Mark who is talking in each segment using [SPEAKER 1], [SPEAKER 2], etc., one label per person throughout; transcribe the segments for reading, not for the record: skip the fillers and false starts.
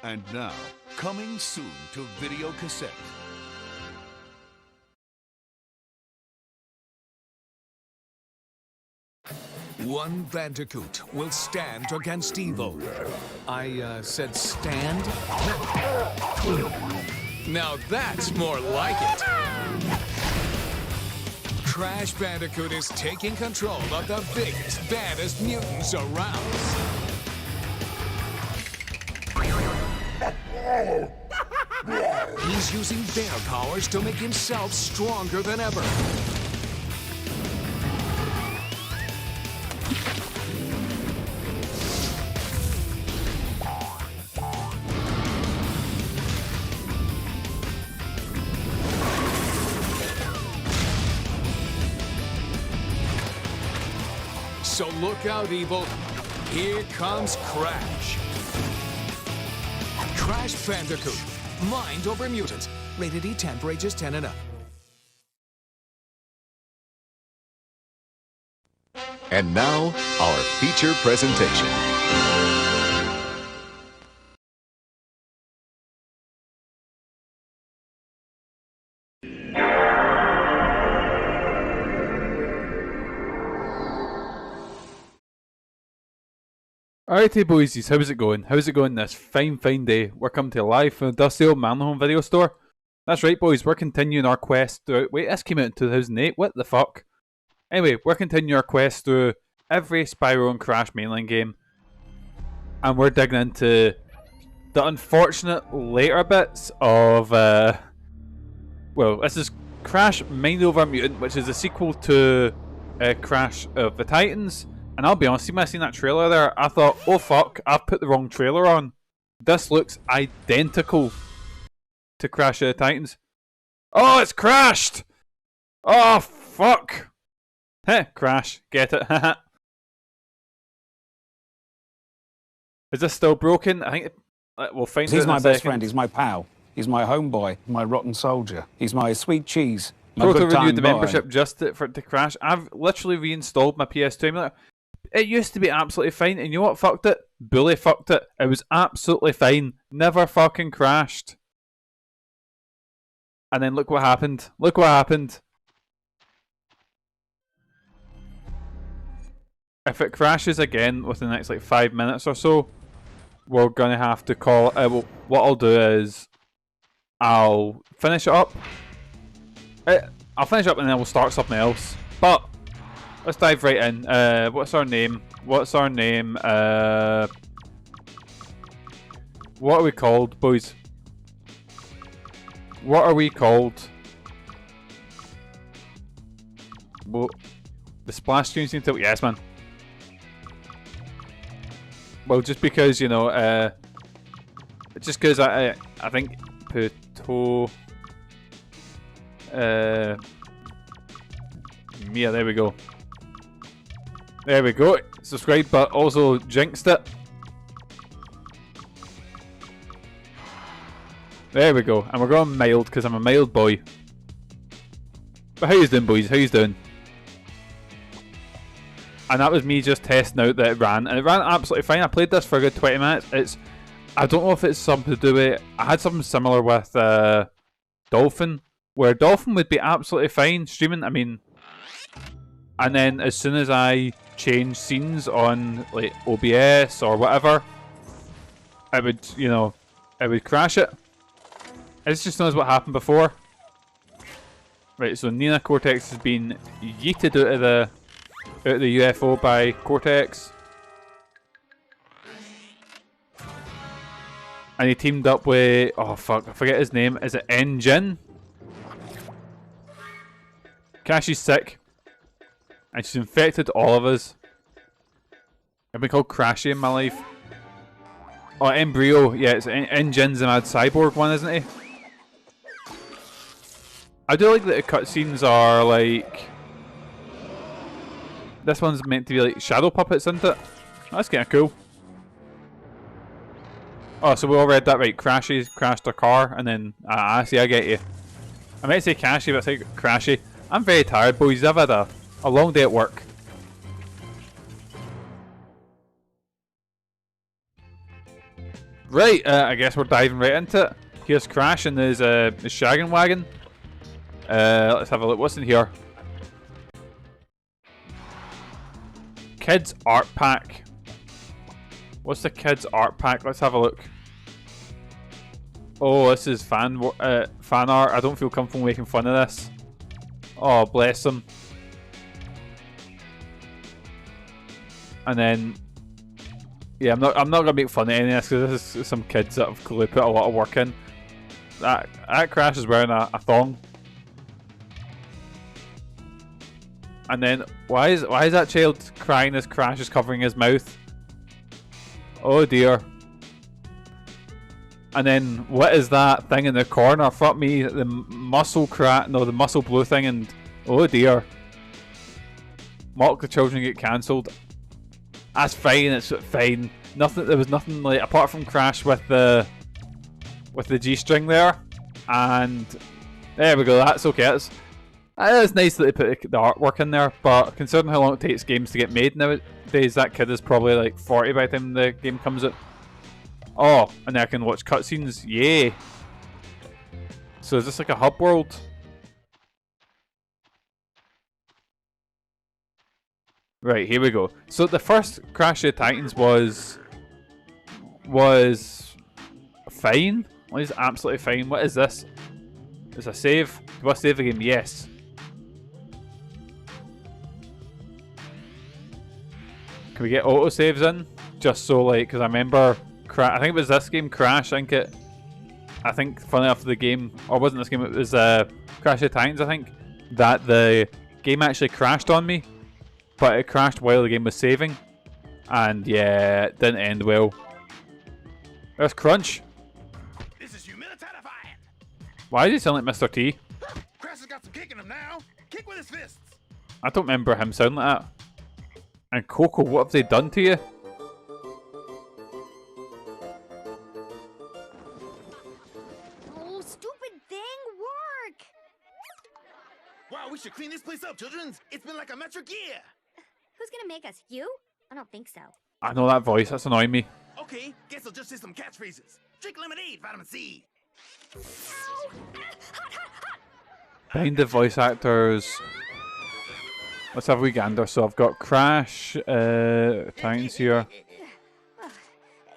[SPEAKER 1] And now, coming soon to video cassette.
[SPEAKER 2] One Bandicoot will stand against evil. I said stand? Now that's more like it. Crash Bandicoot is taking control of the biggest, baddest mutants around. He's using their powers to make himself stronger than ever. So look out, evil. Here comes Crash. Crash Bandicoot. Mind Over Mutant. Rated E10 for ages 10 and up.
[SPEAKER 3] And now, our feature presentation.
[SPEAKER 4] Alrighty boysies, how's it going? How's it going this fine day? We're coming to you live from the dusty old MANLON Home video store. That's right boys, we're continuing our quest through... Wait, this came out in 2008, what the fuck? Anyway, we're continuing our quest through every Spyro and Crash mainline game. And we're digging into the unfortunate later bits of... well, this is Crash Mind Over Mutant, which is a sequel to Crash of the Titans. And I'll be honest, when I seen that trailer there, I thought, oh fuck, I've put the wrong trailer on. This looks identical to Crash of the Titans. Oh, it's crashed! Oh, fuck! Heh, Crash, get it, haha. Is this still broken? I think we'll find out in a second.
[SPEAKER 5] He's my best friend, he's my pal. He's my homeboy, my rotten soldier. He's my sweet cheese.
[SPEAKER 4] Proto renewed the membership just for it to crash. I've literally reinstalled my PS2 emulator. It used to be absolutely fine, and you know what fucked it? Bully fucked it. It was absolutely fine. Never fucking crashed. And then look what happened. Look what happened. If it crashes again within the next like 5 minutes or so, we're gonna have to call... well, what I'll do is I'll finish it up. I'll finish it up and then we'll start something else. But let's dive right in. What's our name? What's our name? What are we called, boys? What are we called? Well, the splash screen seems to... Yes, man. Well, just because, you know, just because I think Puto... yeah, there we go. There we go. Subscribe, but also jinxed it. There we go. And we're going mild because I'm a mild boy. But how you doing, boys? How you doing? And that was me just testing out that it ran, and it ran absolutely fine. I played this for a good 20 minutes. I don't know if it's something to do with... I had something similar with Dolphin, where Dolphin would be absolutely fine streaming. I mean, and then as soon as I change scenes on like OBS or whatever, it would, you know, it would crash it. It's just knows what happened before. Right, so Nina Cortex has been yeeted out of the UFO by Cortex, and he teamed up with, oh fuck, I forget his name. Is it Engine? Cashy's sick, and she's infected all of us. I've been called Crashy in my life. Oh, Embryo, yeah, it's Engine's the mad cyborg one, isn't he? I do like that the cutscenes are like... This one's meant to be like shadow puppets, isn't it? That's kinda cool. Oh, so we all read that right. Crashy's crashed a car, and then... see, I get you. I meant to say Cashy, but I say Crashy. I'm very tired, boys. I've had a long day at work. Right, I guess we're diving right into it. Here's Crash in his shaggin' wagon. Let's have a look. What's in here? Kids art pack. What's the kids art pack? Let's have a look. Oh, this is fan art. I don't feel comfortable making fun of this. Oh, bless them. And then, yeah, I'm not gonna make fun of any of this because this is some kids that have clearly put a lot of work in. That Crash is wearing a thong. And then why is that child crying as Crash is covering his mouth? Oh dear. And then what is that thing in the corner? Fuck me, the muscle the muscle blue thing, and oh dear. Mock the children get cancelled. That's fine, it's fine. There was nothing like apart from Crash with the G-string there. And there we go, that's okay. It's nice that they put the artwork in there, but considering how long it takes games to get made nowadays, that kid is probably like 40 by the time the game comes out. Oh, and then I can watch cutscenes. Yay! So is this like a hub world? Right, here we go. So the first Crash of the Titans was fine. It was absolutely fine. What is this? Is a save? Do I save the game? Yes. Can we get auto saves in? Just so like, because I remember, I think it was this game, Crash. I think funny enough, the game, or wasn't this game? It was Crash of the Titans. I think that the game actually crashed on me, but it crashed while the game was saving, and yeah, it didn't end well. There's Crunch.
[SPEAKER 1] This is humility-terrifying.
[SPEAKER 4] Why does he sound like Mr. T?
[SPEAKER 1] Crash has got some kick in him now. Kick with his fists.
[SPEAKER 4] I don't remember him sounding like that. And Coco, what have they done to you?
[SPEAKER 6] Oh, stupid thing, work!
[SPEAKER 1] Wow, we should clean this place up, children. It's been like a metric year.
[SPEAKER 6] Who's gonna make us? You? I don't think so.
[SPEAKER 4] I know that voice, that's annoying me.
[SPEAKER 1] Okay, guess I'll just say some catchphrases. Drink lemonade, vitamin C.
[SPEAKER 6] Ow! Hot, hot, hot!
[SPEAKER 4] Behind the voice actors, let's have a wee gander. So I've got Crash, Titans here.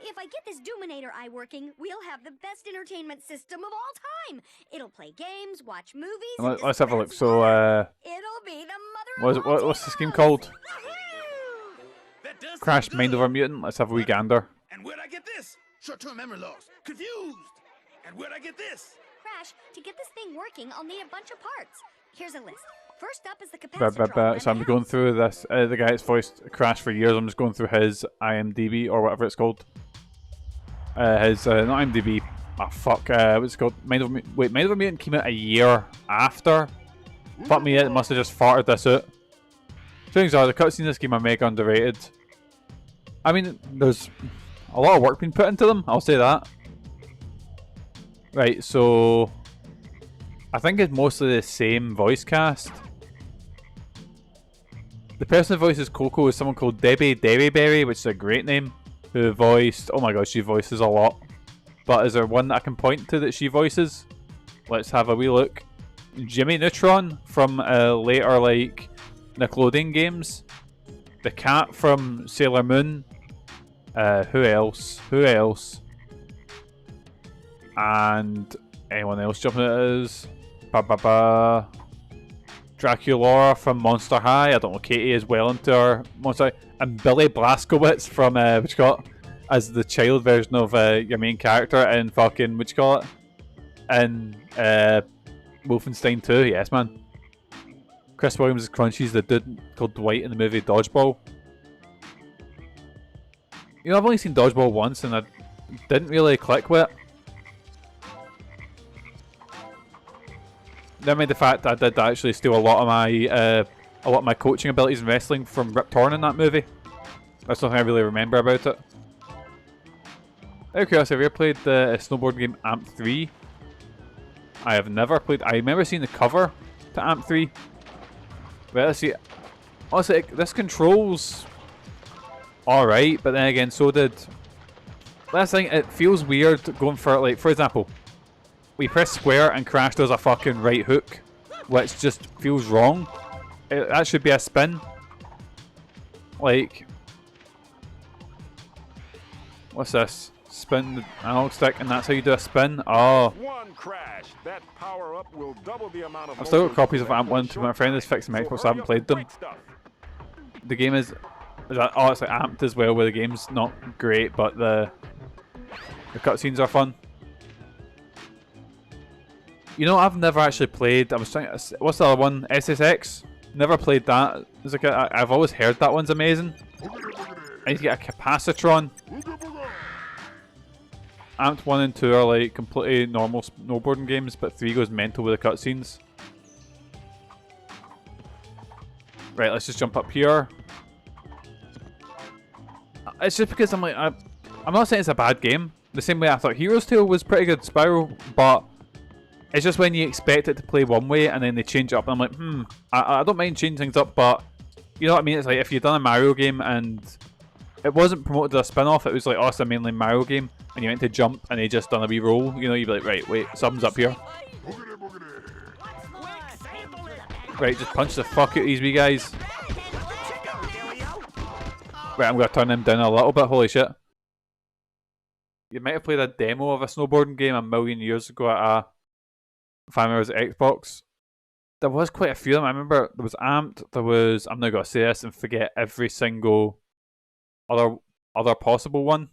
[SPEAKER 6] If I get this Doominator eye working, we'll have the best entertainment system of all time. It'll play games, watch movies.
[SPEAKER 4] Let's have a look. So,
[SPEAKER 6] it'll be the mother of all
[SPEAKER 4] what's this game
[SPEAKER 6] tales.
[SPEAKER 4] called?
[SPEAKER 1] That does
[SPEAKER 4] Crash
[SPEAKER 1] sound
[SPEAKER 4] Mind
[SPEAKER 1] good.
[SPEAKER 4] Over Mutant. Let's have a wee gander.
[SPEAKER 1] And where'd I get this? Short-term memory loss. Confused. And where'd I get this?
[SPEAKER 6] Crash, to get this thing working, I'll need a bunch of parts. Here's a list. First up is the capacitor.
[SPEAKER 4] So I'm going through this. The guy that's voiced Crash for years. I'm just going through his IMDb or whatever it's called. His not IMDb. Ah, fuck. What's it called? Mind Over Mutant. Wait, Mind Over Mutant came out a year after. Fuck me, it must have just farted this out. Things are, the cutscenes in this game are mega underrated. I mean, there's a lot of work being put into them. I'll say that. Right, so I think it's mostly the same voice cast. The person who voices Coco is someone called Debbie Derryberry, which is a great name. Who voiced... Oh my god, she voices a lot. But is there one that I can point to that she voices? Let's have a wee look. Jimmy Neutron from later, like, Nickelodeon games. The cat from Sailor Moon. Who else? Who else? And anyone else jumping at us? Draculaura from Monster High. I don't know, Katie is well into her Monster High. And Billy Blazkowicz from, what you call it? As the child version of your main character in fucking, what you call it? In Wolfenstein 2, yes man. Chris Williams is Crunchy's the dude called Dwight in the movie Dodgeball. You know, I've only seen Dodgeball once and I didn't really click with it. Never mind the fact that I did actually steal a lot of my coaching abilities in wrestling from Rip Torn in that movie. That's something I really remember about it. Out of curiosity, have you ever played the snowboard game Amp 3? I have never played. I remember seeing the cover to Amp 3. But let's see. Honestly, this controls alright, but then again, so did Last thing, it feels weird going for, like, for example, we press square and Crash does a fucking right hook, which just feels wrong. That should be a spin. Like, what's this? Spin the analog stick, and that's how you do a spin. Oh.
[SPEAKER 7] One crash. That power up will double the amount of
[SPEAKER 4] I've still got copies of Amp 1 to my friend is fixing my Xbox, so I haven't played them. The game is oh, it's like amped as well, where the game's not great, but the cutscenes are fun. You know, I've never actually played. I was trying. What's the other one? SSX. Never played that. It's like I've always heard that one's amazing. I need to get a Capacitron. Amped 1 and 2 are like completely normal snowboarding games, but 3 goes mental with the cutscenes. Right, let's just jump up here. It's just because I'm like, I'm not saying it's a bad game. The same way I thought Hero's Tale was pretty good, Spiral, but it's just when you expect it to play one way and then they change it up, and I'm like, I don't mind changing things up, but you know what I mean? It's like if you've done a Mario game and it wasn't promoted as a spin-off, it was like, oh, it's a mainly Mario game, and you went to jump and they just done a wee roll, you know, you'd be like, right, wait, something's up here. Right, just punch the fuck out of these wee guys. Right, I'm going to turn them down a little bit, holy shit. You might have played a demo of a snowboarding game a million years ago at a Family Xbox. There was quite a few of them. I remember there was Amped, there was, I'm not going to say this and forget every single other possible one.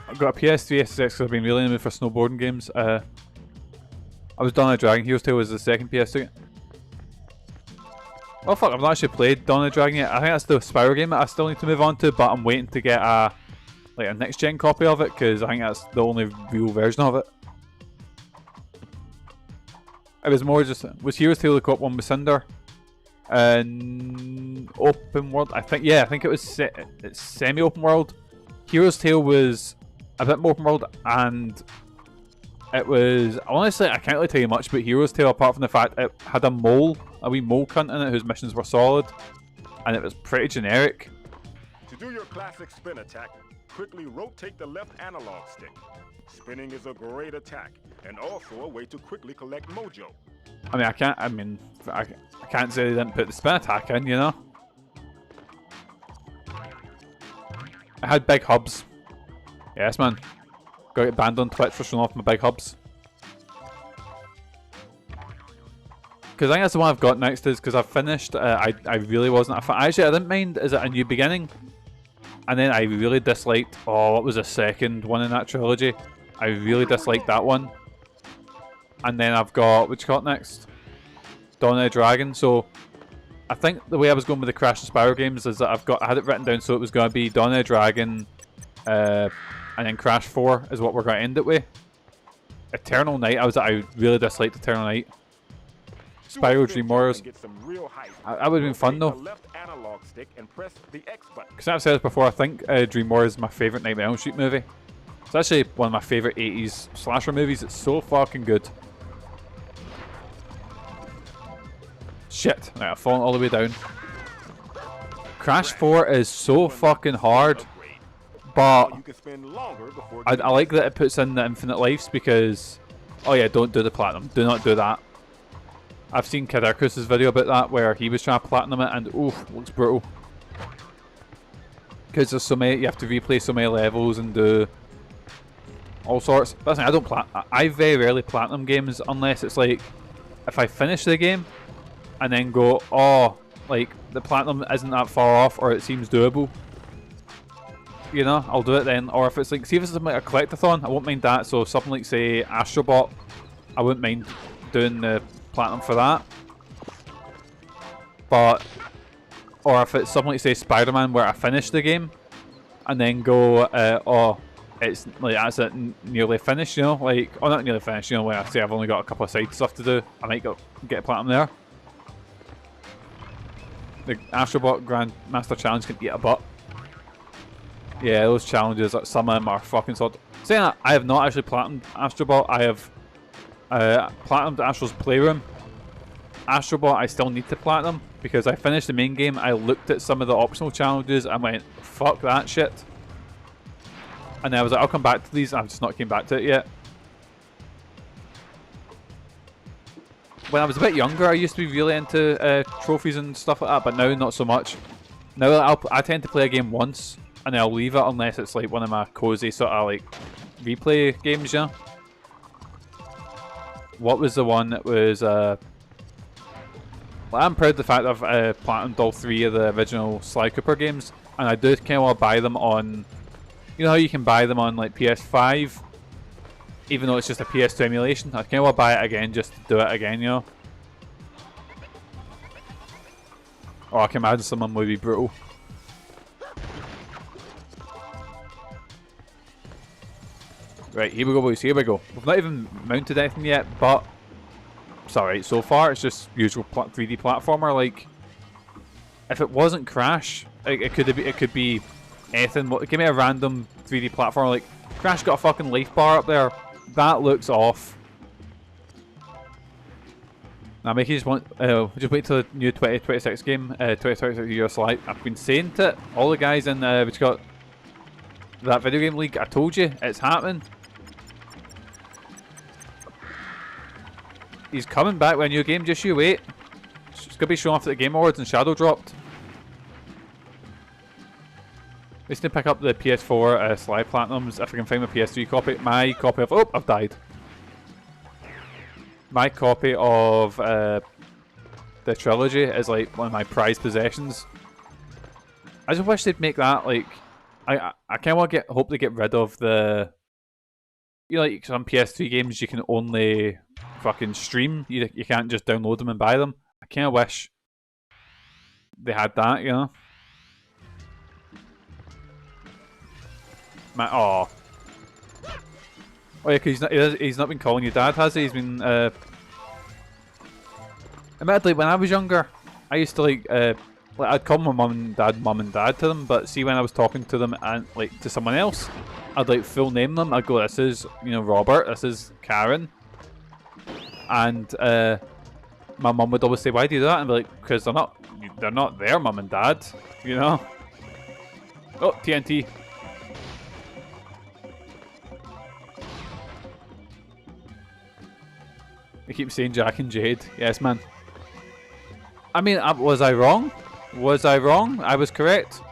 [SPEAKER 4] I've got a PS3 SSX because I've been really in the mood for snowboarding games. I was Dawn of the Dragon. Hero's Tale was the second PS3. Oh fuck, I've not actually played Dawn of the Dragon yet. I think that's the Spyro game that I still need to move on to, but I'm waiting to get a next gen copy of it because I think that's the only real version of it. It was more just, was Hero's Tale the co-op one with Cinder? And open world, I think, yeah, I think it was it's semi-open world. Hero's Tale was a bit more open world, and it was, honestly, I can't really tell you much about Hero's Tale apart from the fact it had a wee mole cunt in it whose missions were solid, and it was pretty generic.
[SPEAKER 7] To do your classic spin attack, quickly rotate the left analog stick. Spinning is a great attack, and also a way to quickly collect mojo.
[SPEAKER 4] I mean, I can't say they didn't put the spin attack in, you know? I had big hubs. Yes, man. Got to get banned on Twitch for showing off my big hubs. Because I think that's the one I've got next, is because I've finished, I really wasn't a fan. Actually, I didn't mind Is It a New Beginning? And then I really disliked, what was the second one in that trilogy? I really disliked that one. And then I've got, what you call it next? Dawn of the Dragon. So I think the way I was going with the Crash and Spyro games is that I had it written down so it was going to be Dawn of the Dragon, and then Crash 4 is what we're going to end it with. Eternal Night, I really disliked Eternal Night. Spyro Dream Warriors. That would have been fun though. Because I've said this before, I think Dream Warriors is my favourite Nightmare on Elm Street movie. It's actually one of my favourite 80s slasher movies. It's so fucking good. Shit, right, I've fallen all the way down. Crash 4 is so fucking hard, but I like that it puts in the infinite lives because, oh yeah, don't do the platinum. Do not do that. I've seen Kid Icarus's video about that where he was trying to platinum it and oof, looks brutal. Because there's so many, you have to replay so many levels and do all sorts. Listen, I very rarely platinum games unless it's like, if I finish the game and then go, oh, like the platinum isn't that far off or it seems doable. You know, I'll do it then. Or if it's like, see if it's like a collectathon, I won't mind that. So something like say Astrobot, I wouldn't mind doing the platinum for that. But, or if it's something like say Spider-Man where I finish the game and then go, oh, it's like that's it nearly finished, you know, like, oh, not nearly finished, you know, where I say I've only got a couple of side stuff to do, I might get a platinum there. The Astrobot Grand Master Challenge can eat a butt. Yeah, those challenges, some of them are fucking solid. Saying that, I have not actually platinumed Astrobot. I have platinumed Astro's Playroom. Astrobot I still need to platinum, because I finished the main game, I looked at some of the optional challenges and went, fuck that shit. And then I was like, I'll come back to these, I've just not came back to it yet. When I was a bit younger, I used to be really into trophies and stuff like that, but now not so much. Now I tend to play a game once, and then I'll leave it unless it's like one of my cozy sort of like replay games, you know? What was the one that was... well, I'm proud of the fact that I've platinumed all 3 of the original Sly Cooper games, and I do kind of want to buy them on... You know how you can buy them on like PS5? Even though it's just a PS2 emulation, I kind of want to buy it again just to do it again, you know? Oh, I can imagine someone would be brutal. Right, here we go, boys, here we go. We've not even mounted anything yet, but it's alright so far. It's just usual 3D platformer. Like, if it wasn't Crash, it could be anything. Give me a random 3D platformer. Like, Crash got a fucking life bar up there. That looks off. Now, make you just want. Just wait till the new 2026 game, 2026 Year Sly. I've been saying to all the guys in which got that video game league. I told you it's happening. He's coming back with a new game. Just you wait. It's gonna be shown off at the Game Awards and Shadow dropped. I need to pick up the PS4 Sly Platinums if I can find my PS3 copy. My copy of... Oh, I've died. My copy of the trilogy is like one of my prized possessions. I just wish they'd make that like... I kind of want to hope they get rid of the... You know, like some PS3 games you can only fucking stream. You can't just download them and buy them. I kind of wish they had that, you know? Oh yeah, because he's not been calling you dad, has he? He's been admittedly, when I was younger, I used to like I'd call my mum and dad to them, but see when I was talking to them and like to someone else, I'd like full name them. I'd go, this is, you know, Robert, this is Karen, and my mum would always say, why do you do that? And I'd be like, because they're not their mum and dad, you know. Oh, TNT. I keep saying Jack and Jade. Yes, man. I mean, was I wrong? Was I wrong? I was correct.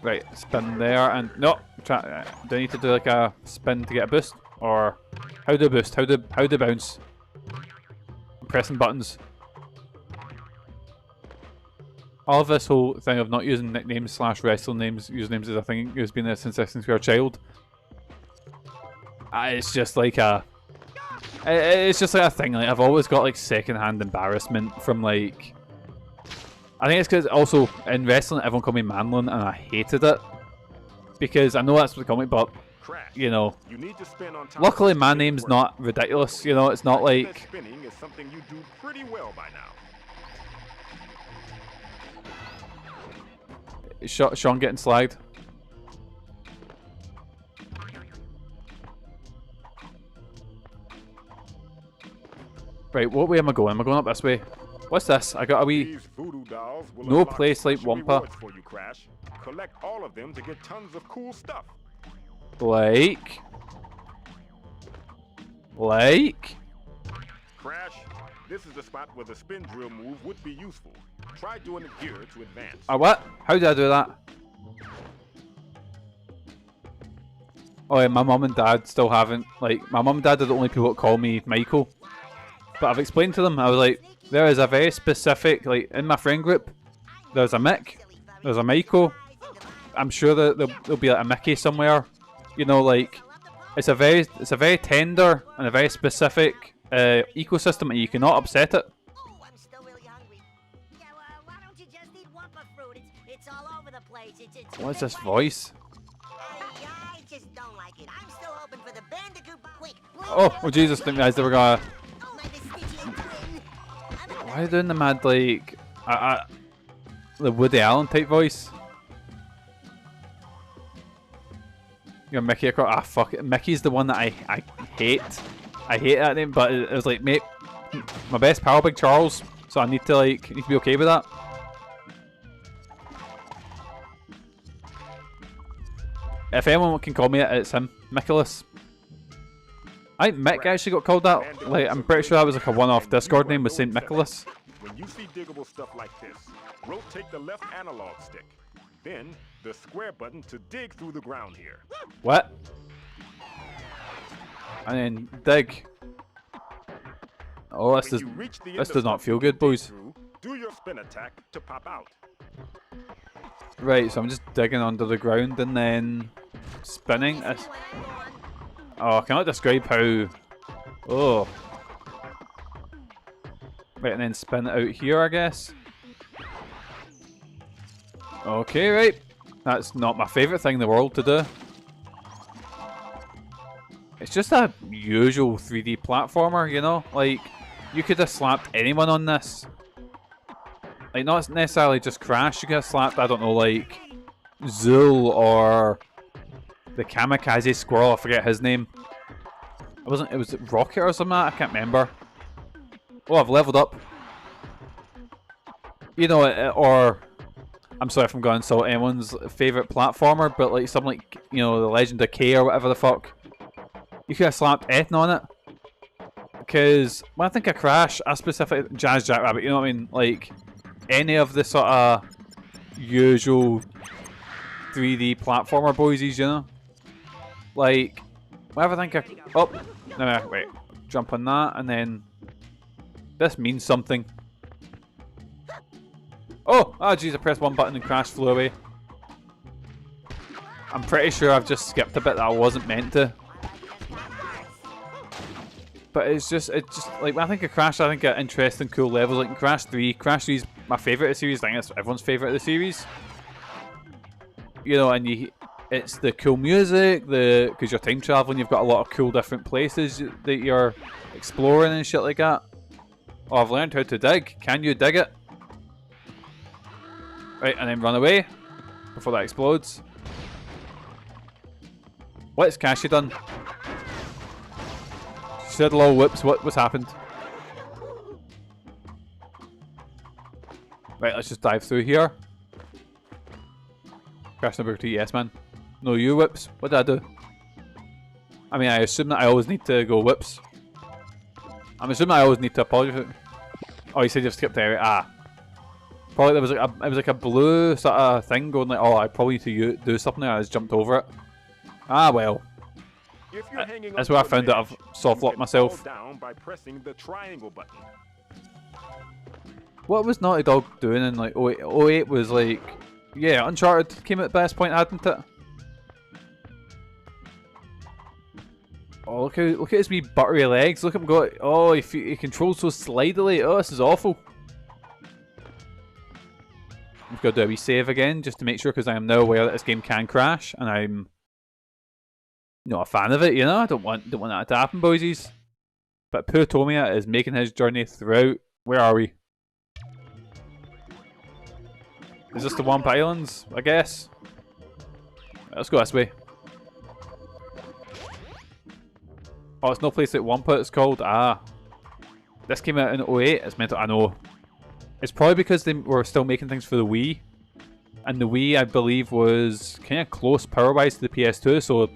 [SPEAKER 4] Right, spin there and... No! Do I need to do like a spin to get a boost? Or... How do I boost? How do I bounce? I'm pressing buttons. All of this whole thing of not using nicknames / wrestling names, usernames is a thing has been there since we were a child. It's just like a... It's just like a thing. Like, I've always got like secondhand embarrassment from like... I think it's because also in wrestling everyone called me MANLON and I hated it. Because I know that's what they call me, but you know... Luckily my name's not ridiculous, you know, it's not like...
[SPEAKER 7] Spinning is something you do pretty well by now.
[SPEAKER 4] Sean getting slagged. Right, what way am I going? Am I going up this way? What's this? I got a wee... No place like Wumpa.
[SPEAKER 7] For you, Crash. Collect all of them to get tons of cool stuff.
[SPEAKER 4] Like...
[SPEAKER 7] Crash, this is the spot where the spin drill move would be useful. Try doing it here to advance.
[SPEAKER 4] What? How did I do that? Oh yeah, my mum and dad still haven't, like, my mum and dad are the only people that call me Michael. But I've explained to them, I was like, there is a very specific, like, in my friend group, there's a Mick, there's a Michael, I'm sure that there'll be like a Mickey somewhere, you know, like, it's a very tender and a very specific ecosystem and you cannot upset it. What's this voice? Oh Jesus, didn't realize they were gonna... Why are you doing the mad, like... the Woody Allen type voice? You're Mickey. Ah, fuck it. Mickey's the one that I hate. I hate that name, but it was like, mate, my best pal, Big Charles. So I need to be okay with that. If anyone can call me it, it's him, Nicholas. I think Mick actually got called that. Like, I'm pretty sure that was like a one-off Discord name with Saint Nicholas.
[SPEAKER 7] When you see diggable stuff like this, rotate the left analog stick. Then the square button to dig through the ground here.
[SPEAKER 4] What? And then dig. Oh, this does not feel good, boys.
[SPEAKER 7] Do your spin attack to pop out.
[SPEAKER 4] Right, so I'm just digging under the ground and then spinning. Oh, I cannot describe how. Oh. Right, and then spin it out here, I guess. Okay, right. That's not my favourite thing in the world to do. It's just a usual 3D platformer, you know? Like, you could have slapped anyone on this. Like, not necessarily just Crash, you could have slapped, I don't know, like, Zool or the Kamikaze Squirrel, I forget his name. It was Rocket or something, I can't remember. Oh, I've leveled up. You know, or... I'm sorry if I'm going to insult anyone's favourite platformer, but like something like, you know, The Legend of K or whatever the fuck. You could have slapped Ethan on it. Because when I think of Crash, I specifically... Jazz Jackrabbit, you know what I mean? Like, any of the sort of usual 3D platformer boysies, you know? Like, whenever I think of... Oh, no, wait. Jump on that, and then... This means something. Oh jeez, I pressed one button and Crash flew away. I'm pretty sure I've just skipped a bit that I wasn't meant to. But it's just like, when I think of Crash, I think of interesting, cool levels, like in Crash 3. Crash 3 is my favourite of the series, I think it's everyone's favourite of the series. You know, and it's the cool music, because you're time traveling, you've got a lot of cool different places that you're exploring and shit like that. Oh, I've learned how to dig. Can you dig it? Right, and then run away before that explodes. What's Cassie done? She said lol whoops, what's happened? Right, let's just dive through here. Crash number 2, yes man. No, you whoops. What did I do? I mean, I assume that I always need to go whoops. I'm assuming I always need to apologize. Oh, you said you've skipped the area. Ah. Probably there was like it was like a blue sort of thing going like, oh, I probably need to do something there. I just jumped over it. Ah, well. That's where I found out I've soft locked myself.
[SPEAKER 7] Down by pressing the triangle button.
[SPEAKER 4] What was Naughty Dog doing in like 08? 08 was like, yeah, Uncharted came at the best point, hadn't it? Oh, look at his wee buttery legs. Look at him go. Oh, he controls so slidily. Oh, this is awful. I've got to do a wee save again just to make sure, because I am now aware that this game can crash, and I'm not a fan of it. You know, I don't want that to happen, boysies. But poor Tomia is making his journey throughout. Where are we? Is this the Wumpa Islands? I guess. Let's go this way. Oh, it's no place like Wumpa, it's called. Ah. This came out in 08. It's meant to, I know. It's probably because they were still making things for the Wii. And the Wii, I believe, was kind of close power-wise to the PS2. So,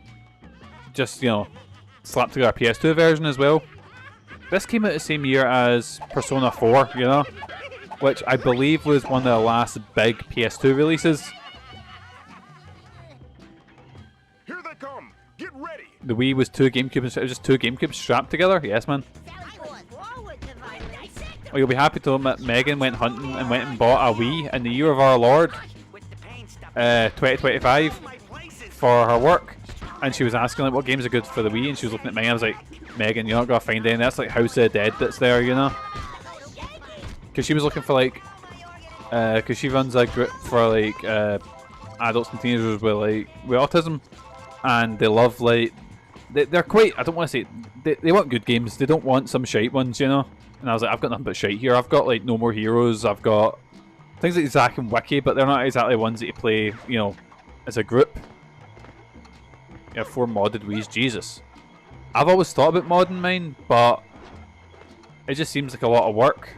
[SPEAKER 4] just, you know, slapped together a PS2 version as well. This came out the same year as Persona 4, you know. Which I believe was one of the last big PS2 releases.
[SPEAKER 7] Here they come. Get ready.
[SPEAKER 4] The Wii was two GameCubes. It was just two GameCubes strapped together. Yes, man. Oh, you'll be happy to know that Megan went hunting and went and bought a Wii in the year of our Lord, 2025, for her work. And she was asking like, what games are good for the Wii, and she was looking at me. I was like, Megan, you're not gonna find any. That's like House of the Dead that's there, you know. Because she was looking for like, because she runs a group for like adults and teenagers with autism, and they love like they're quite. I don't want to say they want good games. They don't want some shite ones, you know. And I was like, I've got nothing but shite here. I've got like No More Heroes. I've got things like Zack and Wiki, but they're not exactly ones that you play, you know, as a group. You have 4 modded Wii's. Jesus. I've always thought about modding mine, but it just seems like a lot of work.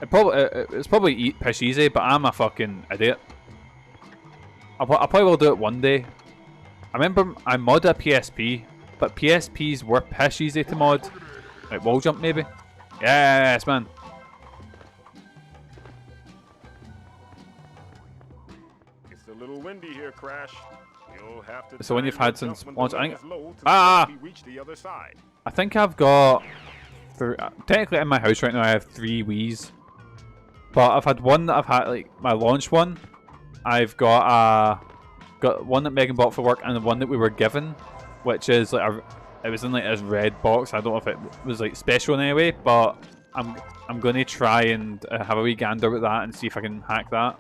[SPEAKER 4] It's probably pish easy, but I'm a fucking idiot. I probably will do it one day. I remember I modded a PSP, but PSPs were pish easy to mod. Like wall jump maybe? Yes, man.
[SPEAKER 7] It's a little windy here, Crash. You'll have to.
[SPEAKER 4] So when you've had since launch, I think.
[SPEAKER 7] Reach the other side.
[SPEAKER 4] I think I've got. Technically, in my house right now, I have 3 Wii's, but I've had one that I've had like my launch one. I've got one that Megan bought for work, and the one that we were given, which is like it was in like this red box. I don't know if it was like special in any way, but I'm going to try and have a wee gander with that and see if I can hack that.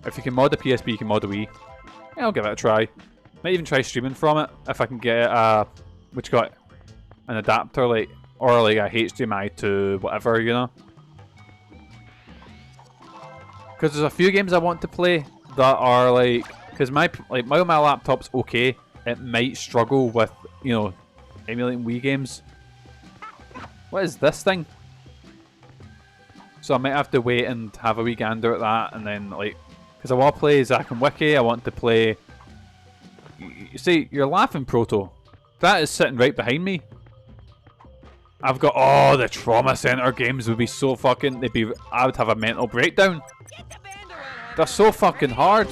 [SPEAKER 4] If you can mod a PSP, you can mod a Wii. Yeah, I'll give it a try. Might even try streaming from it if I can get an adapter like or like a HDMI to whatever, you know. Because there's a few games I want to play that are like, because my laptop's okay, it might struggle with, you know, emulating Wii games. What is this thing? So I might have to wait and have a wee gander at that, and then like, because I want to play Zack and Wiki, I want to play. You see, you're laughing, Proto. That is sitting right behind me. I've got the Trauma Center games would be so fucking. I would have a mental breakdown. They're so fucking hard.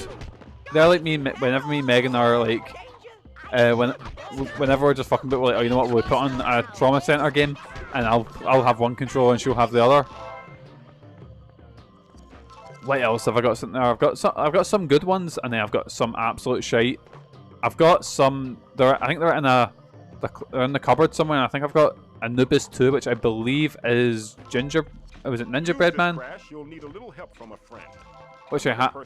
[SPEAKER 4] They're like me. Whenever me and Megan are like, whenever we're just fucking about, we're like, oh, you know what? We'll put on a Trauma Center game, and I'll have one controller and she'll have the other. What else have I got? Something there? I've got some good ones, and then I've got some absolute shite. I've got some. I think they're in the cupboard somewhere. And I think I've got Anubis 2, which I believe is Ginger. Was it Ninja Man?
[SPEAKER 7] Crash, you'll need a little help from a friend.
[SPEAKER 4] Which I have.
[SPEAKER 7] On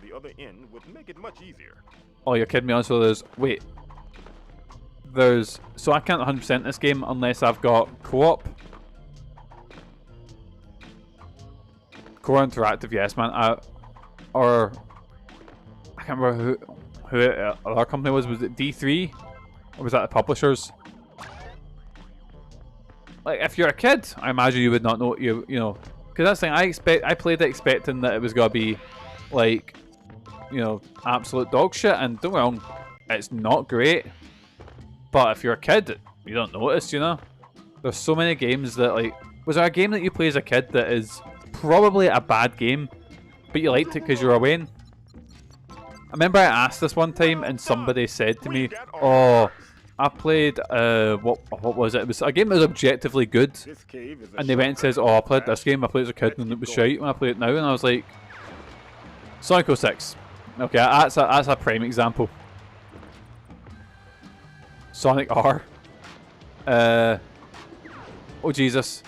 [SPEAKER 7] the other end would make it much easier.
[SPEAKER 4] Oh, you're kidding me! Also, so I can't 100% this game unless I've got co-op. Core Interactive, yes, man. I can't remember who our company was. Was it D3, or was that the publishers? Like, if you're a kid, I imagine you would not know. You know, because that's the thing. I played it expecting that it was gonna be like, you know, absolute dog shit. And don't get me wrong, it's not great. But if you're a kid, you don't notice. You know, there's so many games that like. Was there a game that you play as a kid that is probably a bad game, but you liked it because you were away? I remember I asked this one time and somebody said to me, oh, I played, what was it? It was a game that was objectively good, and they went and says, oh, I played this game, I played as a kid and it was shite when I played it now, and I was like, Sonic 06. Okay, that's a prime example. Sonic R. Oh Jesus.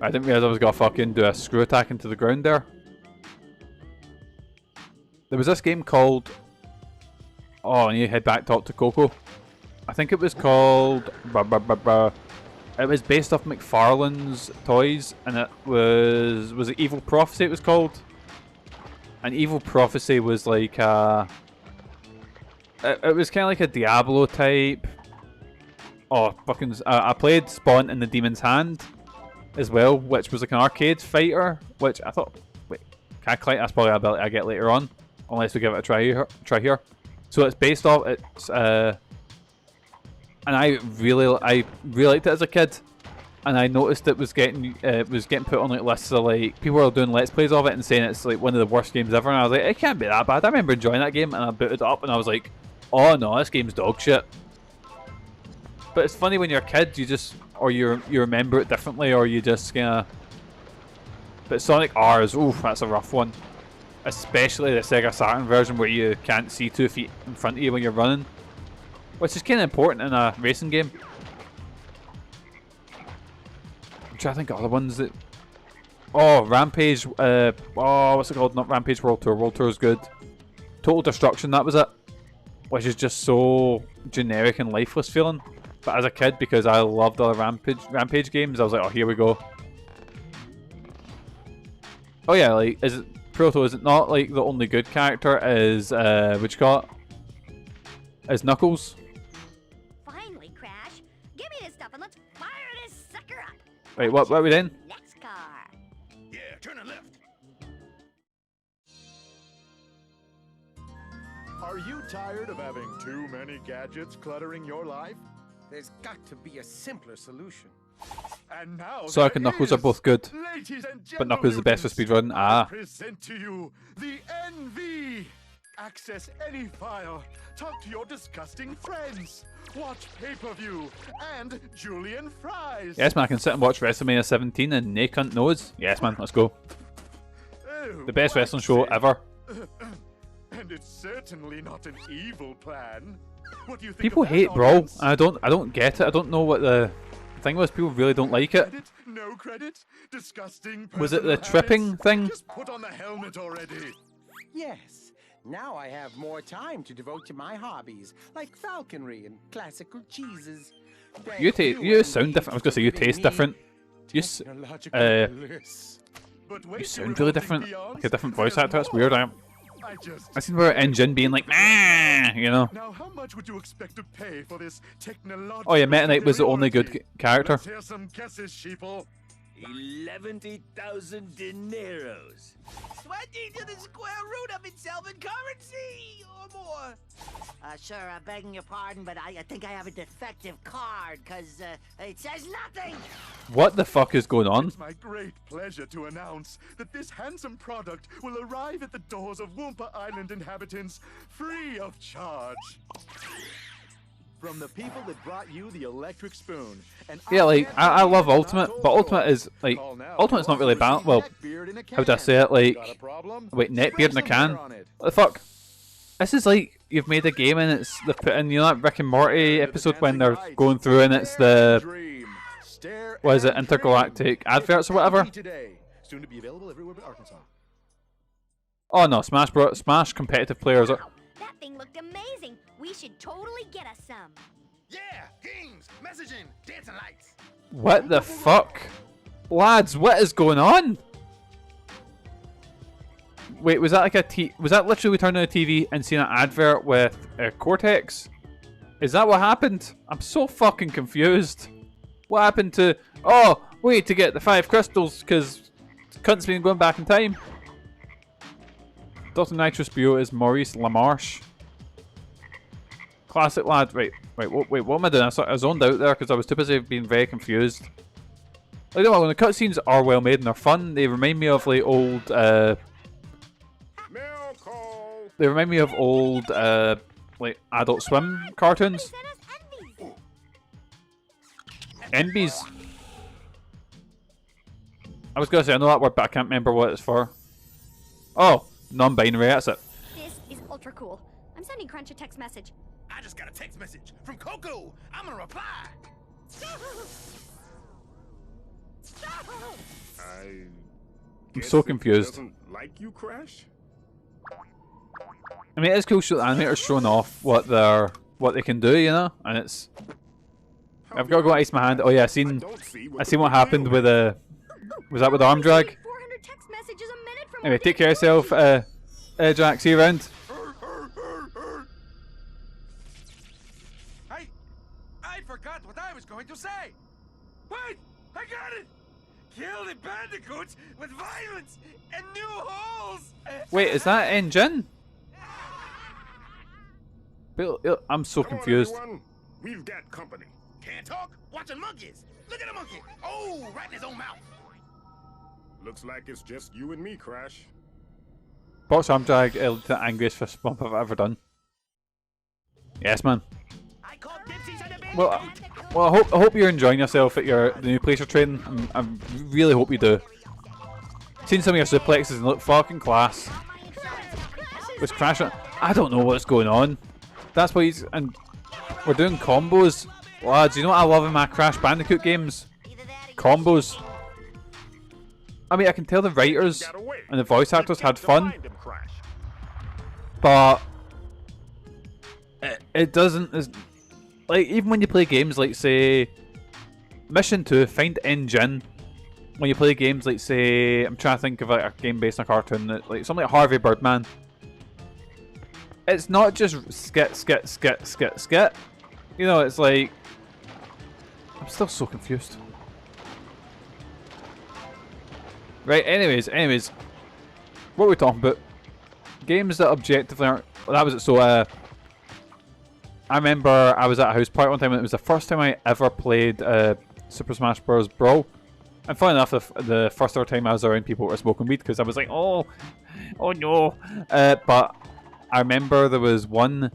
[SPEAKER 4] I didn't realise I was going to fucking do a screw attack into the ground there. There was this game called... Oh, I need to head back up to Coco. I think it was called... It was based off McFarlane's toys, and it was... Was it Evil Prophecy it was called? And Evil Prophecy was like a... It was kind of like a Diablo type. Oh, fucking... I played Spawn in the Demon's Hand as well, which was like an arcade fighter, which I thought, wait, can I collect? That's probably an ability I get later on, unless we give it a try here. So it's based off, and I really liked it as a kid, and I noticed it was getting put on like lists of like people were doing let's plays of it and saying it's like one of the worst games ever, and I was like, it can't be that bad. I remember enjoying that game, and I booted it up, and I was like, oh no, this game's dog shit. But it's funny when you're a kid, you just, or you remember it differently, or you just kinda. But Sonic R is, oof, that's a rough one. Especially the Sega Saturn version where you can't see 2 feet in front of you when you're running. Which is kinda important in a racing game. I'm trying to think of other ones that... Oh, Rampage, what's it called? Not Rampage World Tour. World Tour is good. Total Destruction, that was it. Which is just so generic and lifeless feeling. But as a kid, because I loved all the Rampage games, I was like, oh, here we go. Oh yeah, like, is it Proto? Is it not like the only good character is what you call it? Is Knuckles?
[SPEAKER 6] Finally, Crash. Give me this stuff and let's fire this sucker up.
[SPEAKER 4] Wait, what are we doing?
[SPEAKER 6] Next car.
[SPEAKER 1] Yeah, turn it left.
[SPEAKER 8] Are you tired of having too many gadgets cluttering your life?
[SPEAKER 9] There's got to be a simpler solution.
[SPEAKER 8] And now
[SPEAKER 4] Sonic and
[SPEAKER 8] there
[SPEAKER 4] Knuckles are
[SPEAKER 8] is.
[SPEAKER 4] both good,
[SPEAKER 8] Ladies and
[SPEAKER 4] but Knuckles is the best for speedrun.
[SPEAKER 8] I
[SPEAKER 4] Ah,
[SPEAKER 8] present to you the NV. Access any file, talk to your disgusting friends, watch pay-per-view, and Julian fries.
[SPEAKER 4] yes man, I can sit and watch WrestleMania 17 and no cunt knows. Yes man, let's go.
[SPEAKER 8] Oh,
[SPEAKER 4] The best
[SPEAKER 8] what
[SPEAKER 4] wrestling show
[SPEAKER 8] say-
[SPEAKER 4] ever.
[SPEAKER 8] And it's certainly not an evil plan. What do you think
[SPEAKER 4] People
[SPEAKER 8] of that,
[SPEAKER 4] hate Brawl.
[SPEAKER 8] audience?
[SPEAKER 4] I don't get it. I don't know what the thing was. People really don't like it.
[SPEAKER 8] Credit? No credit? Disgusting.
[SPEAKER 4] Was it the
[SPEAKER 8] personal
[SPEAKER 4] tripping
[SPEAKER 8] habits?
[SPEAKER 4] thing?
[SPEAKER 8] Just put on the helmet already.
[SPEAKER 9] Yes. Now I have more time to devote to my hobbies, like falconry and classical cheeses.
[SPEAKER 4] You sound different. I was gonna say you taste different. You s-
[SPEAKER 8] But
[SPEAKER 4] you
[SPEAKER 8] wait,
[SPEAKER 4] sound
[SPEAKER 8] you're
[SPEAKER 4] really
[SPEAKER 8] evolving
[SPEAKER 4] different.
[SPEAKER 8] beyond?
[SPEAKER 4] Like a different voice
[SPEAKER 8] There's
[SPEAKER 4] actor. That's
[SPEAKER 8] more.
[SPEAKER 4] weird. I seen where Engine being like, "Meh," you know.
[SPEAKER 8] Now, how much would you expect to pay for this technological?
[SPEAKER 4] Oh yeah, Meta Knight was the only good
[SPEAKER 8] superiority?
[SPEAKER 4] character.
[SPEAKER 8] Let's hear some guesses, sheeple.
[SPEAKER 1] 11,000 dineros.
[SPEAKER 10] 20 to the square root of its Elven currency or more. Sir, begging your pardon, but I think I have a defective card, because it says nothing.
[SPEAKER 4] What the fuck is going on?
[SPEAKER 8] It's my great pleasure to announce that this handsome product will arrive at the doors of Wumpa Island inhabitants free of charge. From the people that brought you the electric spoon. And
[SPEAKER 4] Yeah, like I love
[SPEAKER 8] not
[SPEAKER 4] Ultimate,
[SPEAKER 8] told
[SPEAKER 4] but Ultimate
[SPEAKER 8] so.
[SPEAKER 4] is like
[SPEAKER 8] Call now.
[SPEAKER 4] Ultimate's not really bad. Well,
[SPEAKER 8] Neckbeard in a
[SPEAKER 4] how would I
[SPEAKER 8] can.
[SPEAKER 4] say it? Like,
[SPEAKER 8] Got a problem?
[SPEAKER 4] wait,
[SPEAKER 8] Spray
[SPEAKER 4] Neckbeard in a
[SPEAKER 8] some
[SPEAKER 4] can.
[SPEAKER 8] butter on it.
[SPEAKER 4] What the fuck? This is like you've made a game and it's they put in, you know, that Rick and Morty episode when they're going through and it's the
[SPEAKER 8] Dream. Stare
[SPEAKER 4] what is it,
[SPEAKER 8] and
[SPEAKER 4] intergalactic
[SPEAKER 8] dream.
[SPEAKER 4] adverts or whatever.
[SPEAKER 8] Today. Soon to be available everywhere but Arkansas.
[SPEAKER 4] Oh no, Smash competitive players.
[SPEAKER 6] Wow, that thing looked amazing. We should totally get us some.
[SPEAKER 1] Yeah, games, messaging, dancing lights.
[SPEAKER 4] What the fuck, lads? What is going on? Wait, was that like was that literally we turned on the TV and seen an advert with Cortex? Is that what happened? I'm so fucking confused. What happened to? Oh, wait to get the 5 crystals because cunt's been going back in time. Dr. Nitrous Bio is Maurice LaMarche. Classic lad. Wait, what am I doing? I zoned out there because I was too busy being very confused. Like, when the cutscenes are well made and they're fun, they remind me of like old. They remind me of old, like Adult Swim cartoons. Enbies. I was gonna say I know that word, but I can't remember what it's for. Oh, non-binary. That's it.
[SPEAKER 6] This is ultra cool. I'm sending Crunch a text message.
[SPEAKER 1] I just got a text message from Coco. I'm gonna reply.
[SPEAKER 7] I'm
[SPEAKER 4] so confused.
[SPEAKER 7] Doesn't like you, Crash?
[SPEAKER 4] I mean, it's cool show the animators showing off what they can do, you know, and it's. I've got to go ice my hand. Oh yeah, I seen what happened with was that with arm drag?
[SPEAKER 6] 400 text messages a minute from
[SPEAKER 4] Anyway, take care of yourself, Jack. See you around.
[SPEAKER 9] I forgot what I was going to say. Wait, I got it. Kill the bandicoots with violence and new holes.
[SPEAKER 4] Wait, is that Engine? I'm so
[SPEAKER 7] Come on,
[SPEAKER 4] confused.
[SPEAKER 7] everyone. We've got company.
[SPEAKER 1] Can't talk, watching monkeys. Look at a monkey. Oh, right in his own mouth.
[SPEAKER 7] Looks like it's just you and me, Crash.
[SPEAKER 4] Box arm drag, the angriest fist bump I've ever done. Yes, man. Well, I hope you're enjoying yourself at the new place you're training. I really hope you do. Seen some of your suplexes and look fucking class. Was Crash? I don't know what's going on. That's why and we're doing combos, lads. You know what I love in my Crash Bandicoot games? Combos. I mean, I can tell the writers and the voice actors had fun, but it doesn't. like even when you play games like say Mission 2, Find Engine. When you play games like say, I'm trying to think of like a game based on a cartoon, like something like Harvey Birdman. It's not just skit. You know, it's like I'm still so confused. Right. Anyways, what are we talking about? Games that objectively aren't. Well, that was it. So I remember I was at a house party one time, and it was the first time I ever played Super Smash Bros. Brawl. And funny enough, the first ever time I was around people who were smoking weed, because I was like, oh no. But I remember there was one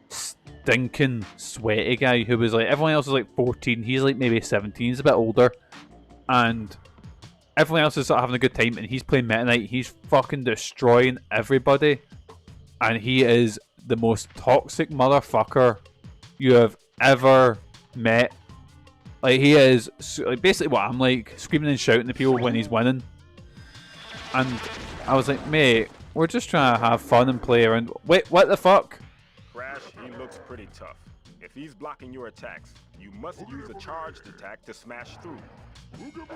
[SPEAKER 4] stinking sweaty guy who was like, everyone else was like 14, he's like maybe 17, he's a bit older. And everyone else is sort of having a good time, and he's playing Meta Knight, he's fucking destroying everybody. And he is the most toxic motherfucker you have ever met. Like, he is like basically what I'm like, screaming and shouting at people when he's winning. And I was like, mate, we're just trying to have fun and play around. Wait, what the fuck?
[SPEAKER 7] Crash, he looks pretty tough. If he's blocking your attacks, you must use a charged attack to smash through. Good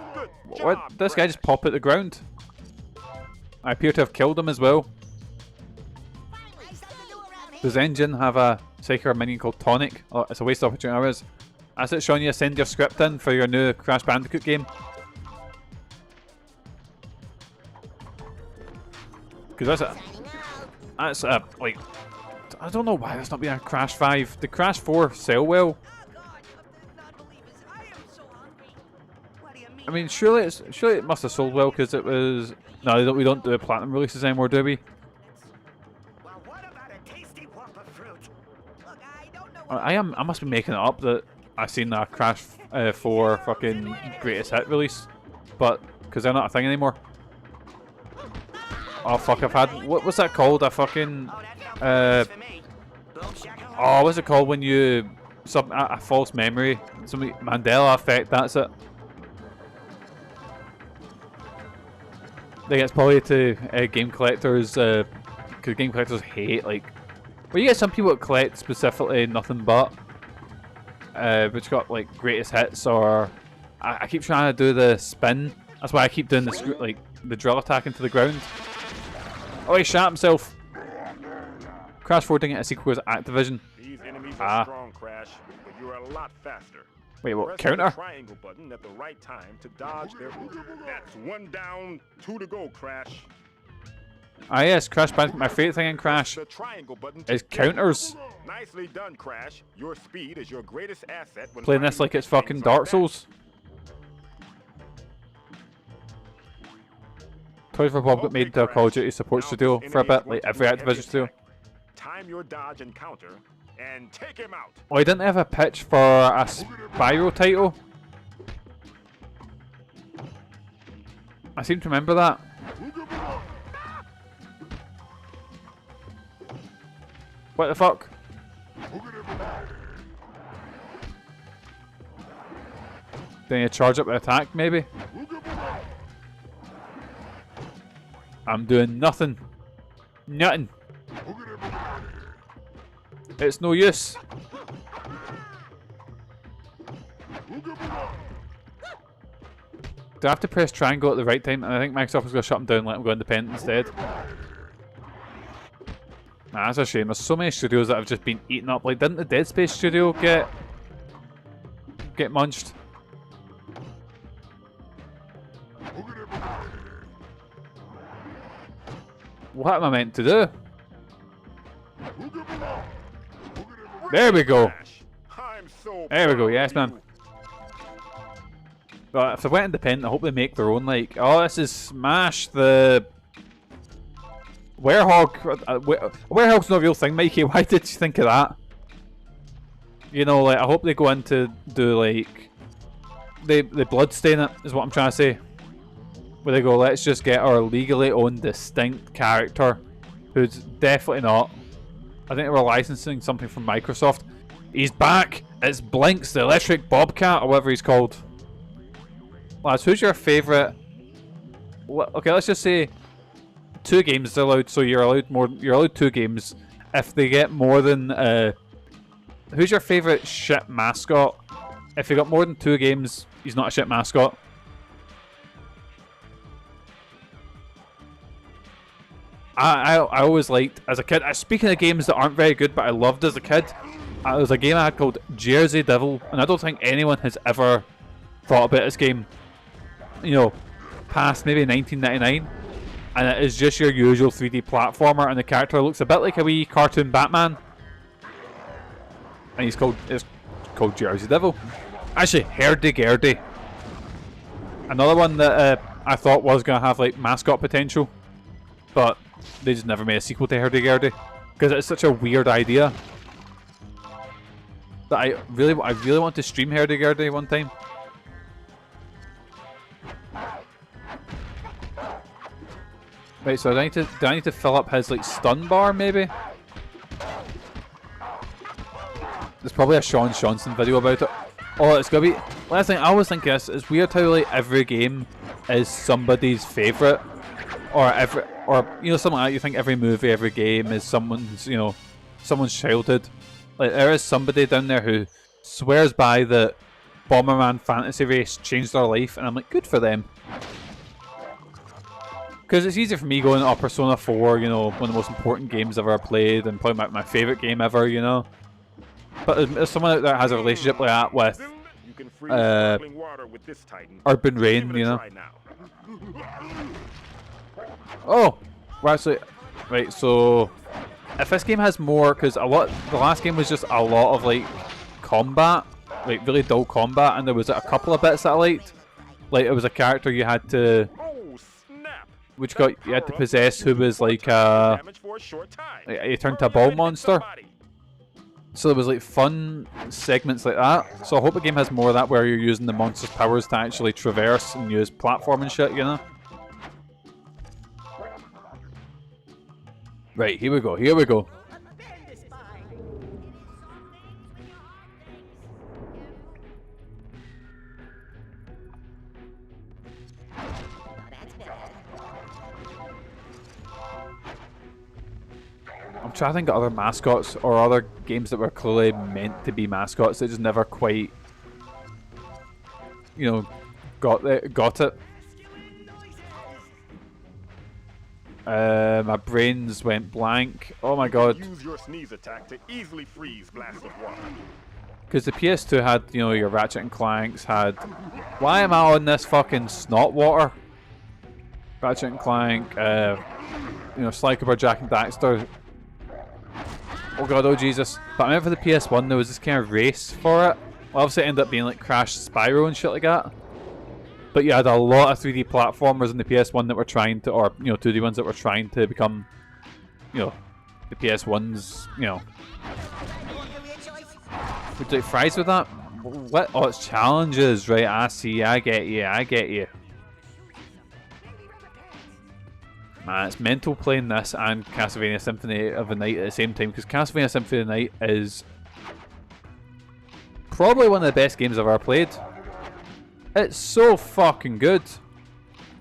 [SPEAKER 4] What?
[SPEAKER 7] job,
[SPEAKER 4] This guy
[SPEAKER 7] Crash.
[SPEAKER 4] just pop at the ground. I appear to have killed him as well. Does Engine have a psycho minion called Tonic? Oh, it's a waste of opportunity hours. That's it, Sean, you send your script in for your new Crash Bandicoot game. Because that's a, like, I don't know why that's not been a Crash 5. Did Crash 4 sell well? I mean, surely it must have sold well because it was. No, we don't do platinum releases anymore, do we? I must be making it up that I seen a Crash 4 fucking greatest hit release, but because they're not a thing anymore. Oh fuck! I've had what's that called? A fucking oh, what's it called when you a false memory? Something Mandela effect. That's it. I think it's probably to game collectors, because game collectors hate like. Well, you get some people that collect specifically nothing but, which got like greatest hits, or I keep trying to do the spin. That's why I keep doing the like the drill attack into the ground. Oh, he shot himself. Crash 4 didn't get a sequel as Activision.
[SPEAKER 7] These enemies are strong, Crash, but you're a lot faster.
[SPEAKER 4] Wait, what?
[SPEAKER 7] Press
[SPEAKER 4] Counter?
[SPEAKER 7] the triangle button at the right time to dodge their move. That's 1 down, 2 to go, Crash.
[SPEAKER 4] Ah yes, Crash Bandicoot. My favorite thing in Crash
[SPEAKER 7] The triangle button
[SPEAKER 4] is counters.
[SPEAKER 7] Nicely done, Crash. Your speed is your greatest asset when
[SPEAKER 4] Playing this
[SPEAKER 7] trying
[SPEAKER 4] like
[SPEAKER 7] to
[SPEAKER 4] it's
[SPEAKER 7] get
[SPEAKER 4] fucking
[SPEAKER 7] things
[SPEAKER 4] Dark
[SPEAKER 7] like that.
[SPEAKER 4] Souls. Toys for Bob got made into a Call of Duty support studio for a bit, like every Activision studio.
[SPEAKER 7] Time your dodge and counter, and take him out.
[SPEAKER 4] Oh, he didn't have a pitch for a Spyro title. I seem to remember that. What the fuck? Then you charge up the attack, maybe? I'm doing nothing. Nothing. It's no use. Do I have to press triangle at the right time? And I think Microsoft is going to shut them down and let them go independent instead. Nah, that's a shame. There's so many studios that have just been eaten up. Like, didn't the Dead Space studio get munched? What am I meant to do? There we go. There we go. Yes, man. But if they went independent, I hope they make their own. Like, oh, this is Smash the Werehog. Werehog's not a real thing, Mikey. Why did you think of that? You know, like I hope they go into do like they bloodstain it. Is what I'm trying to say. Where they go, let's just get our legally owned distinct character, who's definitely not. I think we're licensing something from Microsoft. He's back! It's Blinks, the electric bobcat, or whatever he's called. Lads, who's your favourite? Okay, let's just say 2 games are allowed, so you're allowed 2 games. If they get more than who's your favourite shit mascot? If you got more than 2 games, he's not a shit mascot. I always liked, as a kid, speaking of games that aren't very good but I loved as a kid, there was a game I had called Jersey Devil, and I don't think anyone has ever thought about this game, you know, past maybe 1999, and it is just your usual 3D platformer, and the character looks a bit like a wee cartoon Batman, and it's called Jersey Devil. Actually, Hurdy-Gurdy. Another one that I thought was going to have like mascot potential, but they just never made a sequel to Hurdy-Gurdy because it's such a weird idea that I really want to stream Hurdy-Gurdy one time. Right, so do I need to fill up his like stun bar maybe? There's probably a Sean Johnson video about it. Oh, it's gonna be. Last thing I always think is it's weird how like every game is somebody's favorite, or you know, something like that. You think every movie, every game is someone's, you know, someone's childhood. Like there is somebody down there who swears by that Bomberman Fantasy Race changed their life, and I'm like, good for them. Because it's easy for me going, oh, Persona 4, you know, one of the most important games I've ever played, and probably my favourite game ever, you know. But as someone out there has a relationship like that with Urban Rain, you know. Oh, we're actually right. So if this game has more, because the last game was just a lot of like combat, like really dull combat, and there was a couple of bits that I liked. Like it was a character you had to, you had to possess, who was like he turned to a ball monster. So there was like fun segments like that. So I hope a game has more of that, where you're using the monster's powers to actually traverse and use platform and shit, you know? Right, here we go, here we go. I'm trying to think of other mascots or other games that were clearly meant to be mascots that just never quite, you know, got it. My brains went blank. Oh my god.
[SPEAKER 7] Use your sneeze attack to easily freeze blasts of water.
[SPEAKER 4] Because the PS2 had, you know, your Ratchet and Clanks had. Why am I on this fucking snot water? Ratchet and Clank, you know, Sly Cooper, Jack and Daxter. Oh god, oh Jesus. But I remember for the PS1 there was this kind of race for it. Well, obviously it ended up being like Crash Spyro and shit like that. But you had a lot of 3D platformers in the PS1 that were trying to, or, you know, 2D ones that were trying to become, you know, the PS1's, you know. Would you like fries with that? What? Oh, it's challenges, right? I see, I get you, I get you. Man, it's mental playing this and Castlevania Symphony of the Night at the same time, because Castlevania Symphony of the Night is probably one of the best games I've ever played. It's so fucking good.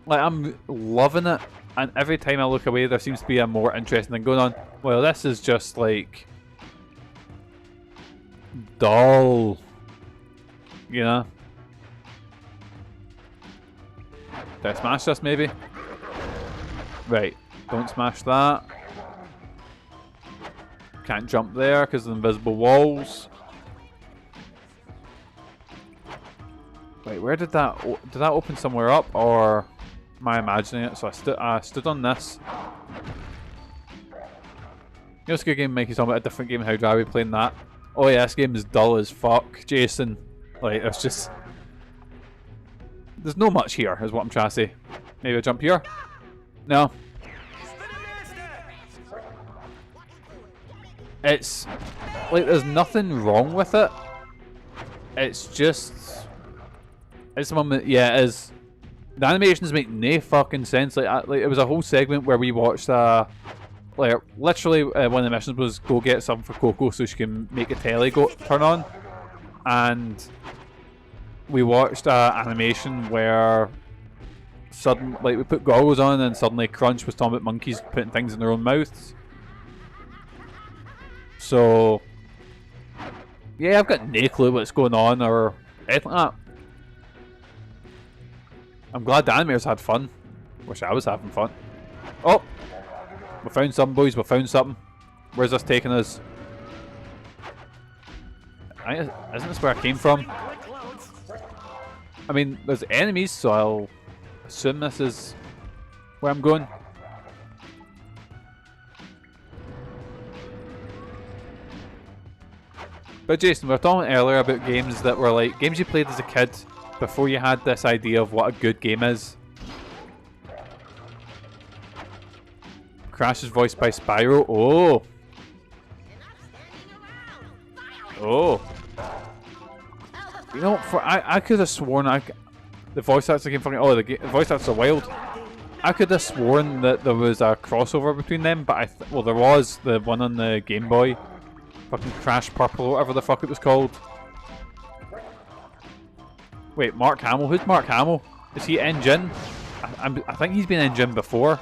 [SPEAKER 4] Like, I'm loving it, and every time I look away there seems to be a more interesting thing going on. Well, this is just like dull, you know. Did I smash this maybe? Right, don't smash that. Can't jump there because of the invisible walls. Wait, where did that open somewhere up, or am I imagining it? So I stood on this. You know, it's a good game, Mikey's talking about a different game, how do I be playing that? Oh yeah, this game is dull as fuck, Jason. Like, it's just, there's no much here, is what I'm trying to say. Maybe I jump here? No. It's like there's nothing wrong with it. It's just, it's the moment. Yeah, it is. The animations make no fucking sense. Like it was a whole segment where we watched like literally one of the missions was go get something for Coco so she can make a telly turn on, and we watched animation where suddenly, like, we put goggles on and suddenly Crunch was talking about monkeys putting things in their own mouths. So Yeah, I've got no clue what's going on or anything like that. I'm glad the animators had fun. Wish I was having fun. Oh! We found something, boys. We found something. Where's this taking us? Isn't this where I came from? I mean, there's enemies, so I'll assume this is where I'm going. But Jason, we were talking earlier about games that were like games you played as a kid before you had this idea of what a good game is. Crash is voiced by Spyro. Oh. Oh. You know, I could have sworn the voice actors came fucking. Oh, the voice actors are wild. I could have sworn that there was a crossover between them, but well, there was the one on the Game Boy, fucking Crash Purple, or whatever the fuck it was called. Wait, Mark Hamill. Who's Mark Hamill? Is he in Jin? I think he's been in Jin before.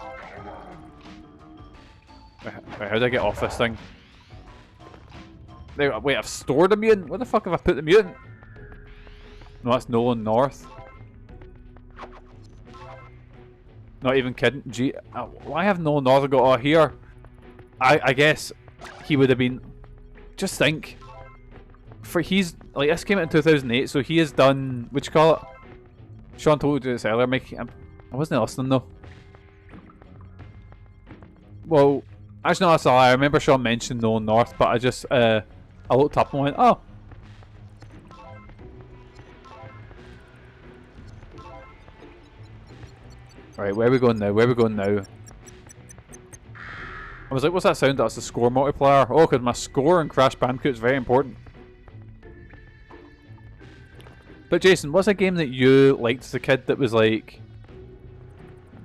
[SPEAKER 4] Wait, how do I get off this thing? There, wait, I've stored a mutant? Where the fuck have I put the mutant? No, that's Nolan North. Not even kidding. Gee, why have Nolan North got oh here? I guess he would have been. Just think. He's like this came out in 2008, so he has done. What you call it? Sean told you this earlier. I wasn't listening though. Well, actually, no, that's a lie. I remember Sean mentioned Nolan North, but I just I looked up and went, oh. Alright, where are we going now? Where are we going now? I was like, what's that sound? That's the score multiplier. Oh, because my score in Crash Bandicoot is very important. But Jason, what's a game that you liked as a kid that was like...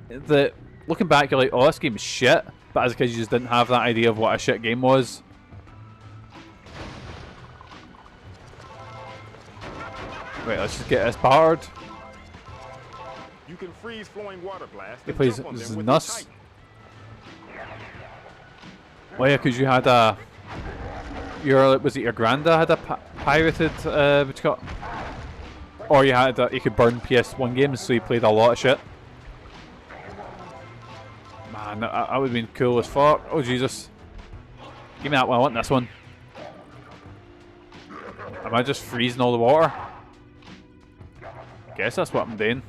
[SPEAKER 4] that, looking back, you're like, oh, this game is shit. But as a kid, you just didn't have that idea of what a shit game was. Wait, let's just get this battered.
[SPEAKER 7] You can freeze flowing water blast.
[SPEAKER 4] He plays Nuss. Oh yeah, because you had a... was it your granda had a pirated... what you got? Or you had you could burn PS1 games, so you played a lot of shit. Man, that would have been cool as fuck. Oh Jesus. Give me that one, I want this one. Am I just freezing all the water? Guess that's what I'm doing.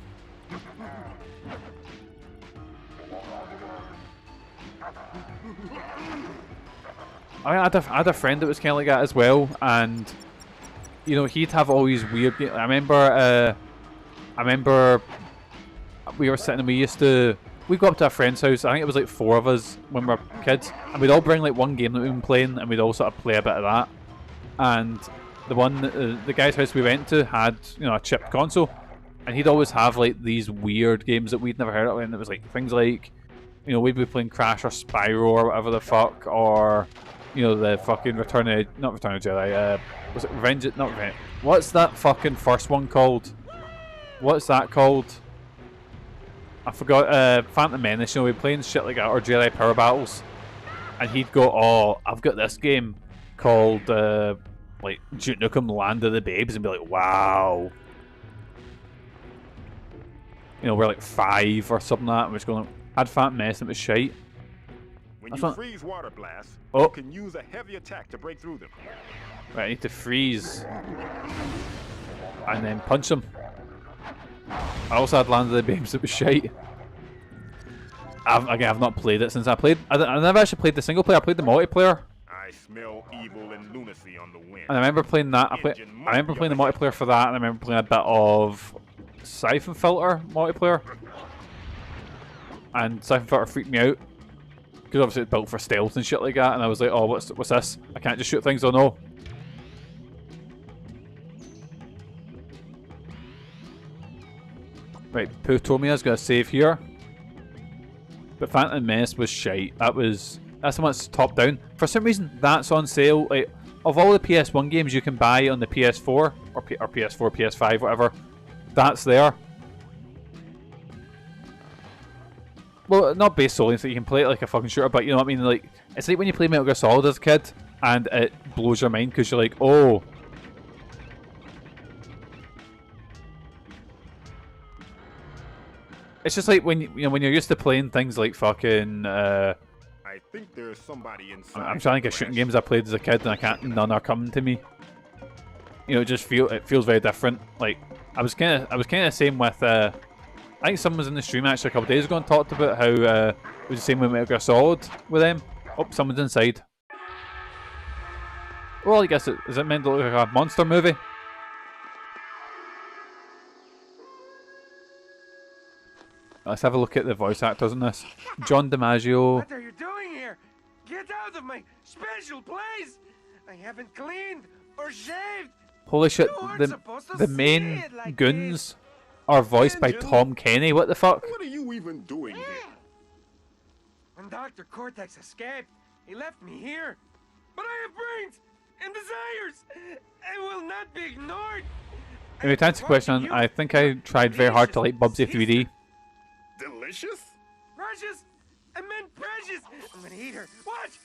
[SPEAKER 4] I had a friend that was kind of like that as well, and you know he'd have all these weird. I remember we were sitting and we'd go up to a friend's house. I think it was like 4 of us when we were kids, and we'd all bring like one game that we'd been playing, and we'd all sort of play a bit of that. And the guy's house we went to had a chipped console, and he'd always have like these weird games that we'd never heard of, and it was like things like we'd be playing Crash or Spyro or whatever the fuck, or the fucking not Return of Jedi, was it Revenge? Not Revenge. What's that fucking first one called? What's that called? I forgot. Phantom Menace. We'd be playing shit like that, or Jedi Power Battles, and he'd go, "Oh, I've got this game called like Duke Nukem Land of the Babes," and be like, "Wow." We're like 5 or something like that, and we're just going, had Phantom Menace and it was shite.
[SPEAKER 7] When you freeze water blasts,
[SPEAKER 4] you
[SPEAKER 7] can use a heavy attack to break through them.
[SPEAKER 4] Right, I need to freeze and then punch them. I also had Land of the Babes that was shite. I've not played it since I never actually played the single player. I played the multiplayer.
[SPEAKER 7] I smell evil and lunacy on the wind.
[SPEAKER 4] And I remember playing that. I remember playing the multiplayer for that, and I remember playing a bit of Siphon Filter multiplayer. And Siphon Filter freaked me out because obviously it's built for stealth and shit like that. And I was like, oh, what's this? I can't just shoot things. Oh no. Right, Pooh told me I was gonna save here. But Phantom Menace was shite. That's the one that's top down. For some reason, that's on sale. Like, of all the PS1 games you can buy on the PS4 or PS4, PS5, whatever, that's there. Well, not based solely so you can play it like a fucking shooter, but you know what I mean. Like, it's like when you play Metal Gear Solid as a kid, and it blows your mind because you're like, oh, It's just like when you know when you're used to playing things like fucking.
[SPEAKER 7] I think there's somebody inside.
[SPEAKER 4] I'm trying to think of shooting games I played as a kid, and I can't. None are coming to me. You know, it feels very different. Like I was kind of the same with. I think someone was in the stream actually a couple of days ago and talked about how it was the same with Metal Gear Solid with them. Oh, someone's inside. Well, I guess is it meant to look like a monster movie? Let's have a look at the voice actors in this. John DiMaggio.
[SPEAKER 9] What are you doing here? Get out of my special place! I haven't cleaned or shaved.
[SPEAKER 4] Holy shit!
[SPEAKER 9] You aren't
[SPEAKER 4] The
[SPEAKER 9] supposed to
[SPEAKER 4] the
[SPEAKER 9] see
[SPEAKER 4] main
[SPEAKER 9] it like
[SPEAKER 4] goons are voiced by Tom Kenny. What the fuck?
[SPEAKER 7] What are you even doing here?
[SPEAKER 9] When Dr. Cortex escaped, he left me here. But I have brains and desires. I will not be ignored.
[SPEAKER 4] Anyway, to answer the question, I think I tried very hard to like Bubsy 3D.
[SPEAKER 7] Delicious?
[SPEAKER 9] Precious? I meant precious. I'm gonna eat her. Watch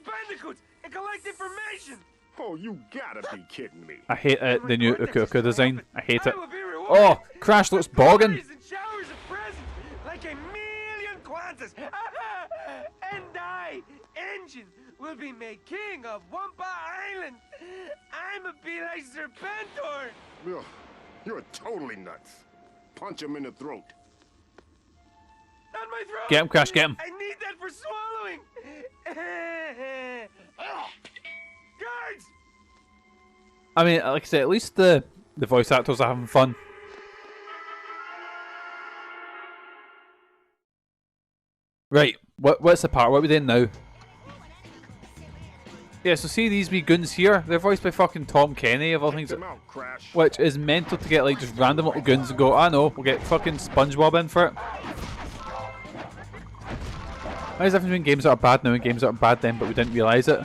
[SPEAKER 9] Bandicoots and collect information.
[SPEAKER 7] Oh, you gotta be kidding me.
[SPEAKER 4] I hate the new Uka Uka design. I hate it.
[SPEAKER 9] I will be rewarded.
[SPEAKER 4] Oh, Crash looks boggin.
[SPEAKER 9] And showers of presents, like a million kwanzas. And I, Engine, will be made king of Wumpa Island. I'm a be like Serpentor.
[SPEAKER 7] Ugh, you're totally nuts. Punch him in the throat.
[SPEAKER 9] Not my throat.
[SPEAKER 4] Get him, Crash, get him.
[SPEAKER 9] I need that for swallowing. Guards!
[SPEAKER 4] I mean, like I said, at least the voice actors are having fun. Right, what's the part? What are we doing now? Yeah, so see these wee goons here? They're voiced by fucking Tom Kenny of all things. Which is mental to get like just random little goons and go, I know, we'll get fucking SpongeBob in for it. There's a difference between games that are bad now and games that are bad then, but we didn't realise it.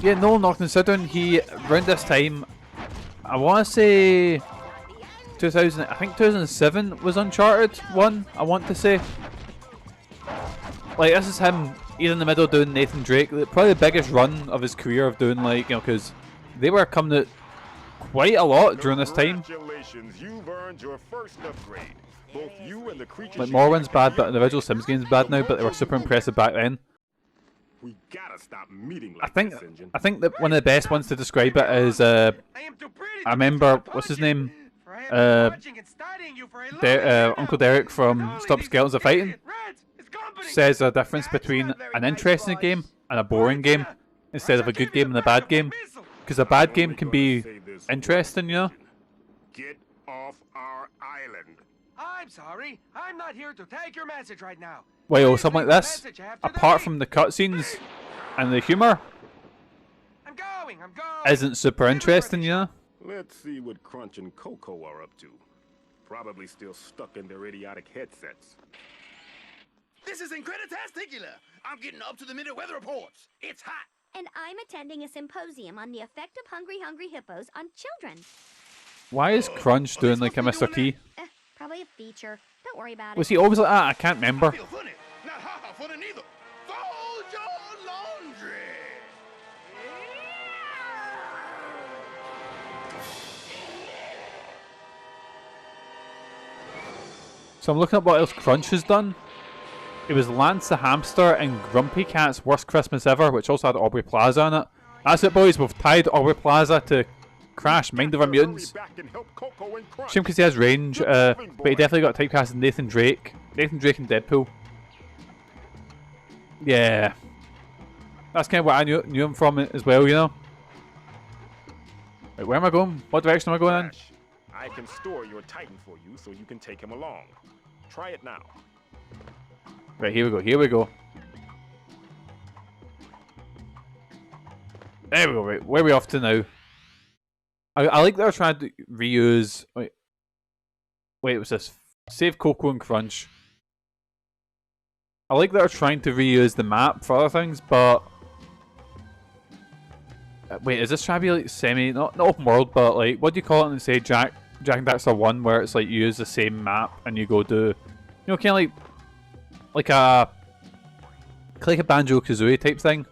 [SPEAKER 4] Yeah, Nolan Norton Sidon, he, around this time, I want to say 2000, I think 2007 was Uncharted 1, I want to say. Like, this is him, he's in the middle doing Nathan Drake, probably the biggest run of his career of doing, like, you know, because they were coming out quite a lot during this time.
[SPEAKER 7] Congratulations, you've earned your first upgrade. Both you and the creatures.
[SPEAKER 4] Like, Morrowind's bad, but the original Sims game's bad now, but they were super impressive back then.
[SPEAKER 7] We gotta stop meeting
[SPEAKER 4] I
[SPEAKER 7] like
[SPEAKER 4] think
[SPEAKER 7] this, Engine.
[SPEAKER 4] that one of the best ones to describe it is I remember what's his name, Uncle Derek from Stop Skeletons Are Fighting says a difference between an interesting game and a boring game instead of a good game and a bad game, because a bad game can be interesting, you know.
[SPEAKER 7] Get off our island.
[SPEAKER 9] I'm sorry. I'm not here to take your message right now.
[SPEAKER 4] Well, something like this, apart from the cutscenes and the humour,
[SPEAKER 9] I'm going.
[SPEAKER 4] isn't super interesting, you know.
[SPEAKER 7] Let's see what Crunch and Coco are up to. Probably still stuck in their idiotic headsets.
[SPEAKER 1] This is increditastic. I'm getting up to the minute weather reports. It's hot.
[SPEAKER 6] And I'm attending a symposium on the effect of hungry hippos on children.
[SPEAKER 4] Why is Crunch doing like a Mr. T?
[SPEAKER 6] Probably a feature. Don't worry about it.
[SPEAKER 4] Was he always like that? I can't remember.
[SPEAKER 1] I feel funny. Not ha-ha funny neither. Fold your laundry.
[SPEAKER 4] So I'm looking at what else Crunch has done. It was Lance the Hamster and Grumpy Cat's Worst Christmas Ever, which also had Aubrey Plaza on it. That's it, boys. We've tied Aubrey Plaza to Crash, Mind Over Mutants. Shame because he has range, but he definitely got typecast as Nathan Drake. Nathan Drake and Deadpool. Yeah. That's kind of what I knew him from as well, you know. Wait, where am I going? What direction am I going in?
[SPEAKER 7] I can store your Titan for you so you can take him along. Try it now.
[SPEAKER 4] Right, here we go. There we go, right. Where are we off to now? I like that they're trying to reuse... Wait, what's this? Save Coco and Crunch. I like that they're trying to reuse the map for other things, but... Wait, is this trying to be like semi... Not open world, but like... What do you call it in, say, Jack and Daxter 1, where it's like you use the same map and you go do... You know, kind of like a Banjo-Kazooie type thing.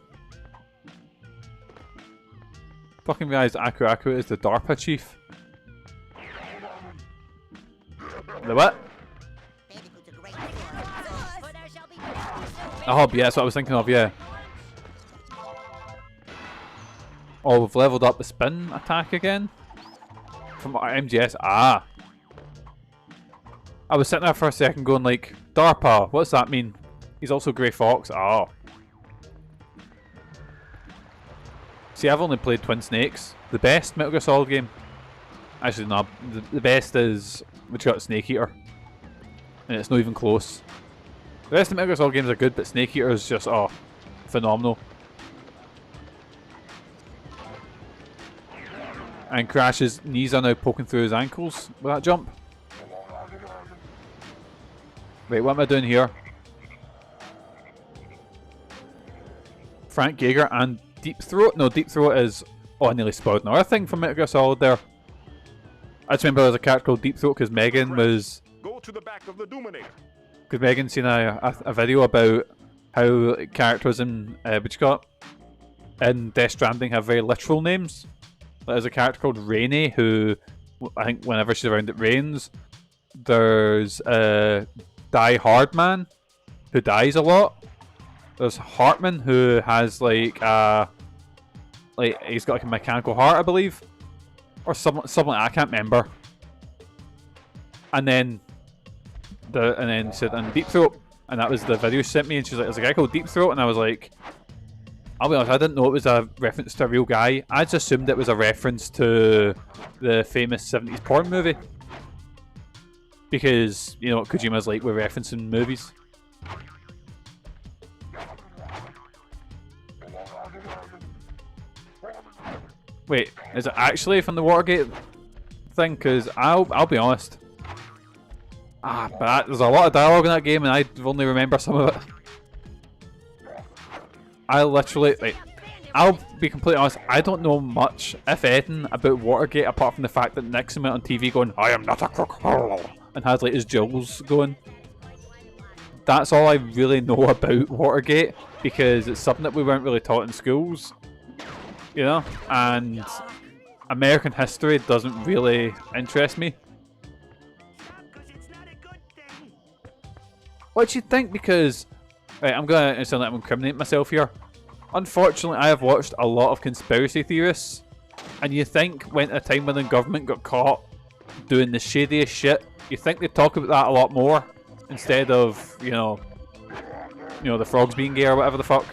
[SPEAKER 4] Fucking realised Aku Aku is the DARPA chief. The what? A hub, yeah, that's what I was thinking of, yeah. Oh, we've leveled up the spin attack again. From our MGS. Ah. I was sitting there for a second going like, DARPA, what's that mean? He's also Grey Fox. Oh. See, I've only played Twin Snakes. The best Metal Gear Solid game. Actually, no. The best is which got Snake Eater. And it's not even close. The rest of the Metal Gear Solid games are good, but Snake Eater is just, oh, phenomenal. And Crash's knees are now poking through his ankles with that jump. Wait, what am I doing here? Frank Yeager and Deep Throat? No, Deep Throat is... Oh, I nearly spoiled another thing from Metal Gear Solid there. I just remember there was a character called Deep Throat because Megan was...
[SPEAKER 7] Go to the back of the Dominator.
[SPEAKER 4] Because Megan seen a video about how characters in... what you call it? In Death Stranding have very literal names. There's a character called Rainy who... I think whenever she's around it rains. There's Die Hard Man who dies a lot. There's Hartman who has like he's got like a mechanical heart, I believe, or something like that. I can't remember. And then she said and Deep Throat, and that was the video she sent me, and she's like, "There's a guy called Deep Throat," and I was like, I'll be honest, I didn't know it was a reference to a real guy. I just assumed it was a reference to the famous 70s porn movie. Because, you know what Kojima's like with referencing movies. Wait, is it actually from the Watergate thing? Because I'll be honest. But there's a lot of dialogue in that game and I only remember some of it. I literally, like, I'll be completely honest, I don't know much, if anything, about Watergate apart from the fact that Nixon went on TV going, "I am not a crook," and had like his jewels going. That's all I really know about Watergate, because it's something that we weren't really taught in schools, you know, and American history doesn't really interest me. What do you think? Because, right, I'm going to sound like I'm incriminating myself here. Unfortunately, I have watched a lot of conspiracy theorists, and you think when a time when the government got caught doing the shadiest shit, you think they talk about that a lot more instead of, you know, the frogs being gay or whatever the fuck.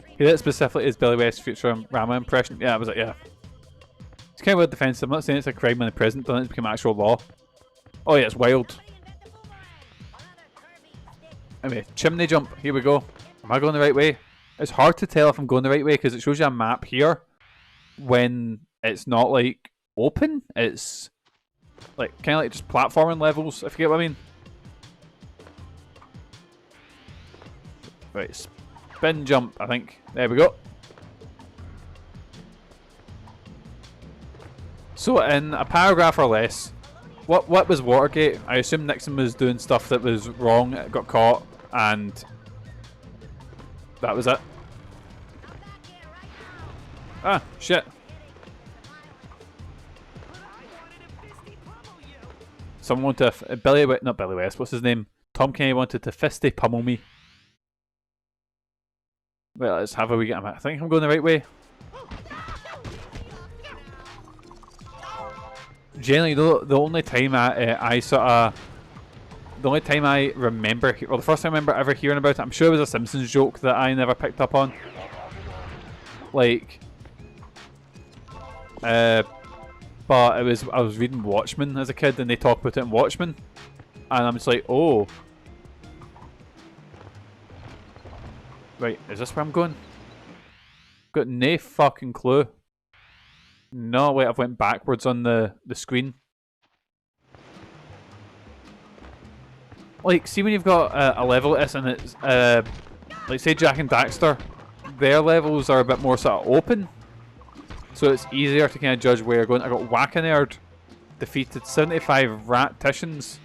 [SPEAKER 4] He did it specifically as Billy West's future Rama impression. Yeah, I was like, yeah. It's kind of weird defense. I'm not saying it's a crime when the president done it, it's become actual law. Oh yeah, it's wild. Anyway, chimney jump. Here we go. Am I going the right way? It's hard to tell if I'm going the right way because it shows you a map here when it's not like open. It's like kind of like just platforming levels, if you get what I mean. Right, spin jump, I think. There we go. So in a paragraph or less, what was Watergate? I assume Nixon was doing stuff that was wrong, it got caught, and that was it. Ah, shit. Someone wanted to, not Billy West, what's his name? Tom Kenny wanted to fisty pummel me. Well, let's have a wee get. I think I'm going the right way. Generally, the only time the only time I remember, or the first time I remember ever hearing about it, I'm sure it was a Simpsons joke that I never picked up on. Like, but I was reading Watchmen as a kid, and they talk about it in Watchmen, and I'm just like, oh, right, is this where I'm going? Got no fucking clue. No, wait, I've went backwards on the screen. Like, see when you've got a level like this and it's, like say Jack and Daxter, their levels are a bit more sort of open. So it's easier to kind of judge where you're going. I got Whack-A-Nerd defeated 75 Rat-ticians.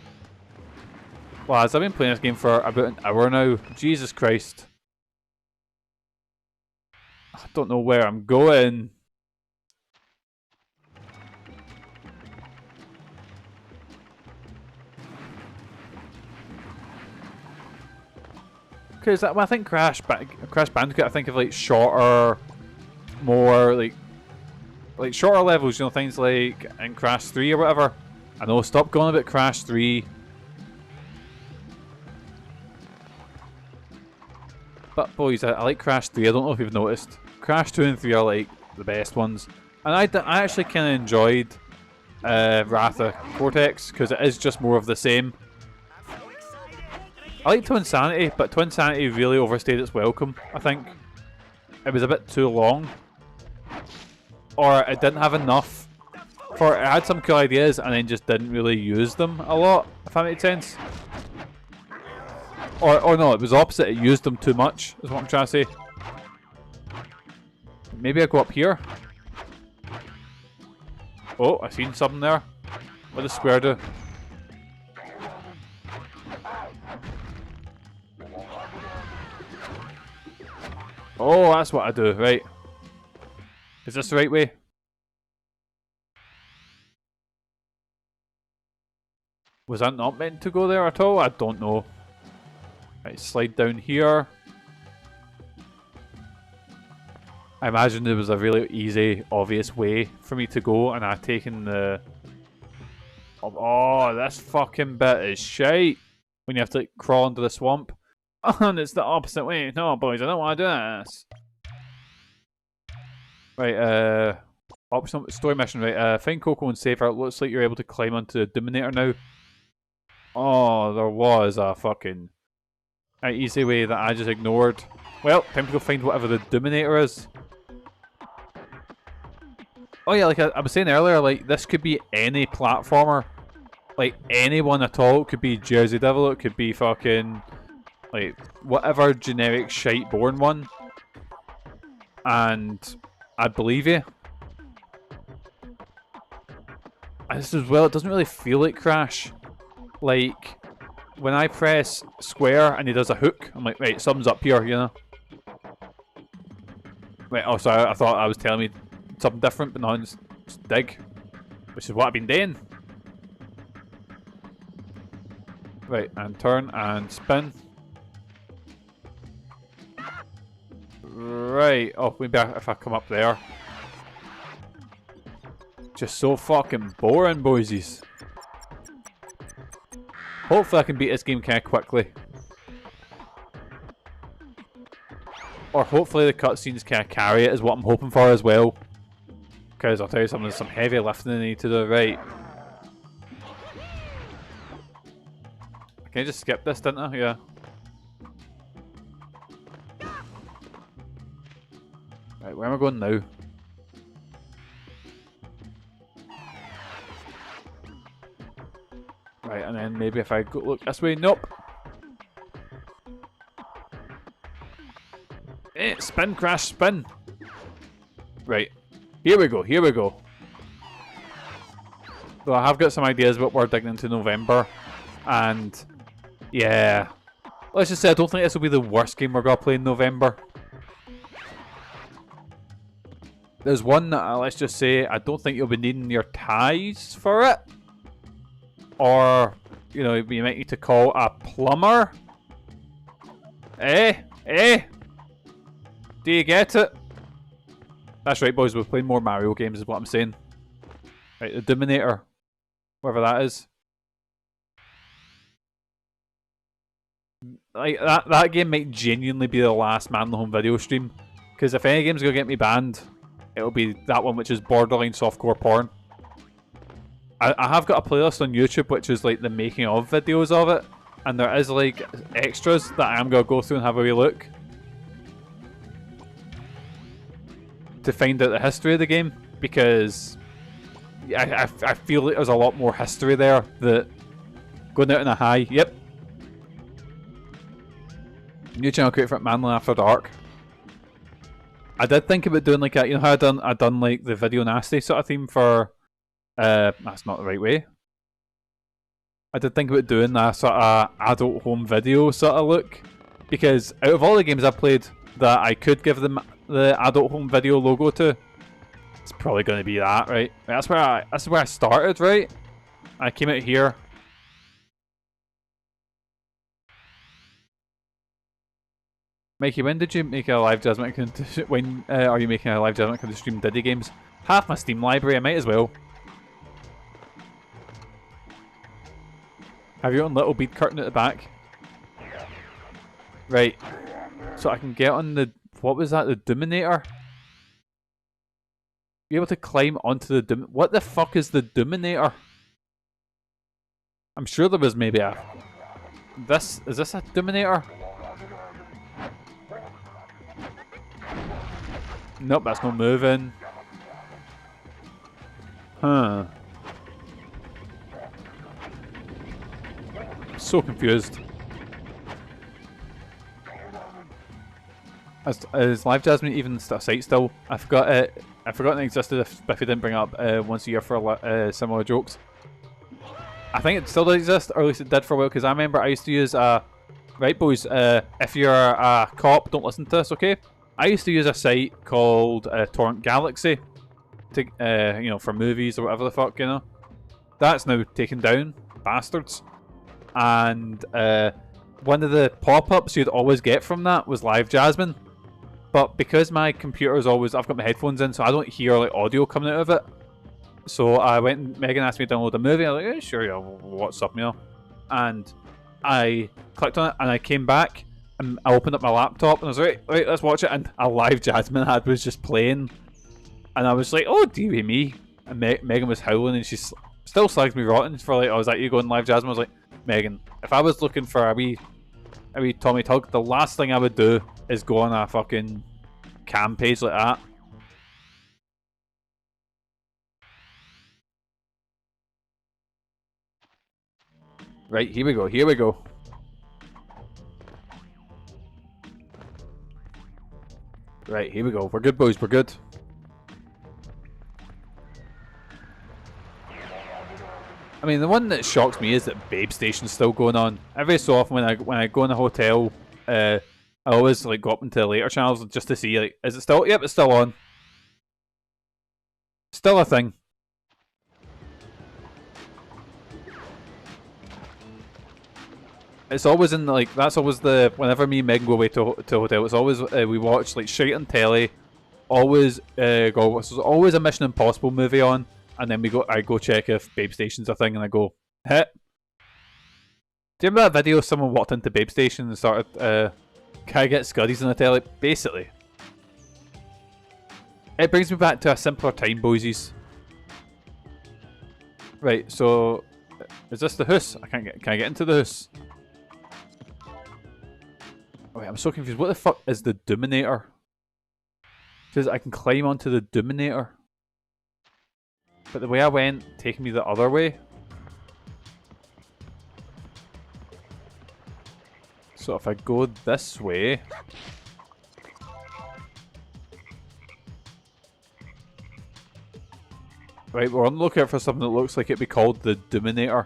[SPEAKER 4] Lads, I've been playing this game for about an hour now. Jesus Christ. I don't know where I'm going. Because when I think Crash Bandicoot, I think of like shorter, more like shorter levels. You know, things like in Crash 3 or whatever. I know. Stop going about Crash 3. But boys, I like Crash 3. I don't know if you've noticed. Crash 2 and 3 are like the best ones. And I actually kind of enjoyed Wrath of Cortex because it is just more of the same. I like Twinsanity, but Twinsanity really overstayed its welcome, I think. It was a bit too long. Or it didn't have enough. It had some cool ideas and then just didn't really use them a lot, if that makes sense. Or no, it was opposite, it used them too much, is what I'm trying to say. Maybe I go up here. Oh, I seen something there. What does square do? Oh, that's what I do, right. Is this the right way? Was that not meant to go there at all? I don't know. Right, slide down here. I imagine there was a really easy, obvious way for me to go, and I've taken the... Oh, this fucking bit is shite. When you have to like, crawl into the swamp. And it's the opposite way. No, boys, I don't want to do this. Right, optional story mission, right. Find Coco and save her. It looks like you're able to climb onto the Dominator now. Oh, there was a fucking easy way that I just ignored. Well, time to go find whatever the Dominator is. Oh yeah, like I was saying earlier, like this could be any platformer. Like anyone at all. It could be Jersey Devil, it could be fucking like whatever generic shite born one. And I believe you. And this as well, it doesn't really feel like Crash. Like when I press square and he does a hook, I'm like, right, something's up here, you know. Wait, oh sorry, I thought I was telling me something different, but no, it's dig. Which is what I've been doing. Right, and turn and spin. Right, oh, maybe if I come up there. Just so fucking boring, boysies. Hopefully I can beat this game kind of quickly. Or hopefully the cutscenes kind of carry it is what I'm hoping for as well. Because I'll tell you something, there's some heavy lifting I need to do. Right. Can I just skip this, didn't I? Yeah. Right, where am I going now? Right, and then maybe if I go look this way, nope. Spin, Crash, spin. Right, here we go, here we go. So I have got some ideas about what we're digging into November, and yeah, let's just say I don't think this will be the worst game we're gonna play in November. There's one that let's just say I don't think you'll be needing your ties for it. Or, you know, you might need to call a plumber. Eh? Do you get it? That's right, boys. We're playing more Mario games is what I'm saying. Right, the Dominator. Whatever that is. Like, that game might genuinely be the last MANLON Home video stream. Because if any game's going to get me banned, it'll be that one, which is borderline softcore porn. I have got a playlist on YouTube which is like the making of videos of it, and there is like extras that I am going to go through and have a wee look to find out the history of the game, because I feel like there's a lot more history there that going out on a high. Yep. New channel created for MANLON After Dark. I did think about doing like a, you know how I done like the video nasty sort of theme for that's not the right way. I did think about doing that sort of adult home video sort of look, because out of all the games I've played that I could give them the adult home video logo to, it's probably going to be that, right? That's where I started, right? I came out here. Mikey, when did you make a live judgment? When are you making a live judgment to stream Diddy games? Half my Steam library, I might as well. Have your own little bead curtain at the back. Right. So I can get on the... What was that? The Dominator? Be able to climb onto the... What the fuck is the Dominator? I'm sure there was maybe a... Is this a Dominator? Nope, that's not moving. Huh. So confused. Is Live Jasmine even a site still? I forgot it. I forgot it existed if Biffy didn't bring it up once a year for similar jokes. I think it still does exist, or at least it did for a while, because I remember I used to use right boys, if you're a cop, don't listen to this, okay? I used to use a site called Torrent Galaxy to, you know, for movies or whatever the fuck, you know. That's now taken down, bastards. And one of the pop-ups you'd always get from that was Live Jasmine. But because my computer is always, I've got my headphones in, so I don't hear like audio coming out of it. So I went and Megan asked me to download a movie. I was like, yeah, sure, yeah, what's up, you know? And I clicked on it and I came back and I opened up my laptop and I was like, right, let's watch it. And a Live Jasmine ad was just playing. And I was like, oh, dearie me. And Megan was howling and she still slags me rotten for like, I was like, you going Live Jasmine? I was like, Megan, if I was looking for a wee Tommy Tug, the last thing I would do is go on a fucking cam page like that. Right, here we go, here we go. Right, here we go. We're good, boys, we're good. I mean, the one that shocks me is that Babe Station's still going on. Every so often when I go in a hotel, I always like go up into the later channels just to see, like, is it still? Yep, it's still on. Still a thing. It's always in like, that's always the, whenever me and Megan go away to a hotel, it's always we watch like straight on telly. Always there's always a Mission Impossible movie on. And then I go check if Babe Station's a thing, and I go, heh. Do you remember that video? Someone walked into Babe Station and started, can I get Scuddies on the telly? Basically. It brings me back to a simpler time, boysies. Right, so, is this the house? Can I get into the house? Oh, wait, I'm so confused. What the fuck is the Dominator? It says I can climb onto the Dominator. But the way I went, taking me the other way. So if I go this way... Right, we're on the lookout for something that looks like it'd be called the Dominator.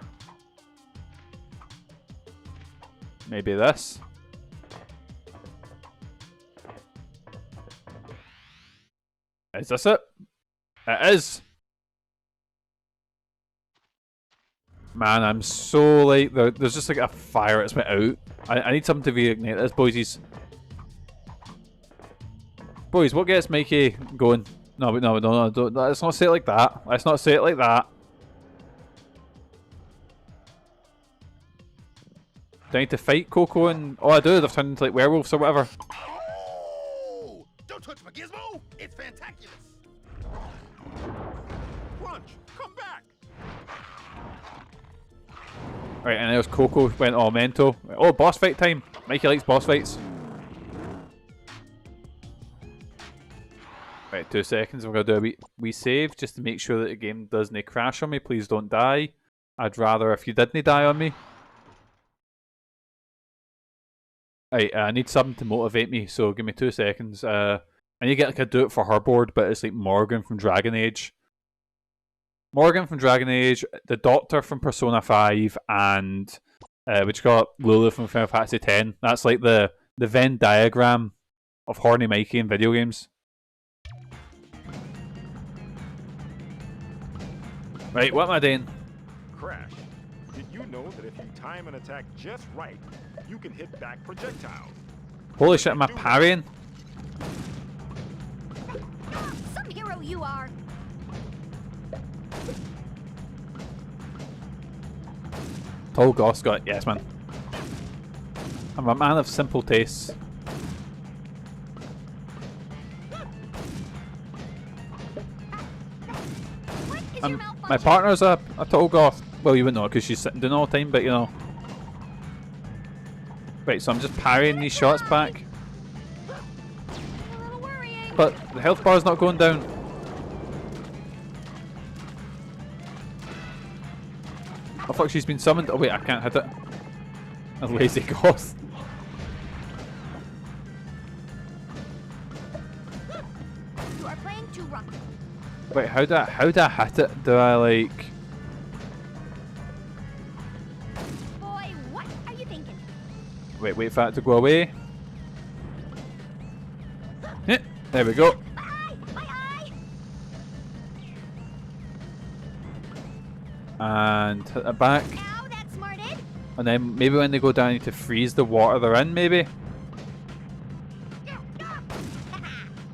[SPEAKER 4] Maybe this. Is this it? It is! Man, I'm so like, there's just like a fire that's went out. I need something to reignite this, boysies. Boys, what gets Mikey going? No, don't, let's not say it like that. Let's not say it like that. Do I need to fight Coco and... Oh, I do. They've turned into like werewolves or whatever.
[SPEAKER 1] Oh! Don't touch my gizmo! It's fantabulous!
[SPEAKER 7] Crunch, come back!
[SPEAKER 4] Right, and there's Coco went all mental. Oh, boss fight time. Mikey likes boss fights. Right, 2 seconds. We're going to do a wee save just to make sure that the game doesn't crash on me. Please don't die. I'd rather if you didn't die on me. Right, I need something to motivate me, so give me 2 seconds. I need to get like a do it for her board, but it's like Morgan from Dragon Age. Morgan from Dragon Age, the Doctor from Persona 5, and which got Lulu from Final Fantasy X. That's like the Venn diagram of horny Mikey in video games. Right, what am I doing?
[SPEAKER 7] Crash, did you know that if you time an attack just right, you can hit back projectiles?
[SPEAKER 4] Holy shit, am I parrying?
[SPEAKER 6] Some hero you are.
[SPEAKER 4] Tall Goss got it. Yes, man. I'm a man of simple tastes. My partner's a total goth. Well, you wouldn't know because she's sitting down all the time, but you know. Right, so I'm just parrying these shots back. But the health bar's not going down. Oh fuck, she's been summoned. Oh wait, I can't hit it. A lazy goth.
[SPEAKER 6] You are playing too rough.
[SPEAKER 4] Wait, how do I hit it? Do I like...
[SPEAKER 6] Boy, what are you thinking?
[SPEAKER 4] Wait for that to go away. Yeah, there we go. And hit it back.
[SPEAKER 6] Ow, that smarted.
[SPEAKER 4] And then maybe when they go down, I need to freeze the water they're in, maybe?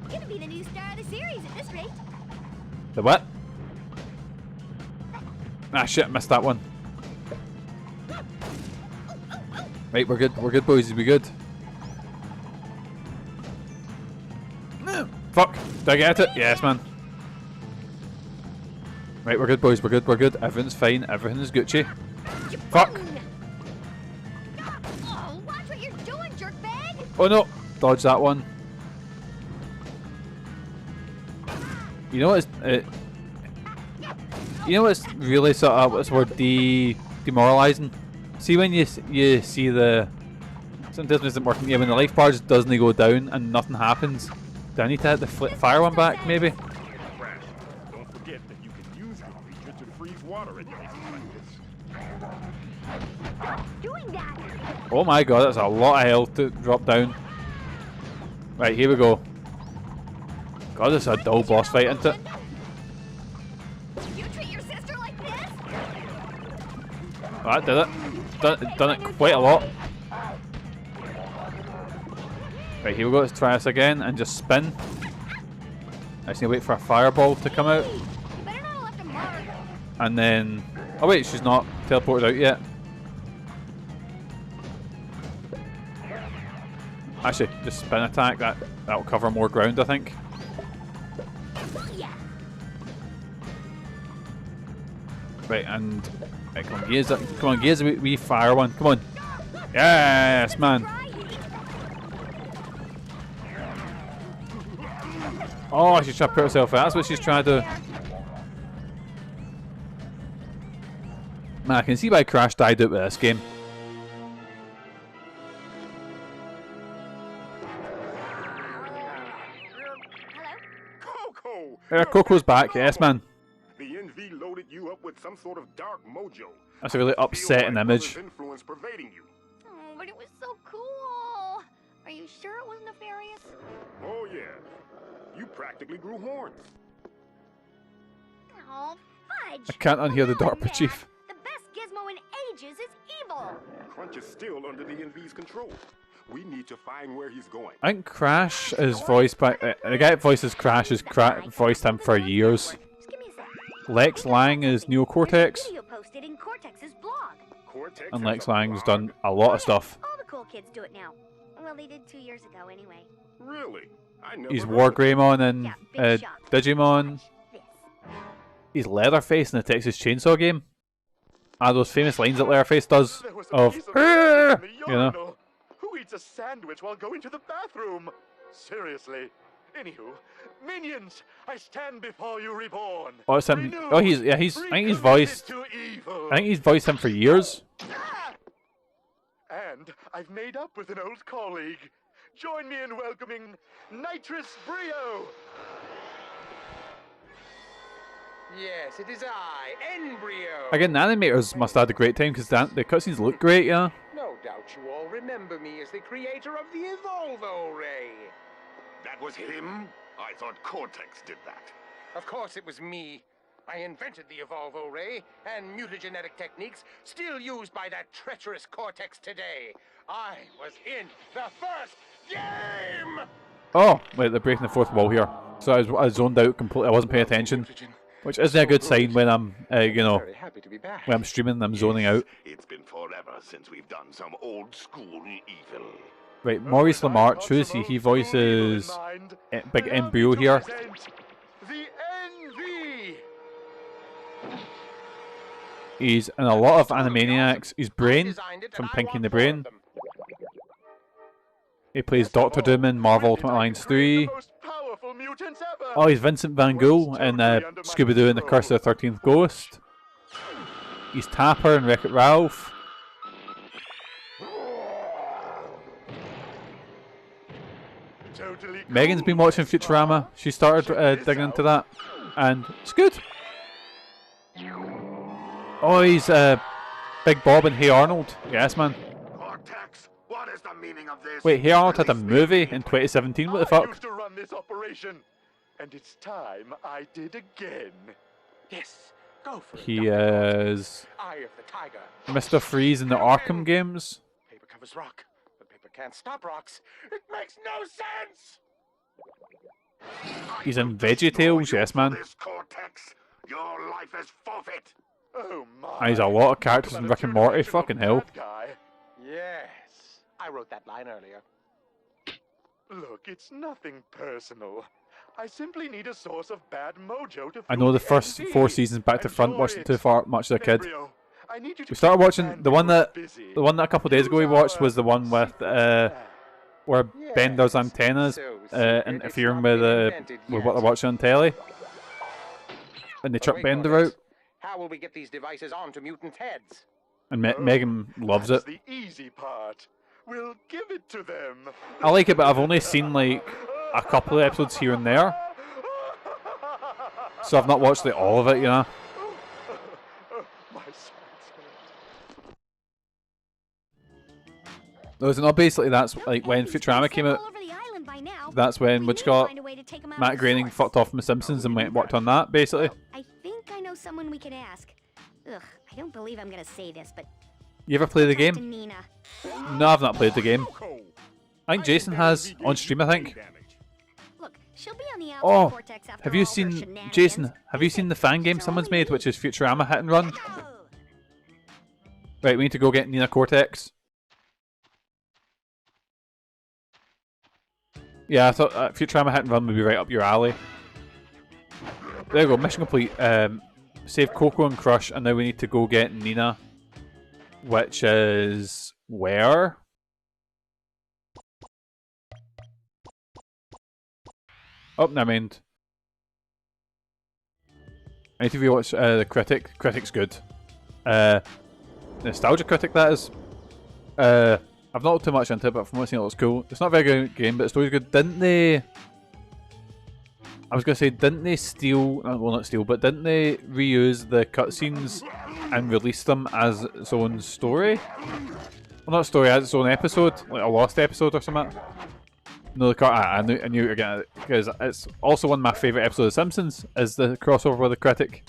[SPEAKER 6] Gonna be the new star of the series at this rate.
[SPEAKER 4] The what? Ah shit, missed that one. Right, we're good boys, we good. Fuck, did I get it? Yes, man. Right, we're good boys, we're good. Everything's fine, everything's Gucci. Fuck!
[SPEAKER 6] Oh, watch what you're doing, jerkbag!
[SPEAKER 4] Oh no! Dodge that one. You know what's you know what's really sort of what's the word demoralizing? See when you see the something isn't working. Yeah, when the life bar just doesn't go down and nothing happens. Do I need to hit the fire one back maybe?
[SPEAKER 7] Crash. Don't forget that you can use the creature to freeze water in places like this.
[SPEAKER 6] Doing that!
[SPEAKER 4] Oh my god, that's a lot of health to drop down. Right, here we go. God, this is a dull boss fight, isn't it?
[SPEAKER 6] You treat your sister like this?
[SPEAKER 4] Oh, that did it. Done it quite a lot. Right, here we go. Let's try this again and just spin. I just need to wait for a fireball to come out.
[SPEAKER 6] Better not have left a mark.
[SPEAKER 4] And then... Oh wait, she's not teleported out yet. Actually, just spin attack. That'll cover more ground, I think. Right, and... Right, come on, gears a wee fire one. Come on. Yes, man. Oh, she's trying to put herself out. That's what she's trying to do. Man, I can see why Crash died out with this game.
[SPEAKER 7] Coco!
[SPEAKER 4] Coco's back, yes, man.
[SPEAKER 7] The NV loaded you up with some sort of dark mojo.
[SPEAKER 4] That's a really upsetting image.
[SPEAKER 7] Influence pervading you.
[SPEAKER 6] Oh, but it was so cool. Are you sure it was nefarious?
[SPEAKER 7] Oh yeah. You practically grew horns.
[SPEAKER 6] Oh, fudge.
[SPEAKER 4] I can't unhear the DARPA chief.
[SPEAKER 6] The best gizmo in ages is evil.
[SPEAKER 7] Crunch is still under the NV's control. We need to find where he's going.
[SPEAKER 4] I think Crash is voiced by... the guy that voices Crash has voiced him for years. Lex Lang is Neo Cortex.
[SPEAKER 6] Video posted in Cortex's blog.
[SPEAKER 7] Cortex
[SPEAKER 4] And Lex Lang's done a lot of stuff.
[SPEAKER 6] All the cool kids do it now. Well, they did 2 years ago anyway.
[SPEAKER 7] Really? I never
[SPEAKER 4] He's
[SPEAKER 7] heard
[SPEAKER 4] War
[SPEAKER 7] of it.
[SPEAKER 4] Greymon and
[SPEAKER 6] big shock.
[SPEAKER 4] Digimon. He's Leatherface in the Texas Chainsaw game. Those famous lines that Leatherface does
[SPEAKER 8] There was a
[SPEAKER 4] of...
[SPEAKER 8] piece of garbage in the
[SPEAKER 4] You know.
[SPEAKER 8] urinal. Who eats a sandwich while going to the bathroom? Seriously. Anywho, minions, I stand before you reborn.
[SPEAKER 4] Oh, it's him.
[SPEAKER 8] Renewed,
[SPEAKER 4] Oh, I think he's
[SPEAKER 8] recommitted
[SPEAKER 4] voiced...
[SPEAKER 8] to evil.
[SPEAKER 4] I think he's voiced him for years.
[SPEAKER 8] And I've made up with an old colleague. Join me in welcoming Nitrous Brio.
[SPEAKER 9] Yes, it is I, Embryo.
[SPEAKER 4] Again, the animators must have had a great time because the cutscenes look great, yeah.
[SPEAKER 9] No doubt you all remember me as the creator of the Evolvo Ray.
[SPEAKER 7] That was him? I thought Cortex did that.
[SPEAKER 9] Of course it was me. I invented the Evolvo Ray and mutagenetic techniques still used by that treacherous Cortex today. I was in the first game!
[SPEAKER 4] Oh, wait, they're breaking the fourth wall here. So I zoned out completely. I wasn't paying attention, which isn't a good sign when I'm, you know, when I'm streaming and I'm zoning out.
[SPEAKER 1] It's been forever since we've done some old school evil.
[SPEAKER 4] Right, Maurice LaMarche, who is he? He voices Big Embryo here.
[SPEAKER 8] The NV!
[SPEAKER 4] He's in a lot of Animaniacs. He's Brain from Pinky and the Brain. He plays Doctor Doom in Marvel Ultimate Alliance 3. Oh, he's Vincent Van Gogh in Scooby-Doo and the Curse of the 13th Ghost. He's Tapper in Wreck-It Ralph. Megan's been watching Futurama. She started digging into that, and it's good. Oh, he's Big Bob and Hey Arnold. Yes, man.
[SPEAKER 1] Cortex, what is the meaning of this?
[SPEAKER 4] Wait, Hey Arnold had a movie in 2017. What the fuck?
[SPEAKER 8] I used to run this operation, and it's time I did again.
[SPEAKER 9] Yes, go for it.
[SPEAKER 4] He is
[SPEAKER 9] Eye of the Tiger.
[SPEAKER 4] Mr. Freeze in the Arkham games.
[SPEAKER 9] Paper covers rock, but paper can't stop rocks. It makes no sense!
[SPEAKER 4] He's in VeggieTales. Yes, man.
[SPEAKER 1] This Cortex, your life is forfeit.
[SPEAKER 8] Oh my.
[SPEAKER 4] And he's a lot of characters in Rick and Morty. Fucking hell.
[SPEAKER 9] Yes, I wrote that line earlier.
[SPEAKER 8] Look, it's nothing personal. I simply need a source of bad mojo to.
[SPEAKER 4] I know the first 4 seasons back to front, watched it too far much as a kid. We started watching the one that a couple of days ago we watched was the one with where Ben does antennas interfering with what they're watching on telly, and they chuck Bender out.
[SPEAKER 9] How will we get these devices onto mutant heads?
[SPEAKER 4] And Megan loves it.
[SPEAKER 8] The easy part. We'll give it to them.
[SPEAKER 4] I like it, but I've only seen like a couple of episodes here and there, so I've not watched like all of it, you know. No, is it not basically that's like when Futurama came out? That's when Matt Groening fucked off from The Simpsons and worked on that, basically.
[SPEAKER 6] I think I know someone we can ask. Ugh, I don't believe I'm gonna say this, but
[SPEAKER 4] You ever play the game?
[SPEAKER 6] Nina.
[SPEAKER 4] No, I've not played the game. I think Jason has on stream, I think.
[SPEAKER 6] Look, she'll be on the
[SPEAKER 4] Oh,
[SPEAKER 6] Cortex after
[SPEAKER 4] have you
[SPEAKER 6] all her
[SPEAKER 4] seen,
[SPEAKER 6] shenanigans.
[SPEAKER 4] Jason, have you seen the fan game someone's made, which is Futurama Hit and Run? Right, we need to go get Nina Cortex. Yeah, I thought Futurama Hit and Run would be right up your alley. There you go, mission complete. Save Coco and Crush, and now we need to go get Nina. Which is where? Oh, never mind. I need to rewatch the Critic. Critic's good. Nostalgia Critic, that is. I've not looked too much into it, but from what I've seen, it looks cool. It's not a very good game, but the story's good. Didn't they... I was going to say, didn't they steal... Well, not steal, but didn't they reuse the cutscenes and release them as its own story? Well, not story, as its own episode, like a lost episode or something. No, the I knew you were getting it, because it's also one of my favourite episodes of The Simpsons, is the crossover with the Critic.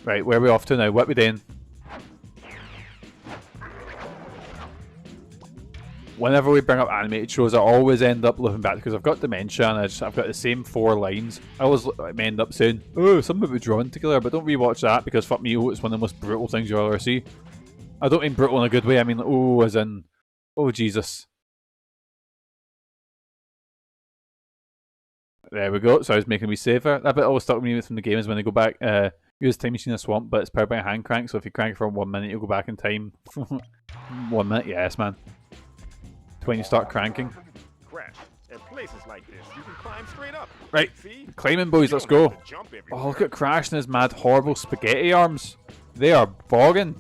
[SPEAKER 4] Right, where are we off to now? What are we doing? Whenever we bring up animated shows, I always end up looking back because I've got dementia and I've got the same 4 lines. I always end up saying, "Oh, some of it drawn together," but don't rewatch that because fuck me, oh, it's one of the most brutal things you'll ever see. I don't mean brutal in a good way. I mean, oh, as in, oh Jesus. There we go. So I was making me safer. That bit always stuck with me from the game is when they go back. Use time machine in a swamp, but it's powered by a hand crank. So if you crank it for 1 minute, you'll go back in time. 1 minute, yes, man. When you start cranking.
[SPEAKER 7] Crash. In places like this, you can climb straight up.
[SPEAKER 4] Right,
[SPEAKER 7] See?
[SPEAKER 4] climbing boys, let's go. Oh, look at Crash and his mad, horrible spaghetti arms. They are bogging.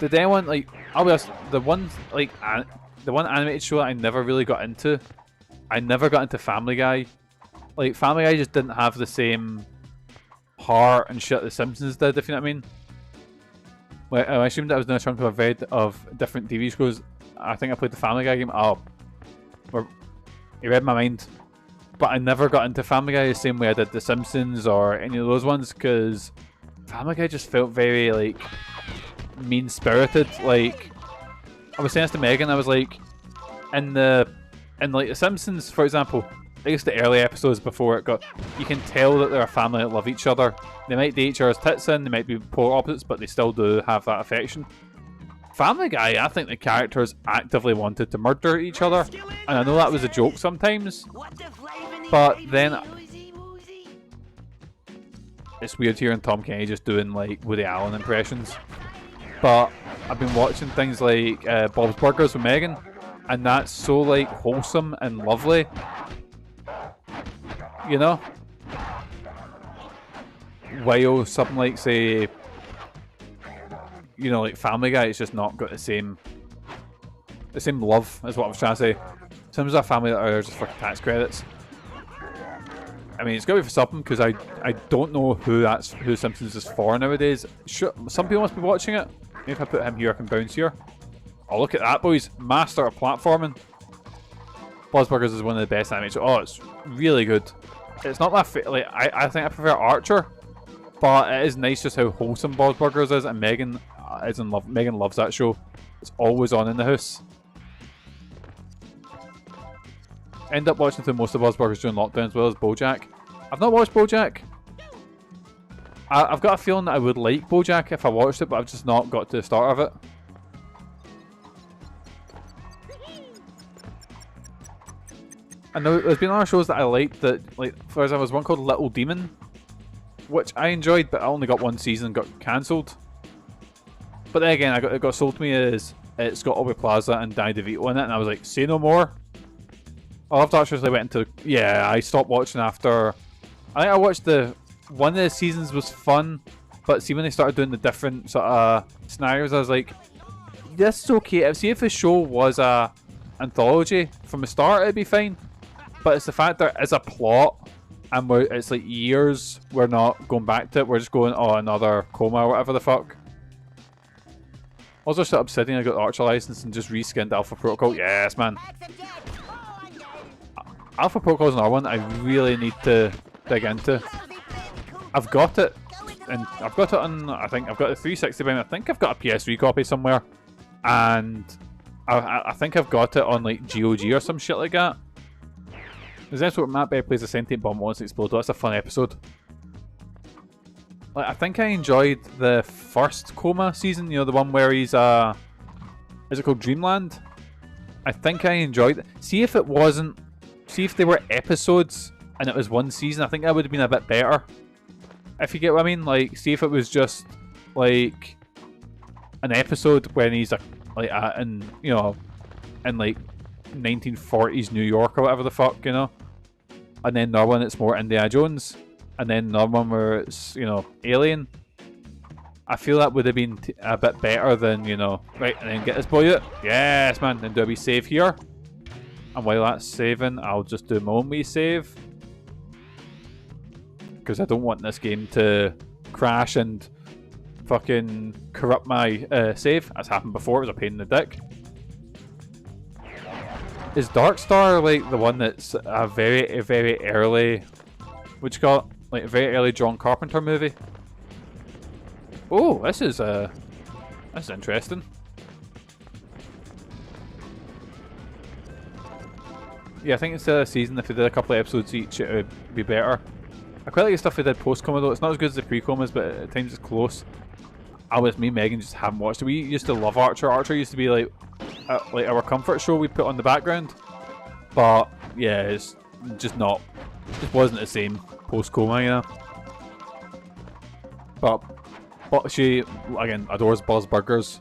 [SPEAKER 4] Did anyone like? I'll be honest, the one animated show that I never really got into. I never got into Family Guy. Like Family Guy just didn't have the same heart and shit The Simpsons did. If you know what I mean. Well, I assumed that was an chunk of a variety of different TV shows. I think I played the Family Guy game. Oh, you read my mind. But I never got into Family Guy the same way I did The Simpsons or any of those ones, because Family Guy just felt very, like, mean-spirited. Like, I was saying this to Megan, I was like, in like The Simpsons, for example, I guess the early episodes before it got, you can tell that they're a family that love each other. They might date each other's tits in, they might be polar opposites, but they still do have that affection. Family Guy, I think the characters actively wanted to murder each other, and I know that was a joke sometimes, but then it's weird hearing Tom Kenny just doing like Woody Allen impressions. But I've been watching things like Bob's Burgers with Megan, and that's so like wholesome and lovely, you know. While something like, say, you know, like Family Guy, it's just not got the same love, is what I was trying to say. Some of our family that are just for tax credits. I mean, it's got to be for something, because I don't know who Simpsons is for nowadays. Sure, some people must be watching it. Maybe if I put him here, I can bounce here. Oh, look at that, boys! Master of platforming. Bob's Burgers is one of the best animated. Oh, it's really good. It's not my favorite. Like, I think I prefer Archer, but it is nice just how wholesome Bob's Burgers is, and Megan is in love. Megan loves that show. It's always on in the house. End up watching through most of Bob's Burgers during lockdown, as well as BoJack. I've not watched BoJack. I've got a feeling that I would like BoJack if I watched it, but I've just not got to the start of it. And there's been other shows that I liked that, like, for example, there's one called Little Demon, which I enjoyed, but I only got one season and got cancelled. But then again, it got sold to me as it's got Aubrey Plaza and Danny DeVito in it, and I was like, say no more. I loved actually went into, yeah, I stopped watching after, I think I watched one of the seasons was fun, but see when they started doing the different sort of scenarios, I was like, this is okay. See if the show was a anthology from the start, it'd be fine. But it's the fact that it's a plot, and it's like years we're not going back to it, we're just going, oh, another coma or whatever the fuck. Also, shut up Obsidian, I got the Archer license and just reskinned Alpha Protocol. Yes, man. Alpha Protocol is another one I really need to dig into. I've got it, and I've got it on, I think I've got the 360 by, I think I've got a PS3 copy somewhere, and I think I've got it on like GOG or some shit like that. There's an episode where Matt Bear plays a sentient bomb once it explodes. That's a fun episode. Like, I think I enjoyed the first Coma season, you know, the one where he's is it called Dreamland? I think I enjoyed it. See if they were episodes and it was one season, I think that would have been a bit better. If you get what I mean, like, see if it was just like an episode when he's in, you know, in like 1940s New York or whatever the fuck, you know, and then another one it's more Indiana Jones, and then another one where it's, you know, Alien. I feel that would have been a bit better than, you know, right, and then get this boy out. Yes, man. Then do a wee save here. And while that's saving, I'll just do my own wee save. Because I don't want this game to crash and fucking corrupt my save. That's happened before, it was a pain in the dick. Is Darkstar like the one that's a very, very early, what you call it? Like a very early John Carpenter movie? Oh, this is interesting. Yeah, I think instead of a season, if we did a couple of episodes each, it would be better. I quite like the stuff we did post-coma though. It's not as good as the pre-comas, but at times it's close. Me and Megan just haven't watched it. We used to love Archer. Archer used to be like our comfort show we put on the background. But yeah, it's just not. It just wasn't the same post-coma, you know. But she again adores Buzz Burgers.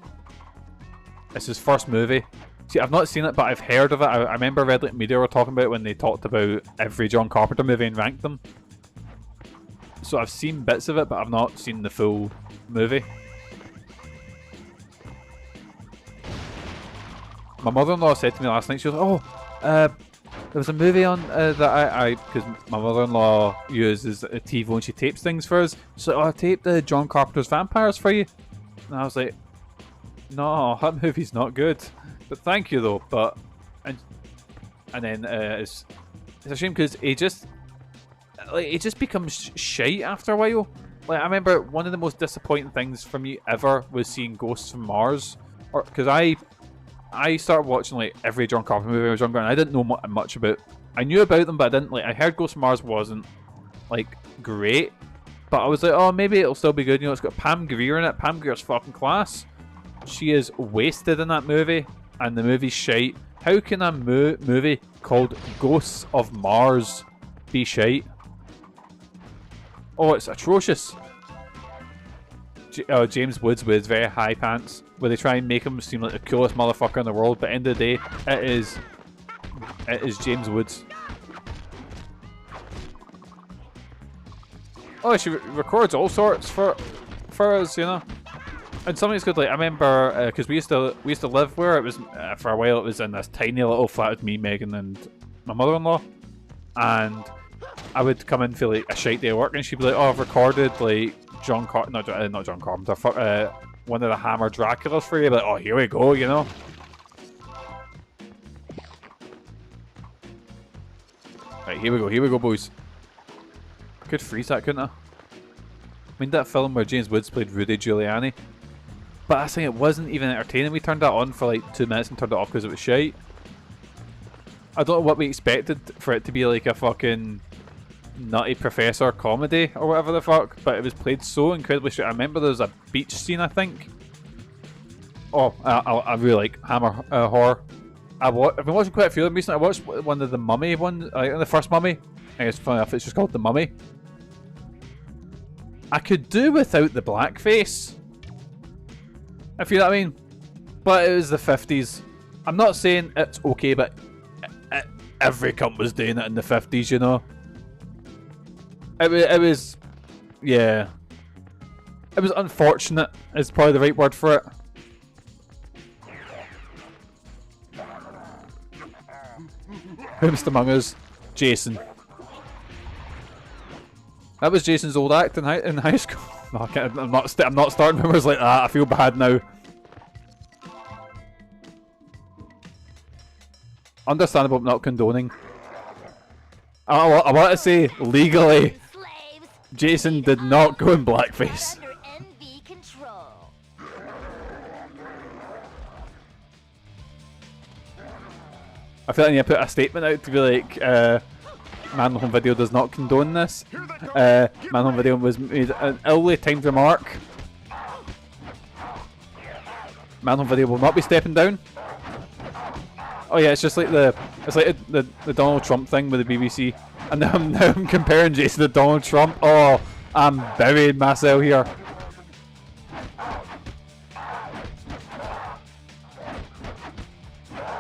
[SPEAKER 4] It's his first movie. See, I've not seen it, but I've heard of it. I remember Red Light Media were talking about it when they talked about every John Carpenter movie and ranked them. So I've seen bits of it, but I've not seen the full movie. My mother-in-law said to me last night, she was like, oh, there was a movie on that because my mother-in-law uses a TiVo and she tapes things for us. So I taped John Carpenter's Vampires for you. And I was like, no, that movie's not good. But thank you though. But and then it's a shame because it just becomes shite after a while. Like I remember one of the most disappointing things for me ever was seeing Ghosts from Mars, or because I started watching like every John Carpenter movie when I was younger, and I didn't know much about. I knew about them, but I didn't like. I heard Ghosts from Mars wasn't like great, but I was like, oh, maybe it'll still be good. You know, it's got Pam Grier in it. Pam Grier's fucking class. She is wasted in that movie, and the movie's shite. How can a movie called Ghosts of Mars be shite? Oh, it's atrocious. James Woods with his very high pants, where they try and make him seem like the coolest motherfucker in the world, but at the end of the day, it is James Woods. Oh, she records all sorts for us, you know. And something's good. Like I remember, because we used to live where it was for a while. It was in this tiny little flat with me, Megan, and my mother-in-law, and I would come in for like a shite day of work, and she'd be like, "Oh, I've recorded like not John Carpenter, one of the Hammer Draculas for you." Like, oh, here we go, you know. Right, here we go, boys. Could freeze that, couldn't I? I mean, that film where James Woods played Rudy Giuliani. But I think it wasn't even entertaining. We turned that on for like 2 minutes and turned it off because it was shite. I don't know what we expected for it to be, like a fucking nutty professor comedy or whatever the fuck, but it was played so incredibly shit. I remember there was a beach scene, I think. Oh, I really like Hammer horror. I've been watching quite a few of them recently. I watched one of the Mummy ones, the first Mummy. I guess funny enough, it's just called The Mummy. I could do without the blackface, if you know what I mean. But it was the 50s. I'm not saying it's okay, but every cunt was doing it in the 50s, you know. It was, yeah. It was unfortunate, is probably the right word for it. Who's among us? Jason. That was Jason's old act in high school. No, I'm not starting rumors like that. I feel bad now. Understandable, but not condoning. I want to say legally, Jason did not go in blackface. I feel like I need to put a statement out to be like, MANLON Home Video does not condone this. MANLON Home Video was made an illy timed remark. MANLON Home Video will not be stepping down. Oh yeah, it's just like the Donald Trump thing with the BBC, and now I'm comparing Jason to Donald Trump. Oh, I'm burying myself here.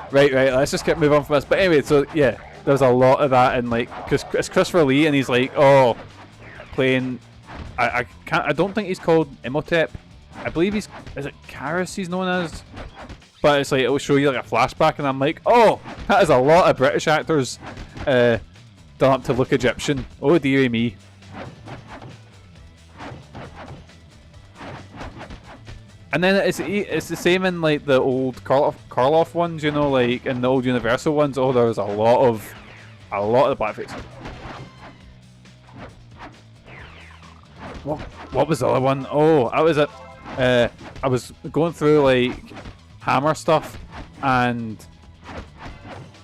[SPEAKER 4] Right, let's just move on from this. But anyway, so yeah, there's a lot of that, and like, cause it's Christopher Lee, and he's like, oh, playing. I don't think he's called Imhotep. I believe is it Karis he's known as. But it's like, it'll show you like a flashback, and I'm like, oh, that is a lot of British actors done up to look Egyptian. Oh dearie me. And then it's the same in like the old Karloff ones, you know, like in the old Universal ones. Oh, there was a lot of the blackface. What was the other one? Oh, I was I was going through like Hammer stuff, and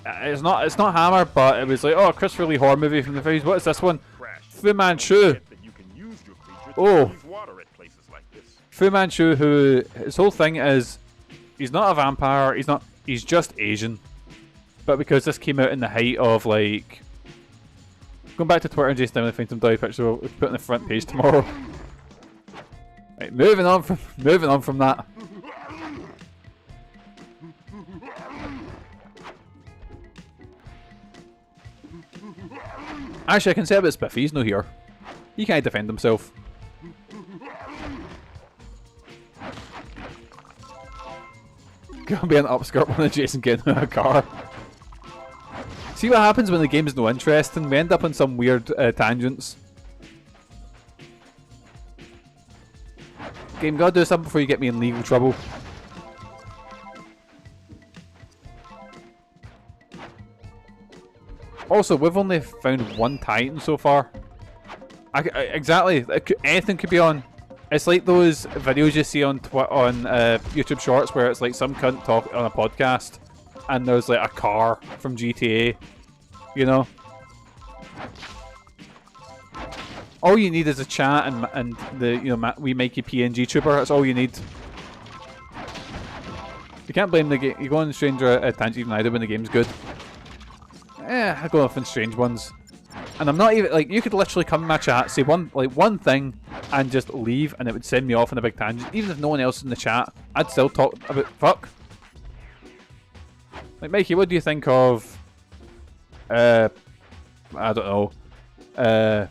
[SPEAKER 4] it's not Hammer, but it was like, oh, Christopher Lee horror movie from the 50s. What is this one? Fu Manchu. Oh, Fu Manchu, who his whole thing is he's not a vampire, he's just Asian. But because this came out in the height of like going back to Twitter and Jason, find some die picture we'll put on the front page tomorrow. Right, moving on from that. Actually, I can say about Spiffy, he's no here. He can't defend himself. Gonna be an upskirt when Jason getting in a car. See what happens when the game is no interesting? We end up on some weird tangents. Game, gotta do something before you get me in legal trouble. Also, we've only found one Titan so far. Exactly. Anything could be on. It's like those videos you see on YouTube Shorts where it's like some cunt talk on a podcast, and there's like a car from GTA. You know. All you need is a chat and the we make you PNG trooper. That's all you need. You can't blame the game. You go on stranger tangent even I do when the game's good. I go off on strange ones, and I'm not even like you could literally come in my chat, say one thing, and just leave, and it would send me off on a big tangent. Even if no one else in the chat, I'd still talk about fuck. Like Mikey, what do you think of? I don't know.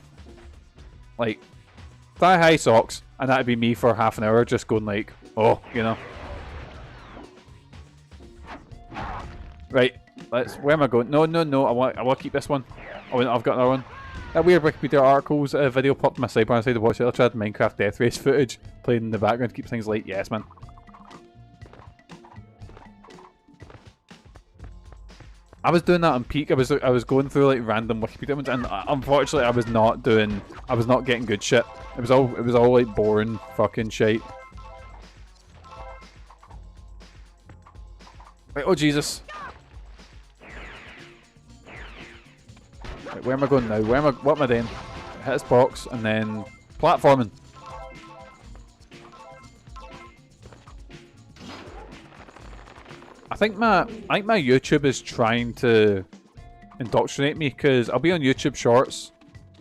[SPEAKER 4] Like thigh-high socks, and that'd be me for half an hour, just going like, oh, you know. Right, where am I going? No. I want to keep this one. Oh, I've got another one. That weird Wikipedia articles video popped in my sidebar. I decided to watch it. I tried Minecraft death race footage played in the background to keep things light. Yes, man. I was doing that on peak. I was going through like random Wikipedia ones, and unfortunately, I was not getting good shit. It was all like boring fucking shit. Right, oh Jesus. Right, where am I going now? What am I doing? Hit this box and then platforming. I think my YouTube is trying to indoctrinate me, because I'll be on YouTube Shorts,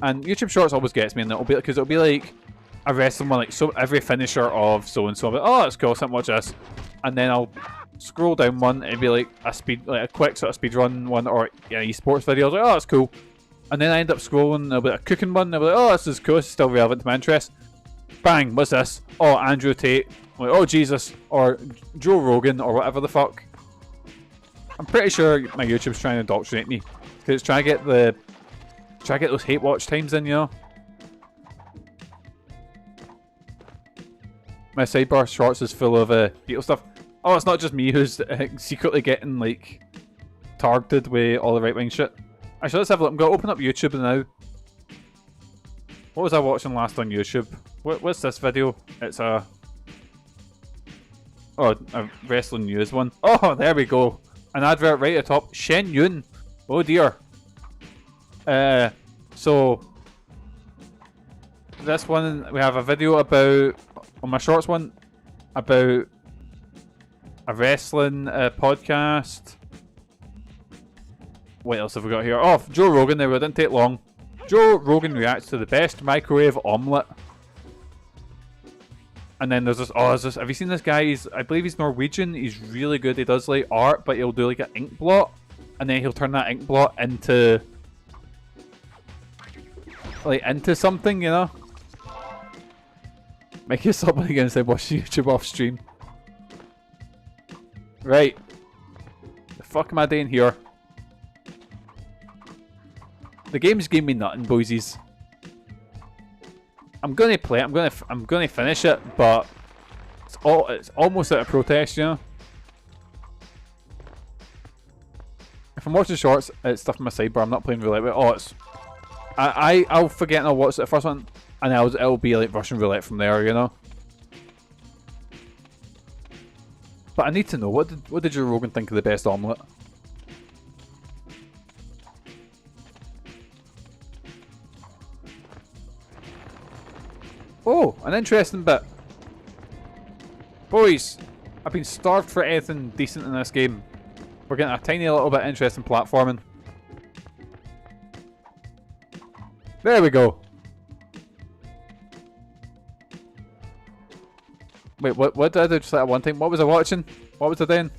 [SPEAKER 4] and YouTube Shorts always gets me, and it'll be like a wrestling one, like so every finisher of so and so. I'll be like, oh, that's cool. So watch this, and then I'll scroll down one. It'd be like a quick sort of speed run one, or esports video. I was like, oh, that's cool, and then I end up scrolling. There'll be a cooking one. I'll be like, oh, this is cool. It's still relevant to my interest. Bang, what's this? Oh, Andrew Tate. I'm like, oh Jesus, or Joe Rogan, or whatever the fuck. I'm pretty sure my YouTube's trying to indoctrinate me, because it's trying to get those hate watch times in, you know. My sidebar shorts is full of Beatle stuff. Oh, it's not just me who's secretly getting like targeted with all the right wing shit. Actually, let's have a look. I'm gonna open up YouTube now. What was I watching last on YouTube? What's this video? It's a wrestling news one. Oh, there we go. An advert right at the top. Shen Yun. Oh dear. So this one we have a video about, on my shorts one, about a wrestling podcast. What else have we got here? Oh, Joe Rogan. There, it didn't take long. Joe Rogan reacts to the best microwave omelette. And then there's this. Oh, have you seen this guy? I believe he's Norwegian. He's really good. He does like art, but he'll do like an ink blot, and then he'll turn that ink blot into something, you know. Make you stop again and say watch YouTube off stream. Right. The fuck am I doing here? The game's giving me nothing, boysies. I'm gonna play it. I'm gonna finish it, but it's almost out of protest, you know. If I'm watching shorts, it's stuff on my sidebar. I'm not playing roulette with it. Oh, it's I'll forget and I'll watch the first one, and it'll be like Russian roulette from there, you know. But I need to know, what did Joe Rogan think of the best omelette? Oh, an interesting bit. Boys, I've been starved for anything decent in this game. We're getting a tiny little bit interesting platforming. There we go. Wait, what did I do just at one time? What was I watching? What was I doing?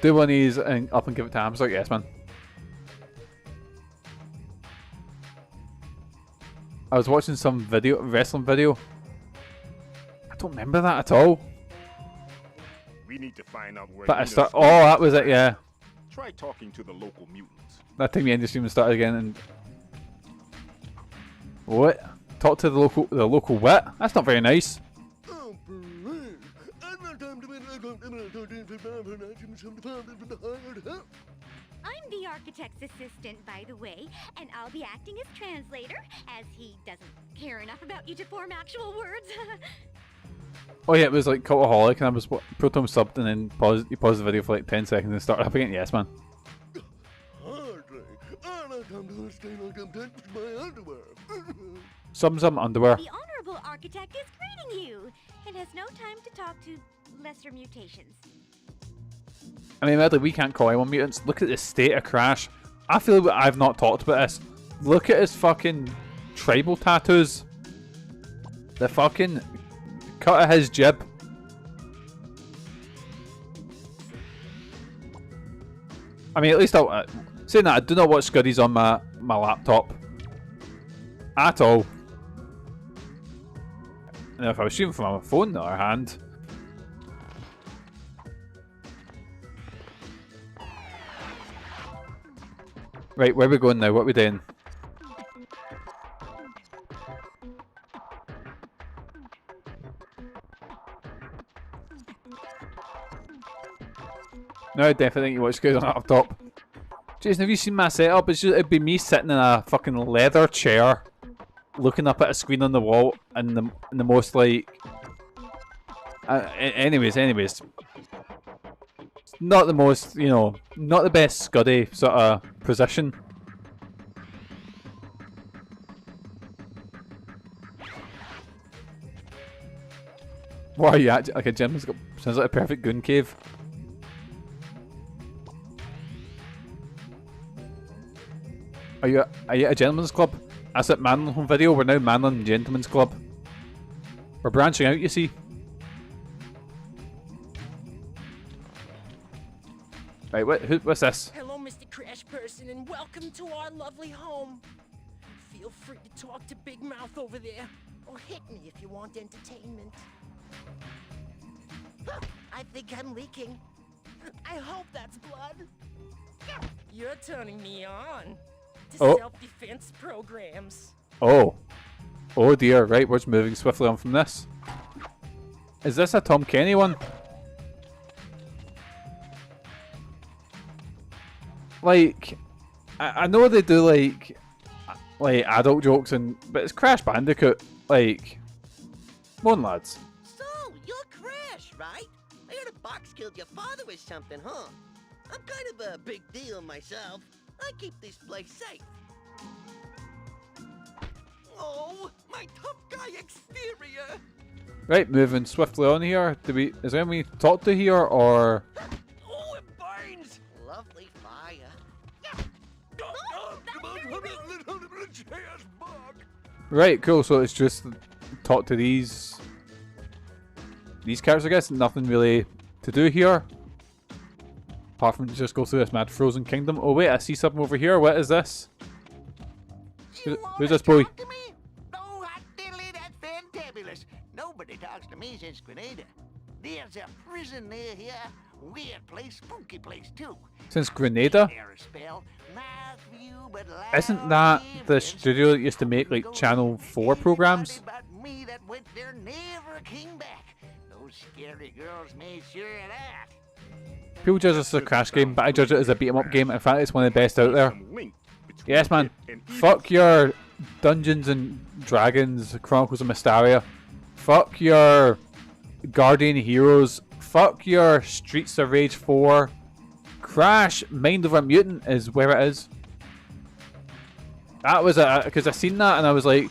[SPEAKER 4] Do one of these and up and give it to Hamster? Yes, man. I was watching some wrestling video. I don't remember that at all.
[SPEAKER 7] We need to find out where.
[SPEAKER 4] But I start. Oh, that was it. Yeah.
[SPEAKER 7] Try talking to the local mutants.
[SPEAKER 4] That time the end stream started again, and What? Talk to the local wit? That's not very nice.
[SPEAKER 6] I'm the architect's assistant, by the way, and I'll be acting as translator, as he doesn't care enough about you to form actual words.
[SPEAKER 4] Oh yeah, it was like Cultaholic, and I was put on subbed and then you pause the video for like 10 seconds and start up again. Yes, man. Some underwear.
[SPEAKER 6] The honorable architect is greeting you, and has no time to talk to lesser mutations.
[SPEAKER 4] I mean, admittedly, we can't call anyone mutants. Look at the state of Crash. I feel like I've not talked about this. Look at his fucking tribal tattoos. The fucking cut of his jib. I mean, at least saying that, I do not watch Scuddies on my laptop. At all. And if I was shooting from my phone, on the other hand. Right, where are we going now? What are we doing? No, I definitely think you watch good on up top. Jason, have you seen my setup? It'd be me sitting in a fucking leather chair, looking up at a screen on the wall, and the most like. Anyways, it's not the most, you know, not the best Scuddy sort of position. What are you at? Like a gym? Sounds like a perfect goon cave. Are you at a gentleman's club? That's at MANLON Home video. We're now MANLON Gentleman's Club. We're branching out, you see. Right, what's this?
[SPEAKER 11] Hello, Mr. Crash Person, and welcome to our lovely home. Feel free to talk to Big Mouth over there, or hit me if you want entertainment. I think I'm leaking. I hope that's blood. You're turning me on to self-defense programs.
[SPEAKER 4] Oh dear, right, we're just moving swiftly on from this. Is this a Tom Kenny one? Like, I know they do like adult jokes, but it's Crash Bandicoot. Like, come on, lads.
[SPEAKER 11] So, you're Crash, right? I heard a box killed your father or something, huh? I'm kind of a big deal myself. I keep this place safe. Oh, my tough guy exterior.
[SPEAKER 4] Right, moving swiftly on here. Is there anyone we talk to here, or?
[SPEAKER 11] Oh, it burns! Lovely fire.
[SPEAKER 4] Right, cool. So it's just talk to these characters, I guess. Nothing really to do here, apart from just go through this mad frozen kingdom. Oh wait, I see something over here. What is this? Who's this boy?
[SPEAKER 10] Oh, hot diddly, that's fantabulous. Nobody talks to me since Grenada. There's a prison near here. Weird place, spooky place too.
[SPEAKER 4] Since Grenada? Isn't that the studio that used to make like Channel 4 programs?
[SPEAKER 10] Me that went there never came back. Those scary girls made sure of that.
[SPEAKER 4] People judge this as a Crash game, but I judge it as a beat 'em up game. In fact, it's one of the best out there. Yes, man. Fuck your Dungeons and Dragons, Chronicles of Mysteria. Fuck your Guardian Heroes. Fuck your Streets of Rage 4. Crash Mind Over Mutant is where it is. That was because I seen that and I was like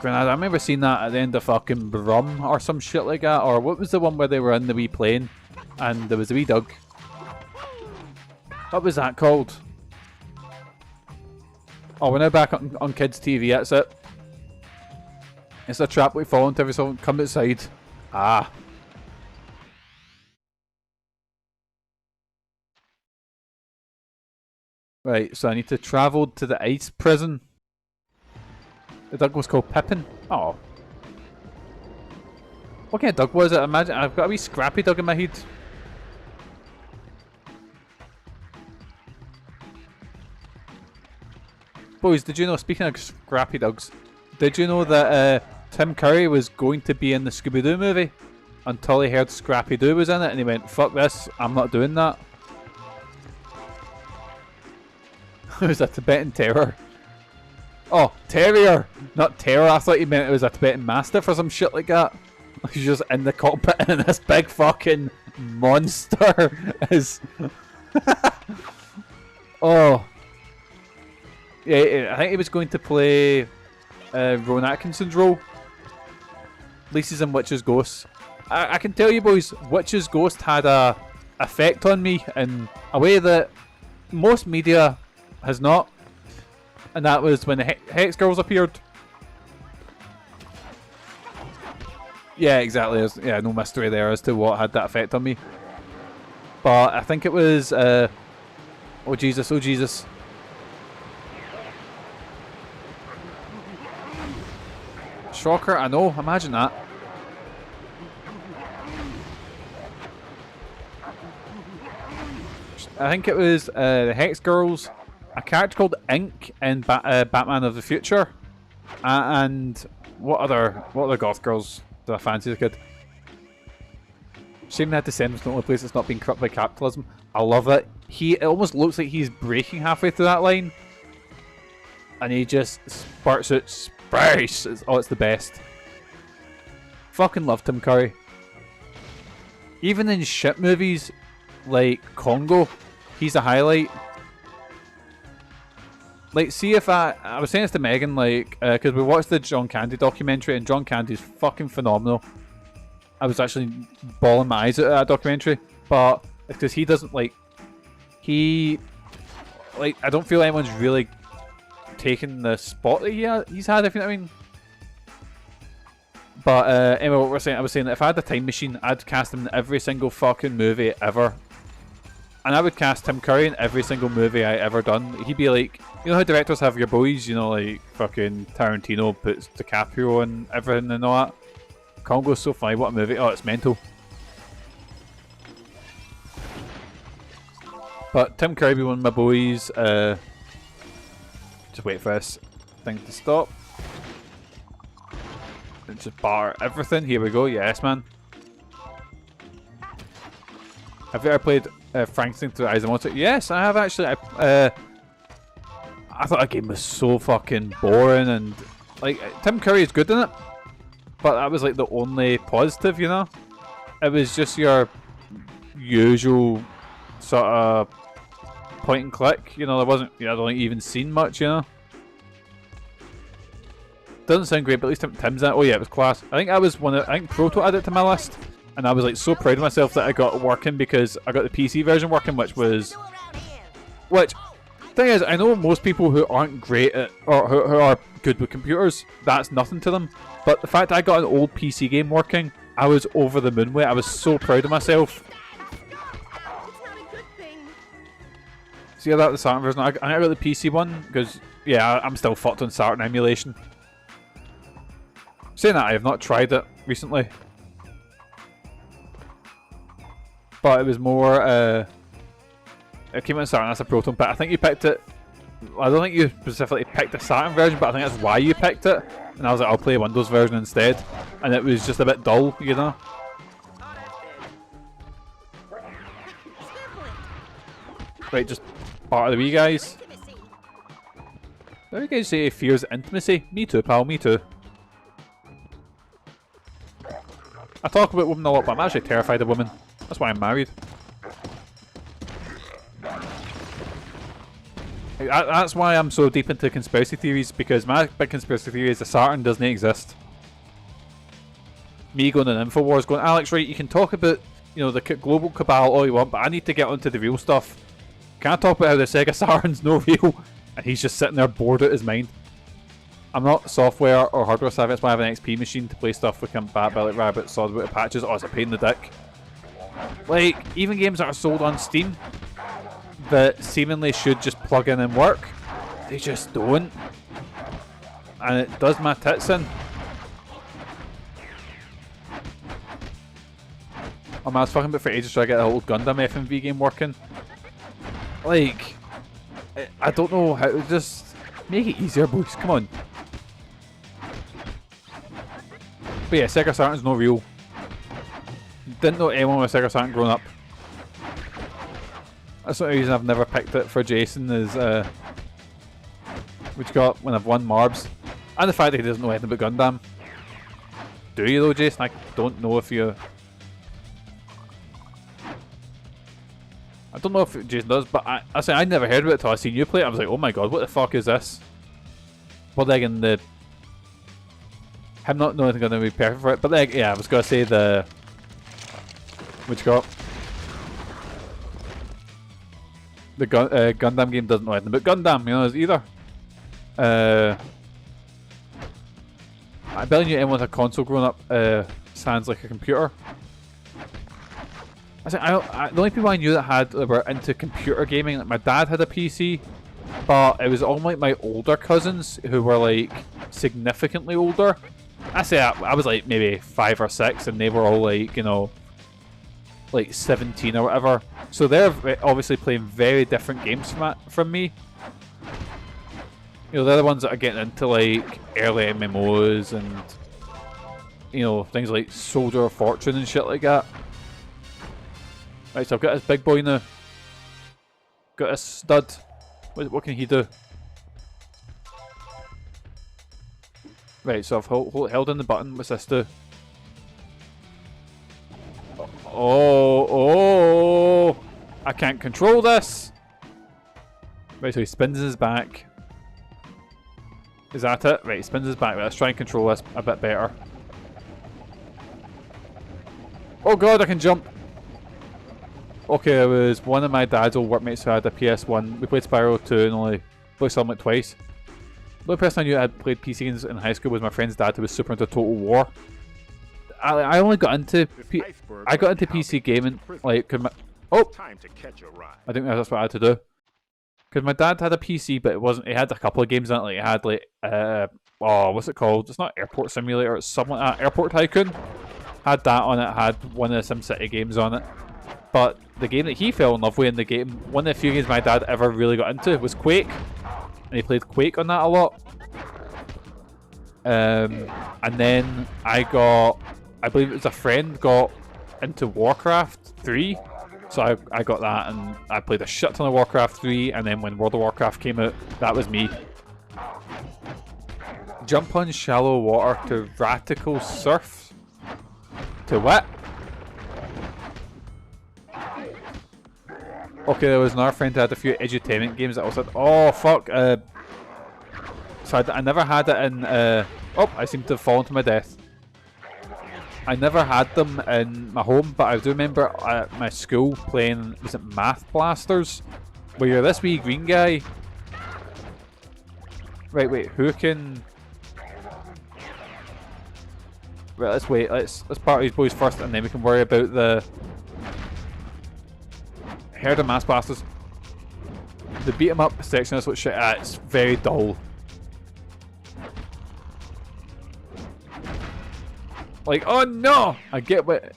[SPEAKER 4] Grenada. I remember seeing that at the end of fucking Brum or some shit like that. Or what was the one where they were in the wee plane and there was a wee dog? What was that called? Oh, we're now back on kids' TV. That's it. It's a trap we fall into every so come outside. Ah. Right, so I need to travel to the ice prison. The dog was called Pippin. Oh. What kind of dog was it? Imagine I've got a wee scrappy dog in my head. Boys, did you know, speaking of scrappy dogs, Did you know that Tim Curry was going to be in the Scooby-Doo movie until he heard Scrappy-Doo was in it and he went, fuck this, I'm not doing that. It was a Tibetan terror. Oh, terrier, not terror. I thought you meant it was a Tibetan mastiff or some shit like that. He's just in the cockpit and this big fucking monster is... Oh. Yeah, I think he was going to play Rowan Atkinson's role. Lisa's in Witch's Ghost. I can tell you boys, Witch's Ghost had a effect on me in a way that most media has not. And that was when the Hex Girls appeared. Yeah, exactly. There's, yeah, no mystery there as to what had that effect on me. But I think it was... oh Jesus, oh Jesus. Shocker, I know, imagine that. I think it was the Hex Girls, a character called Ink in Batman of the Future, and what other goth girls did I fancy as a kid? Shame they had to send him to the only place that's not being corrupted by capitalism. I love it. It almost looks like he's breaking halfway through that line, and he just spurts out space. It's the best. Fucking love Tim Curry. Even in shit movies like Congo, he's a highlight. Like, see if I was saying this to Megan, like, because we watched the John Candy documentary, and John Candy's fucking phenomenal. I was actually bawling my eyes at that documentary, but it's because he doesn't, like, I don't feel anyone's really taken the spot that he's had, if you know what I mean. But anyway, what we're saying, I was saying that if I had a time machine, I'd cast him in every single fucking movie ever. And I would cast Tim Curry in every single movie I ever done. He'd be like, you know how directors have your boys, you know, like fucking Tarantino puts DiCaprio and everything and all that. Congo's so funny, what a movie. Oh, it's mental. But Tim Curry be one of my boys. Just wait for this thing to stop. And just bar everything. Here we go. Yes, man. Have you ever played Frankenstein Through the Eyes of Monster? Yes, I have actually. I thought that game was so fucking boring, and like Tim Curry is good in it, but that was like the only positive, you know. It was just your usual sort of point and click, you know. There wasn't, I don't think even seen much, you know. Doesn't sound great, but at least Tim's in it. Oh yeah, it was class. I think I was I think Proto added it to my list. And I was like so proud of myself that I got it working, because I got the PC version working, which thing is, I know most people who aren't great at, or who are good with computers, that's nothing to them. But the fact that I got an old PC game working, I was over the moon with. I was so proud of myself. See that the Saturn version? I got the PC one because yeah, I'm still fucked on Saturn emulation. Saying that, I have not tried it recently. But it was more, it came in Saturn as a Proton, but I think you picked it, I don't think you specifically picked the Saturn version, but I think that's why you picked it. And I was like, I'll play a Windows version instead. And it was just a bit dull, you know? Right, just part of the wee guys. There you guys say fears intimacy. Me too, pal, me too. I talk about women a lot, but I'm actually terrified of women. That's why I'm married. That's why I'm so deep into conspiracy theories, because my big conspiracy theory is the Saturn doesn't exist. Me going on InfoWars going, Alex, right, you can talk about, you know, the global cabal all you want, but I need to get onto the real stuff. Can I talk about how the Sega Saturn's no real? And he's just sitting there bored out his mind. I'm not software or hardware savvy, that's why I have an XP machine to play stuff with Compatibility Rabbit, Solid Water patches. Oh, it's a pain in the dick. Like, even games that are sold on Steam that seemingly should just plug in and work, they just don't. And it does my tits in. Oh man, I was fucking about for ages trying to get the old Gundam FMV game working. Like, I don't know how to just make it easier, boys. Come on. But yeah, Sega Saturn's no real. Didn't know anyone with Sega Saturn growing up. That's the reason I've never picked it for Jason is what you got when I've won Marbs. And the fact that he doesn't know anything about Gundam. Do you though, Jason? I don't know if you... I don't know if Jason does, but I say I never heard of it until I seen you play it. I was like, oh my god, what the fuck is this? But like in the... I'm not knowing anything going to be perfect for it, but like, yeah, I was going to say the... What you got? The Gundam game doesn't know anything about Gundam, you know, either. I bet you anyone with a console growing up sounds like a computer. The only people I knew that were into computer gaming, like my dad had a PC, but it was all like my older cousins who were like significantly older. I was like maybe 5 or 6, and they were all like, you know, like 17 or whatever. So they're obviously playing very different games from me. You know, they're the ones that are getting into like early MMOs and, you know, things like Soldier of Fortune and shit like that. Right, so I've got this big boy now. Got this stud. What can he do? Right, so I've held in the button. What's this do? Oh! I can't control this! Right, so he spins his back. Is that it? Right, he spins his back. Right, let's try and control this a bit better. Oh god, I can jump! Okay, it was one of my dad's old workmates who had a PS1. We played Spyro 2 and only played Summit twice. The only person I knew that had played PC games in high school was my friend's dad, who was super into Total War. I only got into PC gaming like I think that's what I had to do. Because my dad had a PC, but it wasn't. He had a couple of games on it. Like it had like what's it called? It's not Airport Simulator. It's something like that. Airport Tycoon. Had that on it. Had one of the SimCity games on it. But the game that he fell in love with, one of the few games my dad ever really got into, was Quake. And he played Quake on that a lot. And then I believe it was a friend got into Warcraft 3. So I got that and I played a shit ton of Warcraft 3, and then when World of Warcraft came out, that was me. Jump on shallow water to radical surf. To what? Okay, there was another friend who had a few edutainment games that I said, oh fuck, so I never had it in, oh, I seem to have fallen to my death. I never had them in my home, but I do remember at my school playing, was it Math Blasters? Where you're this wee green guy. Right, wait, who can... Right, let's wait, let's part these boys first and then we can worry about the... Heard of Math Blasters. The beat 'em up section is what shit at, it's very dull. Like, oh no! I get what...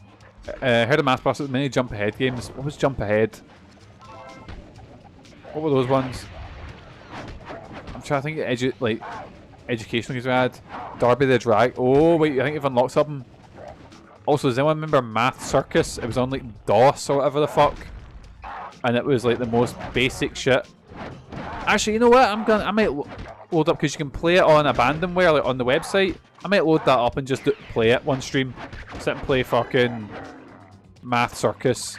[SPEAKER 4] heard of Math Blasters, many jump ahead games. What was jump ahead? What were those ones? I'm trying to think of educational games we had. Darby the Drag. Oh wait, I think you've unlocked something. Also, does anyone remember Math Circus? It was on like DOS or whatever the fuck. And it was like the most basic shit. Actually, you know what? I might load up, because you can play it on Abandonware, like on the website. I might load that up and just play it one stream. Sit and play fucking Math Circus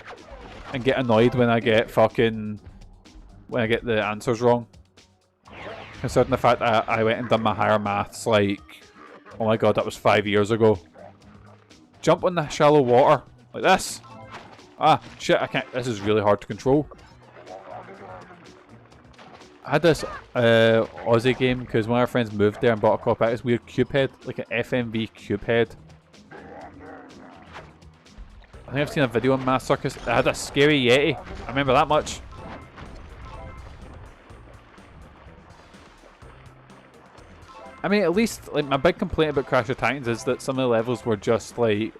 [SPEAKER 4] and get annoyed when I get the answers wrong. Considering the fact that I went and done my higher maths like, oh my god, that was 5 years ago. Jump on the shallow water like this. Ah, shit, I can't. This is really hard to control. I had this Aussie game because one of our friends moved there and bought a copy of this weird cube head, like an FMV cube head. I think I've seen a video on Math Circus. It had a scary Yeti. I remember that much. I mean, at least, like, my big complaint about Crash of Titans is that some of the levels were just like,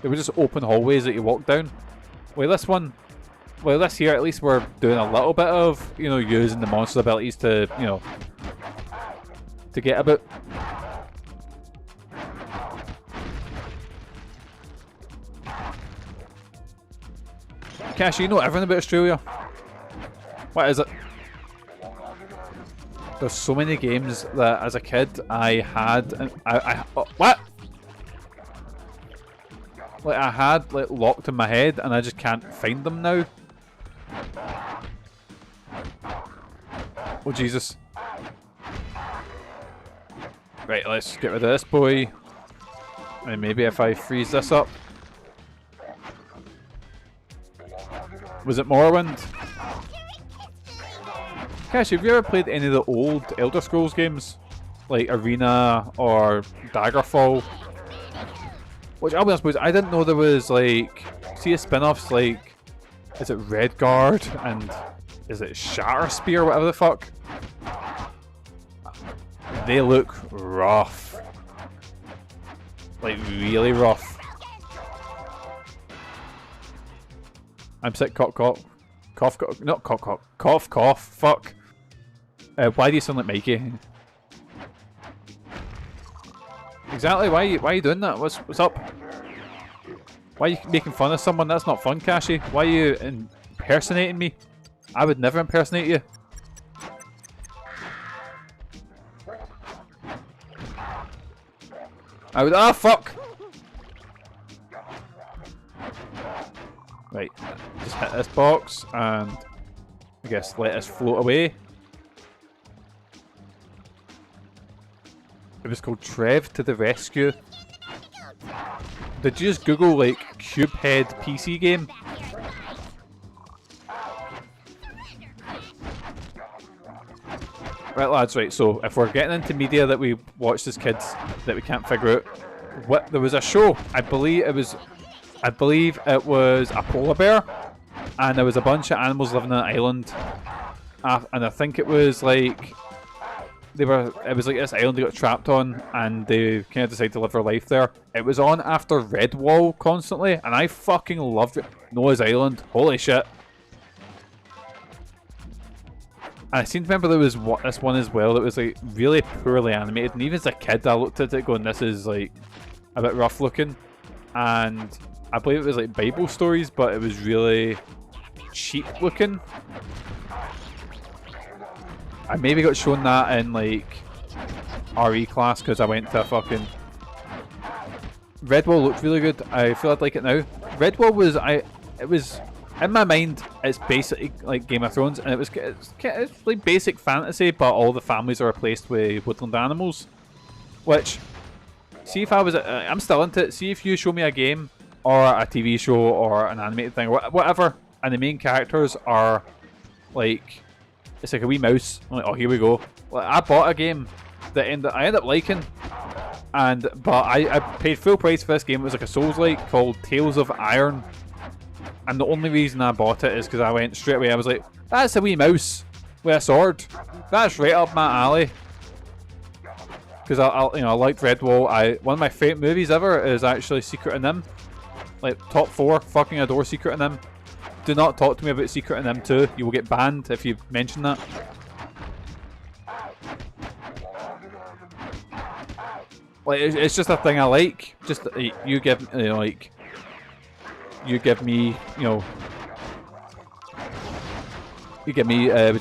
[SPEAKER 4] they were just open hallways that you walk down. Well, this one, well, this here, at least we're doing a little bit of, you know, using the monster's abilities to, you know, to get about. Cash, you know everything about Australia. What is it? There's so many games that as a kid I had, and what? Like I had like locked in my head, and I just can't find them now. Oh Jesus! Right, let's get rid of this boy, and maybe if I freeze this up. Was it Morrowind? Cash, have you ever played any of the old Elder Scrolls games? Like Arena or Daggerfall? Which I'll be honest with you, I didn't know there was like, see a spin-offs like, is it Redguard and is it Shatterspear, whatever the fuck? They look rough. Like really rough. I'm sick, cough, cough. Cough, cough, not cough, cough. Cough, cough, fuck. Why do you sound like Mikey? Exactly, why are you doing that? What's up? Why are you making fun of someone? That's not fun, Cashy. Why are you impersonating me? I would never impersonate you. I would. Ah, fuck! Right, just hit this box and I guess let us float away. It was called Trev to the Rescue. Did you just Google like Cubehead PC game? Right lads, right, so if we're getting into media that we watched as kids that we can't figure out, what there was a show, I believe it was a polar bear, and there was a bunch of animals living on an island, and I think it was like it was like this island they got trapped on, and they kind of decided to live their life there. It was on after Redwall constantly, and I fucking loved it. Noah's Island, holy shit. And I seem to remember there was this one as well that was like really poorly animated, and even as a kid I looked at it going, this is like a bit rough looking, and I believe it was like Bible stories, but it was really cheap looking. I maybe got shown that in like RE class because I went to a fucking... Redwall looked really good. I feel I'd like it now. Redwall was... it was... In my mind, it's basically like Game of Thrones, and it's like basic fantasy, but all the families are replaced with woodland animals. Which, see if I was... I'm still into it. See if you show me a game or a TV show or an animated thing or whatever, and the main characters are like... It's like a wee mouse. I'm like, oh, here we go. Like, I bought a game that I ended up liking, but I paid full price for this game. It was like a Souls-like called Tales of Iron, and the only reason I bought it is because I went straight away. I was like, that's a wee mouse with a sword. That's right up my alley. Because I liked Redwall. One of my favourite movies ever is actually Secret of NIMH. Like top 4, fucking adore Secret of NIMH. Do not talk to me about Secret of NIMH 2. You will get banned if you mention that. Like it's just a thing I like. Just you give like you give me which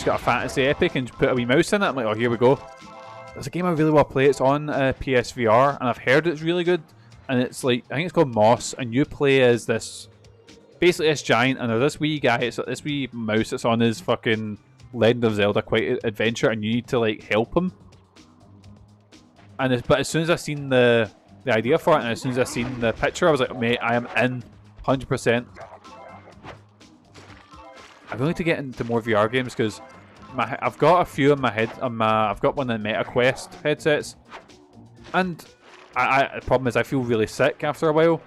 [SPEAKER 4] got a fantasy epic and put a wee mouse in it. I'm like, oh, here we go. There's a game I really want to play. It's on PSVR, and I've heard it's really good. And it's like, I think it's called Moss, and you play as this, basically this giant, and there's this wee guy, it's this wee mouse that's on his fucking Legend of Zelda quite adventure, and you need to like help him. And but as soon as I seen the idea for it, and as soon as I seen the picture, I was like, mate, I am in, 100%. I'm going to get into more VR games because I've got a few in my head. I've got one of the MetaQuest headsets, and the problem is I feel really sick after a while.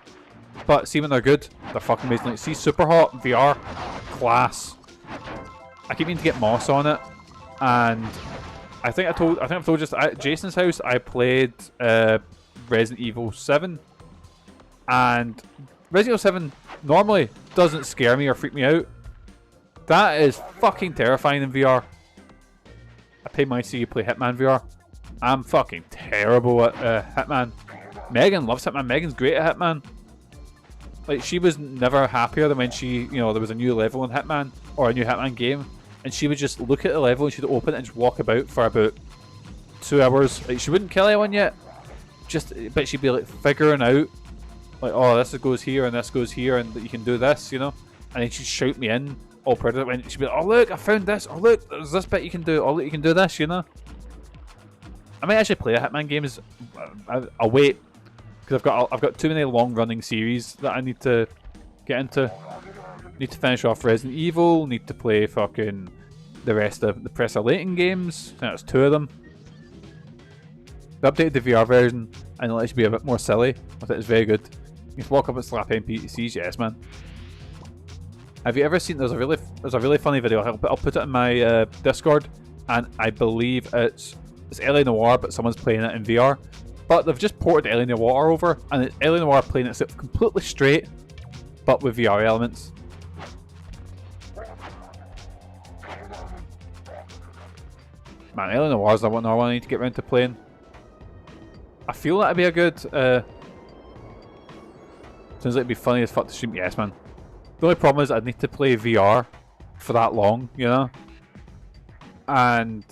[SPEAKER 4] But see, when they're good, they're fucking amazing. Like, see, Superhot VR, class. I keep meaning to get Moss on it, and I think I've told just at Jason's house I played Resident Evil 7, and Resident Evil 7 normally doesn't scare me or freak me out. That is fucking terrifying in VR. I paid money to see you play Hitman VR. I'm fucking terrible at Hitman. Megan loves Hitman. Megan's great at Hitman. Like, she was never happier than when there was a new level in Hitman, or a new Hitman game, and she would just look at the level and she'd open it and just walk about for about 2 hours. Like, she wouldn't kill anyone yet, but she'd be like figuring out, like, oh, this goes here and this goes here and you can do this, and then she'd shout me in all proud of it when she'd be like, oh look, I found this, oh look, there's this bit you can do, oh look, you can do this, I might actually play a Hitman games. I'll wait, because I've got too many long running series that I need to get into. Need to finish off Resident Evil, need to play fucking the rest of the Press Layton games. I think that's 2 of them. They updated the VR version and it lets you be a bit more silly. I think it's very good. You can walk up and slap NPCs, yes man. Have you ever seen, there's a really funny video, I'll put it in my Discord, and I believe it's LA Noire, but someone's playing it in VR. But they've just ported LA Noire over, and it's LA Noire playing it completely straight, but with VR elements. Man, LA Noire is the one I need to get around to playing. I feel that'd be a good... Sounds like it'd be funny as fuck to stream. Yes, man. The only problem is I'd need to play VR for that long, And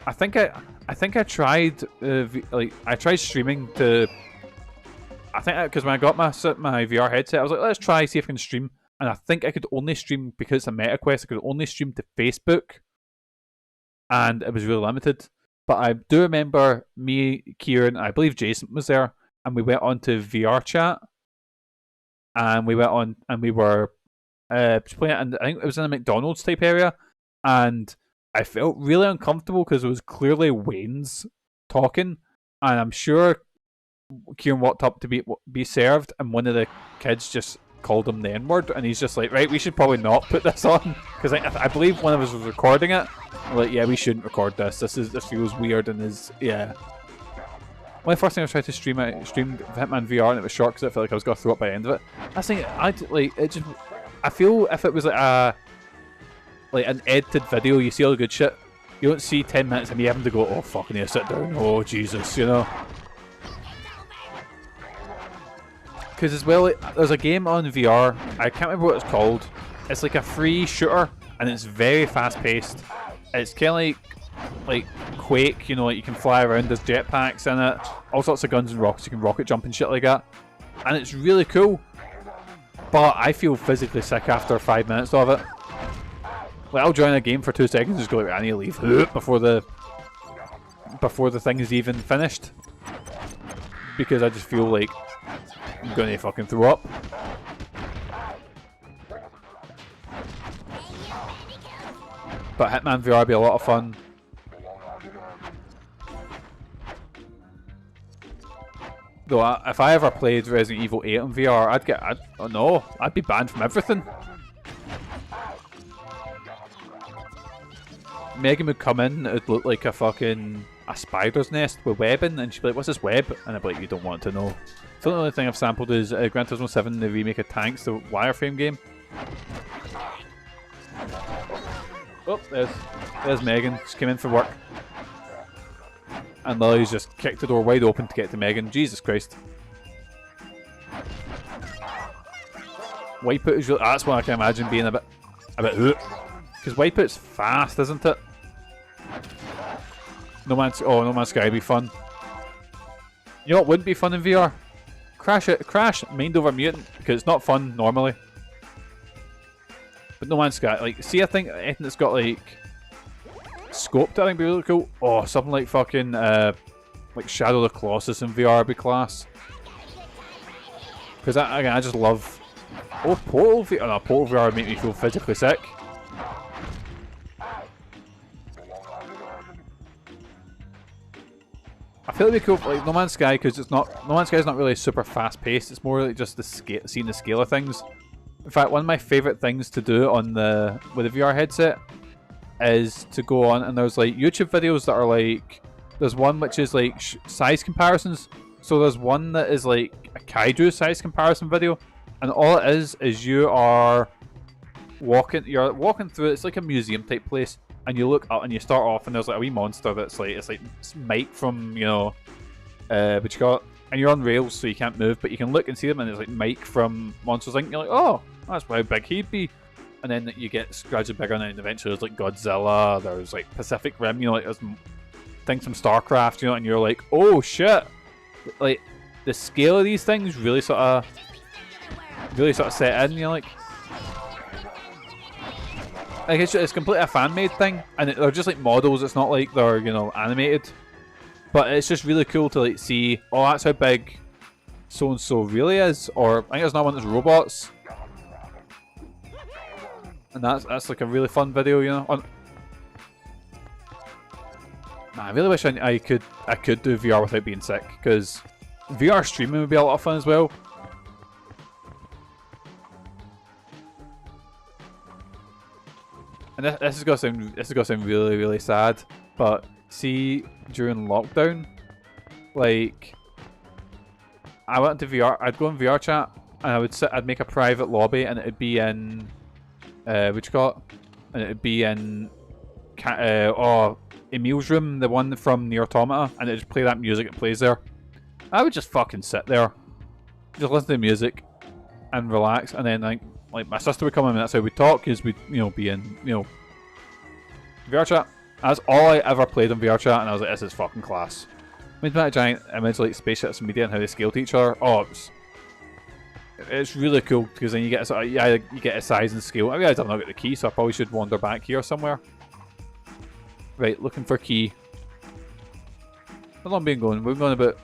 [SPEAKER 4] I think I tried I tried streaming to. I think because when I got my VR headset, I was like, let's try see if I can stream, and I think I could only stream because it's a meta quest. I could only stream to Facebook, and it was really limited. But I do remember me, Kieran, I believe Jason was there, and we went on to VR chat, and we went on and we were playing it, and I think it was in a McDonald's type area, and I felt really uncomfortable because it was clearly Wayne's talking, and I'm sure Kieran walked up to be served, and one of the kids just called him the N-word, and he's just like, right, we should probably not put this on, because I believe one of us was recording it. I'm like, yeah, we shouldn't record this. This feels weird, and yeah. When the first time I tried to stream Hitman VR, and it was short because I felt like I was gonna throw up by the end of it. I think I feel if it was like an edited video, you see all the good shit. You don't see 10 minutes of me having to go, oh fuck, I need to sit down, oh Jesus, Because as well, there's a game on VR, I can't remember what it's called. It's like a free shooter, and it's very fast paced. It's kind of like Quake, like you can fly around, there's jetpacks in it, all sorts of guns and rockets, you can rocket jump and shit like that. And it's really cool. But I feel physically sick after 5 minutes of it. Like, I'll join a game for 2 seconds and just go like, I need to leave before the thing is even finished. Because I just feel like I'm gonna fucking throw up. But Hitman VR would be a lot of fun. Though, if I ever played Resident Evil 8 on VR, I'd be banned from everything. Megan would come in, it would look like a spider's nest with webbing, and she'd be like, what's this web? And I'd be like, you don't want to know. So the only thing I've sampled is Gran Turismo 7, the remake of Tanks, the wireframe game. Oh, there's Megan. She came in for work. And Lily's just kicked the door wide open to get to Megan. Jesus Christ. Wipeout is really... That's what I can imagine being a bit because Wipeout's fast, isn't it? No Man's Sky would be fun. You know what wouldn't be fun in VR? Crash Mind Over Mutant, because it's not fun normally. But No Man's Sky, like, see, I think anything that's got like scoped, I think would be really cool. Oh, something like fucking like Shadow of the Colossus in VR would be class. Because I just love. Oh, Portal VR. Oh, no, Portal VR would make me feel physically sick. I feel it'd be cool for, like, No Man's Sky, because No Man's Sky is not really super fast paced. It's more like just seeing the scale of things. In fact, one of my favourite things to do with the VR headset is to go on, and there's like YouTube videos that are like, there's one which is like size comparisons. So there's one that is like a kaiju size comparison video, and all it is you're walking through, it's like a museum type place, and you look up and you start off and there's like a wee monster that's like, it's like Mike from, but you got, and you're on rails, so you can't move, but you can look and see them, and it's like Mike from Monsters Inc. You're like, oh, that's how big he'd be. And then you get gradually bigger, and then eventually there's like Godzilla, there's like Pacific Rim, you know, like there's things from StarCraft, you know, and you're like, oh shit, like the scale of these things really sort of set in. You're like it's completely a fan-made thing, and they're just like models. It's not like they're, you know, animated, but it's just really cool to like see, oh, that's how big so and so really is. Or I think there's another one that's robots. And that's like a really fun video, you know. Man, I really wish I could do VR without being sick, because VR streaming would be a lot of fun as well. And this is gonna sound really, really sad, but see, during lockdown, like I went into VR. I'd go in VR chat and I'd make a private lobby, and it'd be in what you call it? And it'd be in Emil's room, the one from the Automata, and it'd just play that music that plays there. I would just fucking sit there, just listen to the music, and relax. And then like my sister would come in, and that's how we'd talk, is we'd, you know, be in, you know, VR chat. That's all I ever played in VR chat, and I was like, this is fucking class. I mean, that giant image like spaceships and media and how they scale to each other. Oh, it's really cool, because then you get you get a size and scale. I realize I've not got the key, so I probably should wander back here somewhere. Right, looking for key. How long have we been going? We've gone about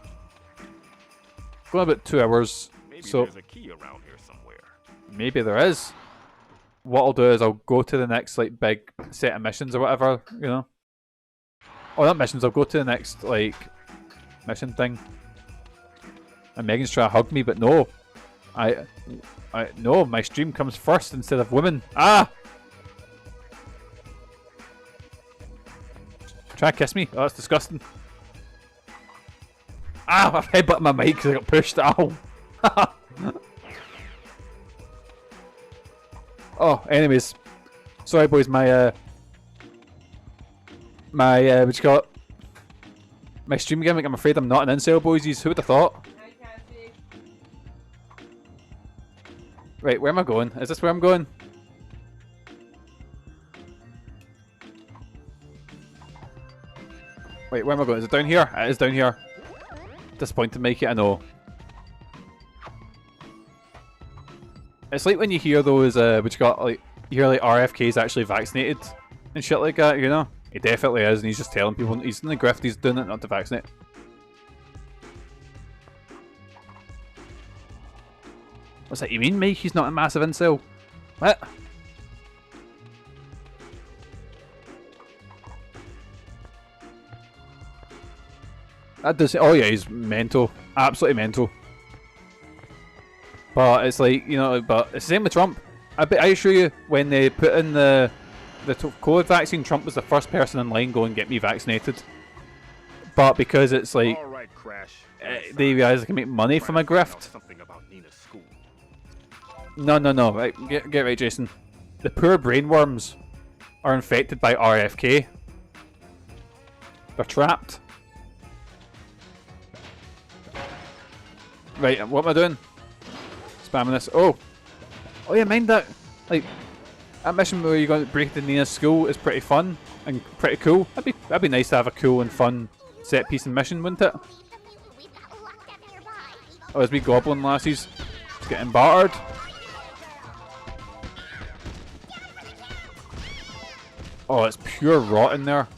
[SPEAKER 4] 2 hours.
[SPEAKER 7] Maybe
[SPEAKER 4] so
[SPEAKER 7] there's a key around here somewhere.
[SPEAKER 4] Maybe there is. What I'll do is I'll go to the next like big set of missions or whatever, you know. Oh, not missions. I'll go to the next like mission thing. And Megan's trying to hug me, but no. No, my stream comes first instead of women. Ah! Try to kiss me? Oh, that's disgusting. Ah, I've headbutted my mic because I got pushed. Ow. Oh, anyways. Sorry, boys, my what you call it? My stream gimmick, I'm afraid I'm not an incel, boysies. Who would have thought? Right, where am I going? Is this where I'm going? Wait, where am I going? Is it down here? It is down here. Disappointed, Mikey, I know. It's like when you hear those, what you got, like, you hear like RFK's actually vaccinated and shit like that, you know? He definitely is, and he's just telling people he's in the grift, he's doing it not to vaccinate. What's that you mean, Mike? He's not a massive incel. What? That does. Oh yeah, he's mental. Absolutely mental. But it's like, you know, but it's the same with Trump. I assure you, when they put in the COVID vaccine, Trump was the first person in line going, get me vaccinated. But because it's like,
[SPEAKER 7] All right, Crash.
[SPEAKER 4] they realize they can make money from a grift.
[SPEAKER 7] Something about Nina's school.
[SPEAKER 4] No. Right, get right, Jason. The poor brainworms are infected by RFK. They're trapped. Right, what am I doing? Spamming this. Oh yeah, mind that. Like, that mission where you're going to break into Nina's school is pretty fun and pretty cool. That'd be nice to have a cool and fun set piece and mission, wouldn't it? Oh, there's wee goblin lassies just getting battered. Oh, it's pure rot in there.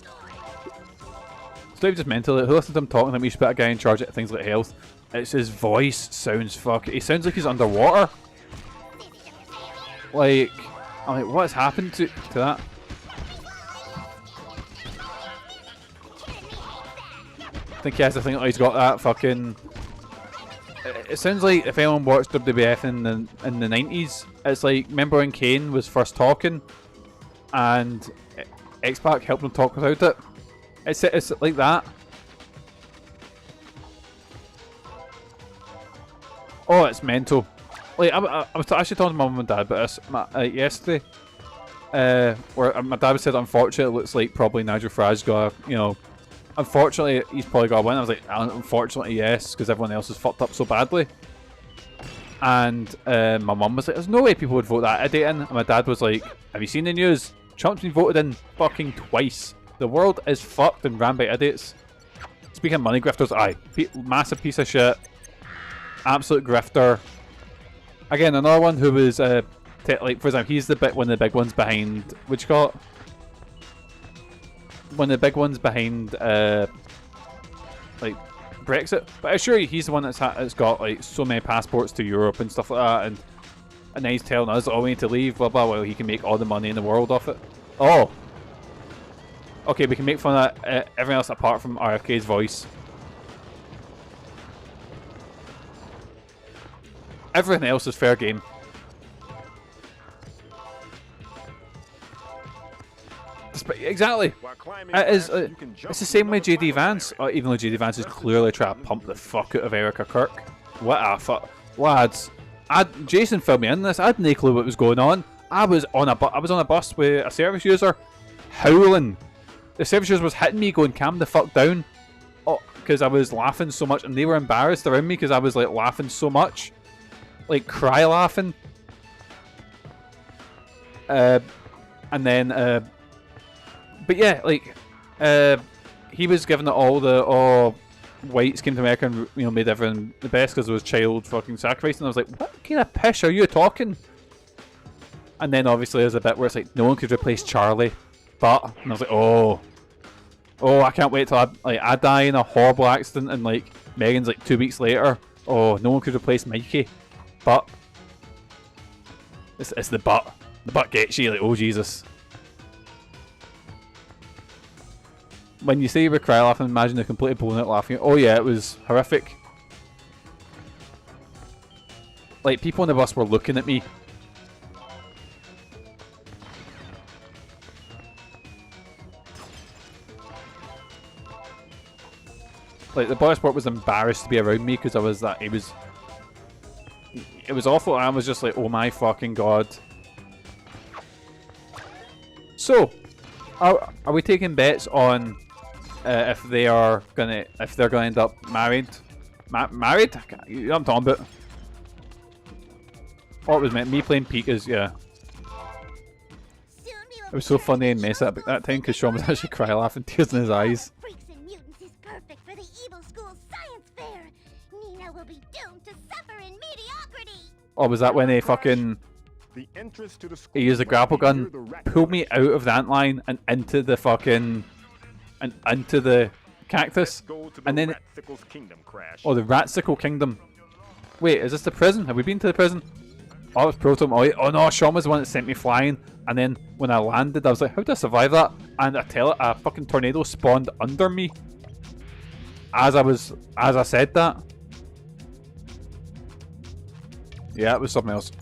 [SPEAKER 4] It's not even just mental. Who listens to him talking? We should put a guy in charge of things like health. It's his voice sounds he sounds like he's underwater. Like, I'm like, what has happened to that? I think he has to think he's got that fucking. It sounds like if anyone watched WWF in the 90s, it's like, remember when Kane was first talking, and X-Pac helped him talk without it. It's like that. Oh, it's mental. Like, I was actually talking to my mum and dad about this yesterday. Where my dad said, unfortunately, it looks like probably Nigel Farage got, you know, unfortunately, he's probably got to win. I was like, unfortunately, yes, because everyone else is fucked up so badly. And my mum was like, there's no way people would vote that idiot in. And my dad was like, have you seen the news? Trump's been voted in fucking twice. The world is fucked and ran by idiots. Speaking of money grifters, aye, massive piece of shit. Absolute grifter. Again, another one who was, like, for example, he's one of the big ones behind, what you call it? One of the big ones behind, like, Brexit. But I assure you, he's the one that's got, like, so many passports to Europe and stuff like that. And now he's telling us, oh, we need to leave, blah, blah, while he can make all the money in the world off it. Oh! Okay, we can make fun of everything else apart from RFK's voice. Everything else is fair game. Exactly. It is. It's the same with JD Vance, even though JD Vance is clearly trying to pump the fuck out of Erica Kirk. What a fuck, lads! Jason filled me in this. I had no clue what was going on. I was on a bus with a service user, howling. The service user was hitting me, going, "Calm the fuck down," because I was laughing so much, and they were embarrassed around me because I was like laughing so much, like cry laughing. And then, but yeah, like, he was giving it all the whites came to America and made everything the best because it was child fucking sacrifice, and I was like, what kind of pish are you talking? And then obviously there's a bit where it's like no one could replace Charlie. But, and I was like, oh, I can't wait till I die in a horrible accident, and like Megan's like 2 weeks later. Oh, no one could replace Mikey. But it's the butt. The butt gets you, like, oh Jesus. When you say you were cry laughing, imagine they're completely blown out laughing. Oh yeah, it was horrific. Like, people on the bus were looking at me. Like, the boy sport was embarrassed to be around me because I was that. It was awful. I was just like, oh my fucking god. So, are we taking bets on if they're gonna end up married? Married? You know what I'm talking about? Oh, it was me playing Peek is, yeah. It was so funny and messed up at that time because Sean was actually crying, laughing, tears in his eyes. Oh, was that when he fucking... He used a grapple gun, pulled me out of the antline and into the fucking... and into the cactus. And then... Oh, the Ratsicle Kingdom. Wait, is this the prison? Have we been to the prison? Oh, it was Proton. Oh no, Sean was the one that sent me flying. And then when I landed, I was like, how did I survive that? And a fucking tornado spawned under me. As I said that. Yeah, it was something else.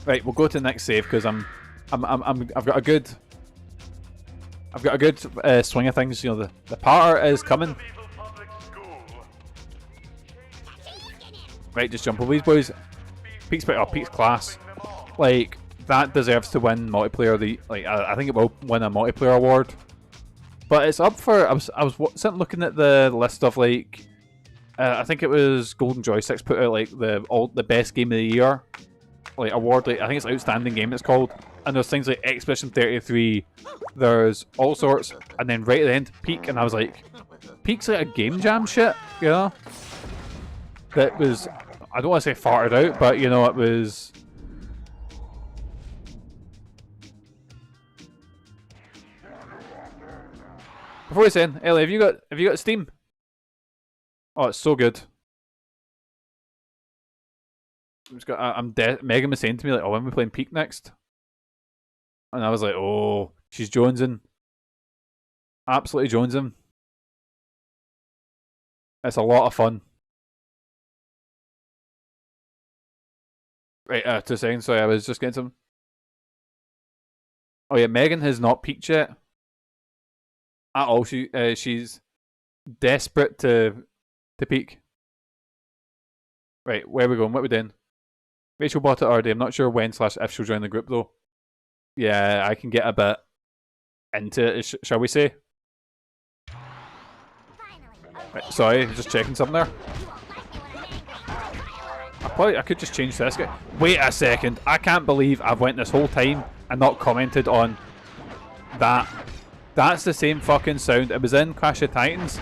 [SPEAKER 4] Right, we'll go to the next save because I've got a good swing of things. You know, the power is coming. Right, just jump over these boys. Peak's class. Like, that deserves to win multiplayer. I think it will win a multiplayer award. But it's up for. I was sitting looking at the list of like. I think it was Golden Joysticks put out like the best game of the year, like award. Like, I think it's outstanding game it's called. And there's things like Expedition 33. There's all sorts, and then right at the end, Peak, and I was like, Peak's like a game jam shit, you know. That was, I don't want to say farted out, but you know, it was. Before we say, Ellie, have you got Steam? Oh, it's so good. Megan was saying to me like, "Oh, when are we playing Peak next?" And I was like, "Oh, she's jonesing, absolutely jonesing." It's a lot of fun. Right, 2 seconds. Sorry, I was just getting some. Oh yeah, Megan has not peaked yet at all. She's desperate to peak. Right, where are we going? What are we doing? Rachel bought it already. I'm not sure when / if she'll join the group though. Yeah, I can get a bit into it, shall we say? Right, sorry, just checking something there. I could just change this guy. Wait a second. I can't believe I've went this whole time and not commented on that. That's the same fucking sound. It was in Clash of Titans,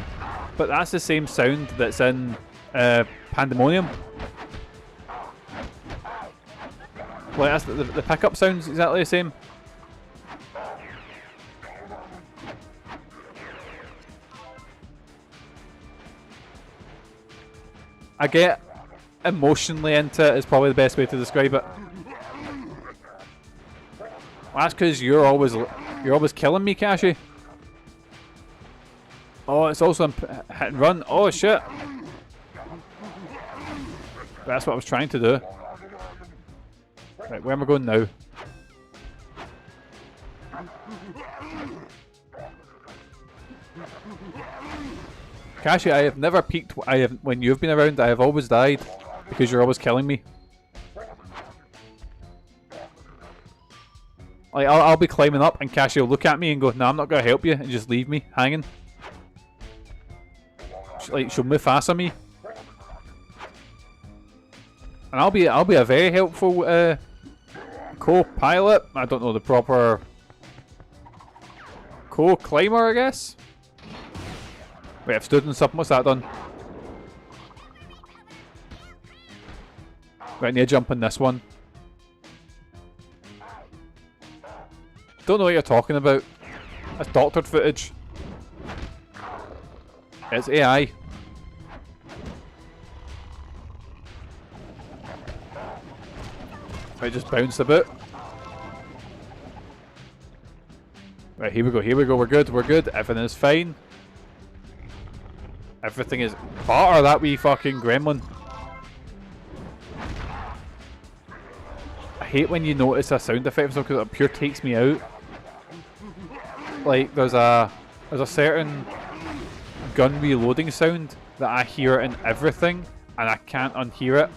[SPEAKER 4] but that's the same sound that's in Pandemonium. Like, that's the pickup sound's exactly the same. I get emotionally into it is probably the best way to describe it. Well, that's because you're always killing me, Cashy. Oh, it's also hit and run. Oh shit! That's what I was trying to do. Right, where am I going now? Cashy, I have never peeked. When you've been around, I have always died because you're always killing me. Like I'll be climbing up, and Cashy will look at me and go, "No, I'm not gonna help you," and just leave me hanging. Like she'll move fast on me, and I'll be a very helpful co-pilot. I don't know the proper co-climber, I guess. Wait, I've stood on something. What's that done? Right, I need to jump on this one. Don't know what you're talking about. That's doctored footage. It's AI. Right, just bounced a bit. Right, here we go, we're good, everything is fine. Everything is butter, that wee fucking gremlin. I hate when you notice a sound effect because it pure takes me out. Like there's a certain gun reloading sound that I hear in everything and I can't unhear it.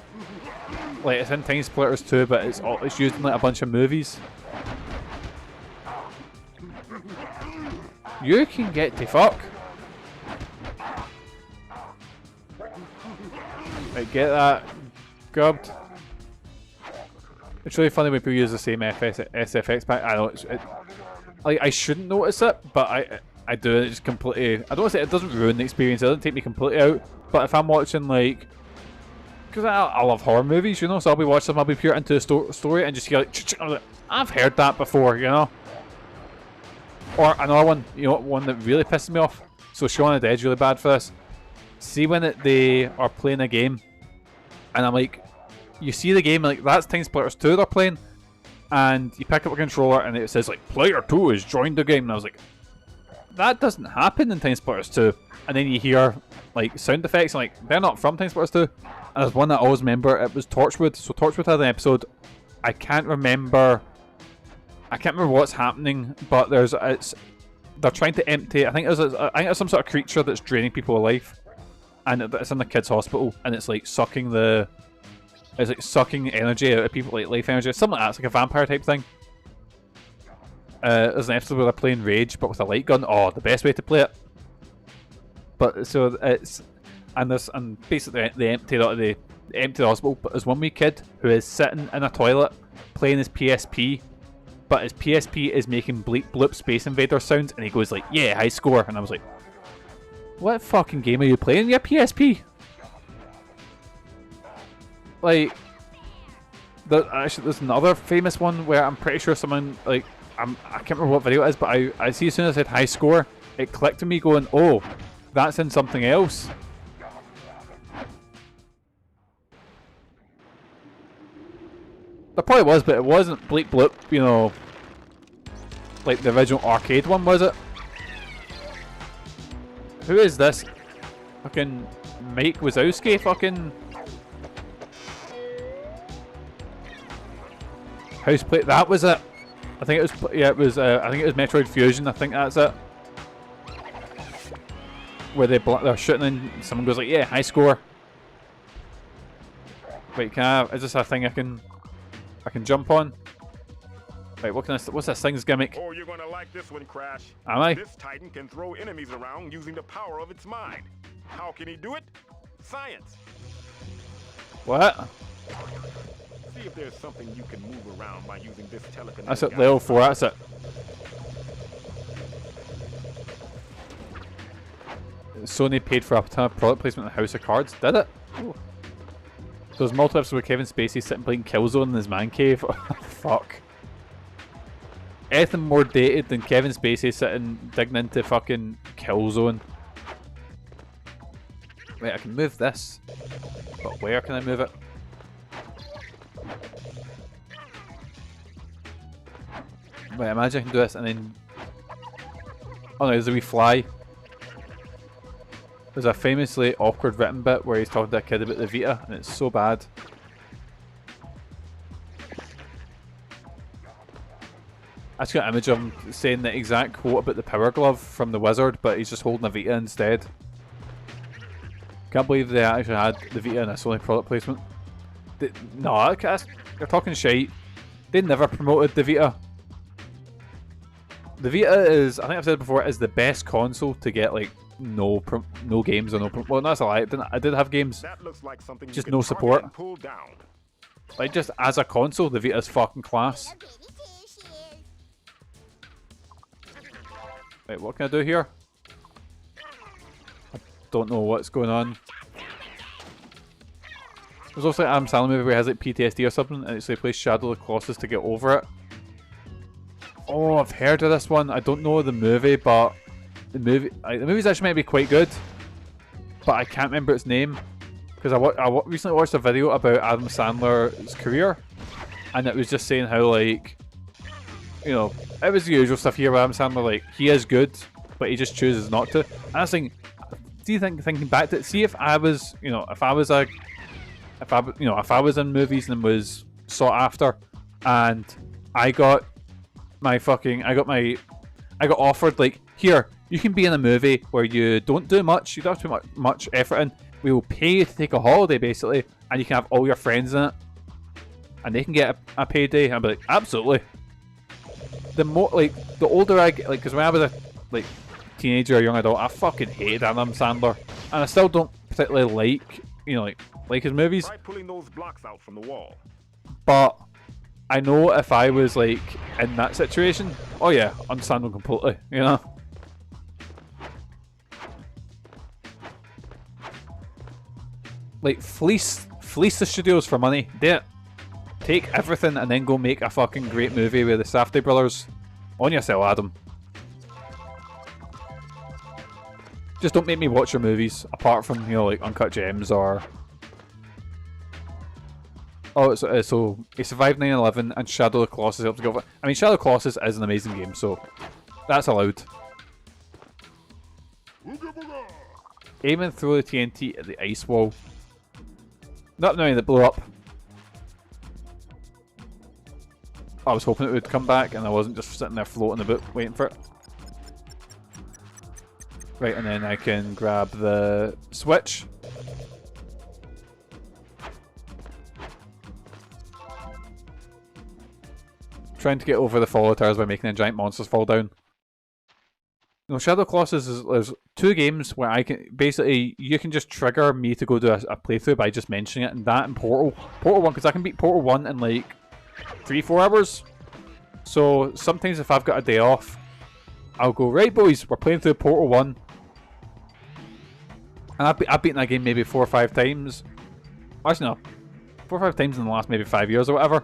[SPEAKER 4] Like it's in Time Splitters too, but it's used in like a bunch of movies. You can get to fuck. Right, get that grabbed. It's really funny when people use the same SFX pack. I know like I shouldn't notice it, but I do. It just completely. I don't want to say it doesn't ruin the experience. It doesn't take me completely out. But if I'm watching like, because I love horror movies, you know, so I'll be watching them. I'll be pure into the story and just hear like, I've heard that before, you know. Or another one, you know, one that really pisses me off. So Shaun of the Dead's really bad for this. See when they are playing a game, and I'm like, you see the game, like that's Time Splitters 2 they're playing, and you pick up a controller and it says like player 2 has joined the game, and I was like, that doesn't happen in Time Splitters 2. And then you hear like sound effects, and like they're not from Time Splitters 2. And there's one that I always remember, it was Torchwood. So Torchwood had an episode, I can't remember what's happening, but they're trying to empty. I think it's some sort of creature that's draining people of life, and it's in the kids' hospital, and it's like sucking energy out of people, like life energy, something like that. It's like a vampire type thing. There's an episode where they're playing Rage, but with a light gun. Oh, the best way to play it. But so it's and basically they empty the hospital. But there's one wee kid who is sitting in a toilet playing his PSP. But his PSP is making bleep bloop Space Invader sounds, and he goes like, "Yeah, high score." And I was like, "What fucking game are you playing? Your PSP?" Like, actually, there's another famous one where I'm pretty sure someone like I can't remember what video it is, but I see as soon as I said high score, it clicked to me going, "Oh, that's in something else." There probably was, but it wasn't bleep bloop, you know, like the original arcade one, was it? Who is this? Fucking Mike Wazowski, fucking house plate. That was it. I think it was. Yeah, it was. I think it was Metroid Fusion. I think that's it. Where they're shooting and someone goes like, "Yeah, high score." Wait, is this a thing I can jump on? Wait, what's this thing's gimmick?
[SPEAKER 7] Oh, you're gonna like this one, Crash.
[SPEAKER 4] Am I?
[SPEAKER 7] This Titan can throw enemies around using the power of its mind. How can he do it? Science.
[SPEAKER 4] What?
[SPEAKER 7] See if there's something you can move around by using this telekinetic.
[SPEAKER 4] That's at level 4, that's it. Sony paid for a ton of product placement in House of Cards. Did it? Ooh. There's multiple episodes where Kevin Spacey sitting playing Killzone in his man cave. Fuck. Anything more dated than Kevin Spacey sitting digging into fucking Killzone. Wait, I can move this. But where can I move it? Wait, imagine I can do this and then... Oh no, there's a wee fly. There's a famously awkward written bit where he's talking to a kid about the Vita, and it's so bad. I just got an image of him saying the exact quote about the Power Glove from the Wizard, but he's just holding a Vita instead. Can't believe they actually had the Vita in a Sony product placement. No, they're talking shite. They never promoted the Vita. The Vita is, I think I've said it before, is the best console to get like no games or well, no, that's a lie. I did have games.
[SPEAKER 7] That looks like something
[SPEAKER 4] just
[SPEAKER 7] you
[SPEAKER 4] no
[SPEAKER 7] can
[SPEAKER 4] support.
[SPEAKER 7] and pull down.
[SPEAKER 4] Like just as a console, the Vita's fucking class. Wait, what can I do here? I don't know what's going on. There's also an Adam Sandler movie where he has like PTSD or something, and so he plays Shadow of the Colossus to get over it. Oh, I've heard of this one. I don't know the movie, but the movie's actually might be quite good, but I can't remember its name because I recently watched a video about Adam Sandler's career, and it was just saying how, like, you know, it was the usual stuff here with Adam Sandler. Like, he is good, but he just chooses not to. And I was thinking, do you think, thinking back to it, see if I was, you know, if I was in movies and was sought after, and I got offered, like, here, you can be in a movie where you don't do much, you don't have to put much effort in, we will pay you to take a holiday, basically, and you can have all your friends in it, and they can get a payday. I'd be like, absolutely. The older I get, like, because when I was a, like, teenager or young adult, I fucking hated Adam Sandler, and I still don't particularly like, you know, like his movies.
[SPEAKER 7] Try pulling those blocks out from the wall.
[SPEAKER 4] But I know if I was, like, in that situation, oh yeah, understand them completely, you know? Like, fleece the studios for money. Do it. Take everything and then go make a fucking great movie with the Safdie brothers. On yourself, Adam. Just don't make me watch your movies, apart from, you know, like Uncut Gems or... Oh, so he survived 9/11 and Shadow of the Colossus helped to go. I mean, Shadow of the Colossus is an amazing game, so that's allowed. Aim and throw the TNT at the ice wall. Not knowing that blew up. I was hoping it would come back, and I wasn't just sitting there floating about waiting for it. Right, and then I can grab the switch. Trying to get over the fallout towers by making the giant monsters fall down. You know, Shadow of the Colossus is, there's two games where I can basically, you can just trigger me to go do a playthrough by just mentioning it, and that and Portal 1, because I can beat Portal 1 in like 3-4 hours. So sometimes if I've got a day off, I'll go, right boys, we're playing through Portal 1. And I've beaten that game maybe 4 or 5 times. Actually no, 4 or 5 times in the last maybe 5 years or whatever.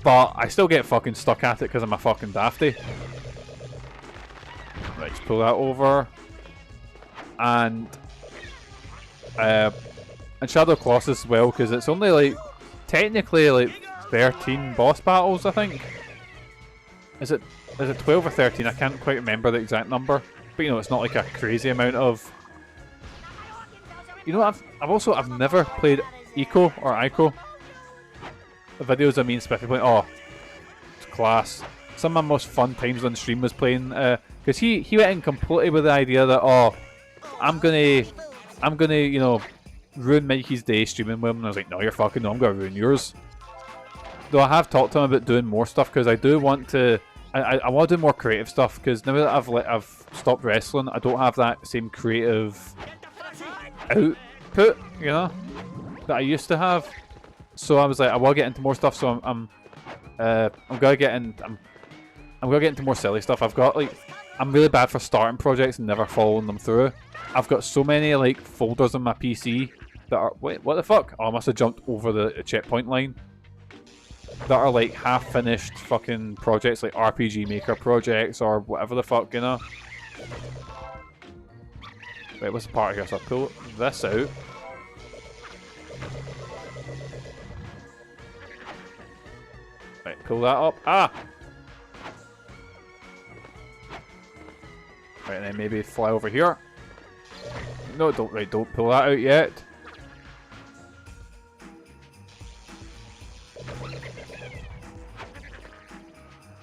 [SPEAKER 4] But I still get fucking stuck at it because I'm a fucking dafty. Let's pull that over. And Shadow of the Colossus as well, because it's only like technically like 13 boss battles, I think. Is it 12 or 13? I can't quite remember the exact number. But you know, it's not like a crazy amount of. You know, I've never played Eco or Ico. The videos I mean specifically. Oh, it's class. Some of my most fun times on stream was playing because he went in completely with the idea that, oh, I'm gonna you know, ruin Mikey's day streaming with him, and I was like, no, you're fucking no, I'm gonna ruin yours. Though I have talked to him about doing more stuff because I do want to. I want to do more creative stuff because now that I've stopped wrestling, I don't have that same creative output, you know, that I used to have. So I was like, I will get into more stuff. So I'm gonna get in. I'm gonna get into more silly stuff. I've got like, I'm really bad for starting projects and never following them through. I've got so many like folders on my PC that are, wait, what the fuck? Oh, I must have jumped over the checkpoint line. That are like half finished fucking projects, like RPG Maker projects or whatever the fuck, you know. Wait, what's the part here? So I pull this out. Right, pull that up. Ah! Right, and then maybe fly over here. No, don't pull that out yet.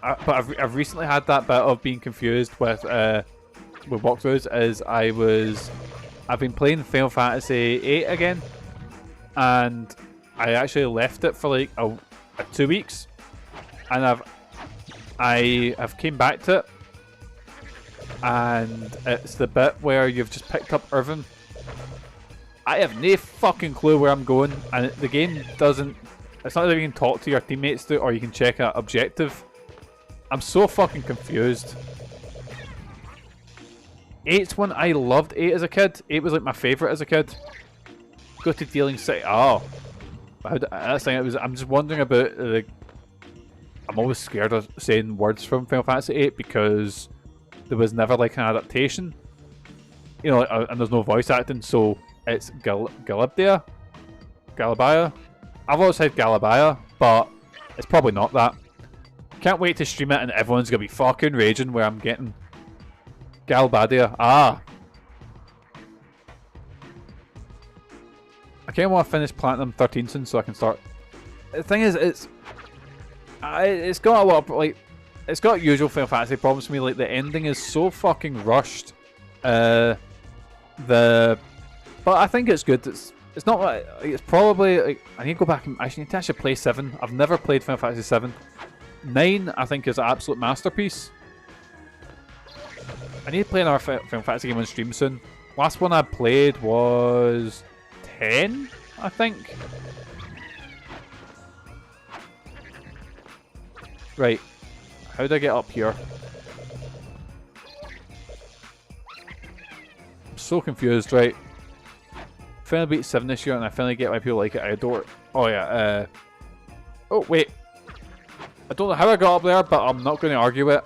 [SPEAKER 4] But I've recently had that bit of being confused with walkthroughs. I've been playing Final Fantasy VIII again, and I actually left it for like 2 weeks, and I have came back to it, and it's the bit where you've just picked up Irvin. I have no fucking clue where I'm going, and the game doesn't. It's not that you can talk to your teammates or you can check an objective. I'm so fucking confused. 8's one I loved 8 as a kid. 8 was like my favourite as a kid. Go to Dealing City. Oh. That's the thing, I'm just wondering about the... I'm always scared of saying words from Final Fantasy 8 because there was never like an adaptation. You know, and there's no voice acting, so it's Galabia? Galabia? I've always said Galabia, but it's probably not that. Can't wait to stream it and everyone's gonna be fucking raging where I'm getting Galbadia. Ah. I kinda want to finish Platinum 13 soon so I can start. The thing is, it's got a lot of like, it's got usual Final Fantasy problems for me. Like the ending is so fucking rushed. But I think it's good. It's not like, it's probably like, I need to go back and actually need to actually play 7. I've never played Final Fantasy 7. 9, I think, is an absolute masterpiece. I need to play another Final Fantasy game on stream soon. Last one I played was 10, I think. Right. How do I get up here? I'm so confused, right? Finally beat 7 this year and I finally get why people like it. I adore it. Oh yeah, oh wait. I don't know how I got up there, but I'm not going to argue it.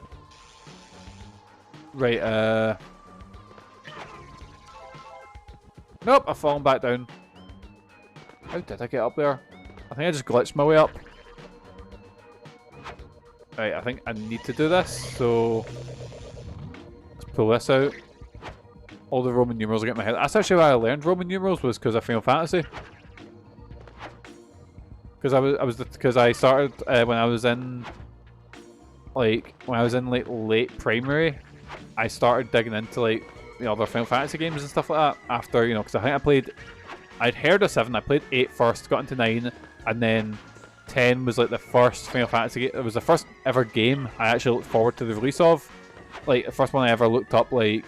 [SPEAKER 4] Right, nope, I've fallen back down. How did I get up there? I think I just glitched my way up. Right, I think I need to do this, so... Let's pull this out. All the Roman numerals will get in my head. That's actually why I learned Roman numerals, was because of Final Fantasy. Because I started when I was in like late primary, I started digging into like the other Final Fantasy games and stuff like that. After, you know, because I think I'd heard of 7, I played 8 first, got into 9, and then 10 was like the first Final Fantasy game. It was the first ever game I actually looked forward to the release of. Like the first one I ever looked up, like,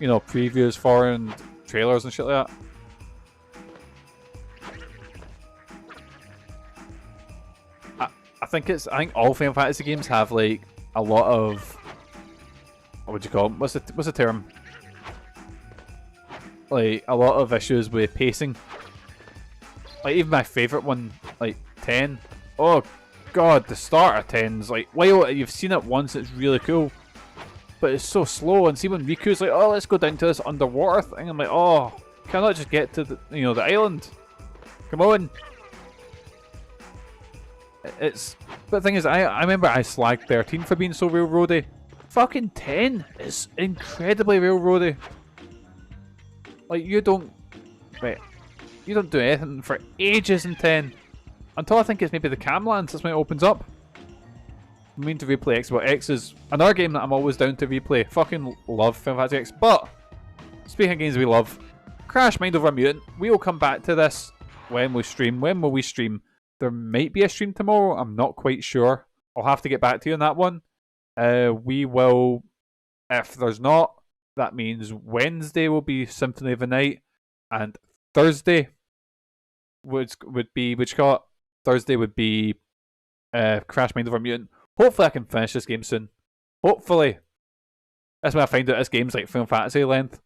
[SPEAKER 4] you know, previews for and trailers and shit like that. I think all Final Fantasy games have like a lot of, what would you call them? What's the term? Like a lot of issues with pacing. Like even my favourite one, like 10. Oh god, the start of 10's like, while you've seen it once, it's really cool, but it's so slow. And see when Riku's like, oh, let's go down to this underwater thing, I'm like, oh, can I not just get to the, you know, the island? Come on. But the thing is, I remember I slagged 13 for being so railroady. Fucking 10 is incredibly railroady. Like you don't do anything for ages in 10. Until I think it's maybe the Camlands, that's when it opens up. I mean to replay X, but X is another game that I'm always down to replay. Fucking love Final Fantasy X. But, speaking of games we love, Crash Mind Over Mutant. We will come back to this when we stream. When will we stream? There might be a stream tomorrow. I'm not quite sure. I'll have to get back to you on that one. We will, if there's not, that means Wednesday will be Symphony of the Night, and Thursday would be Thursday would be Crash Mind Over Mutant. Hopefully I can finish this game soon. Hopefully. That's when I find out this game's like Final Fantasy length.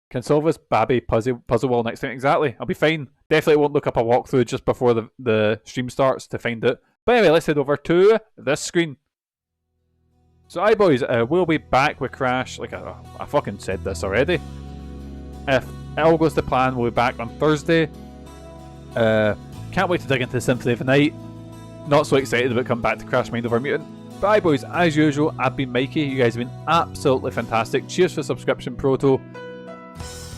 [SPEAKER 4] Can solve this babby puzzle wall next time. Exactly. I'll be fine. Definitely won't look up a walkthrough just before the stream starts to find it. But anyway, let's head over to this screen. So aye boys, we'll be back with Crash. Like I fucking said this already. If it all goes to plan, we'll be back on Thursday. Can't wait to dig into the Symphony of the Night. Not so excited about coming back to Crash Mind Over Mutant. But aye boys, as usual, I've been Mikey. You guys have been absolutely fantastic. Cheers for the subscription, Proto.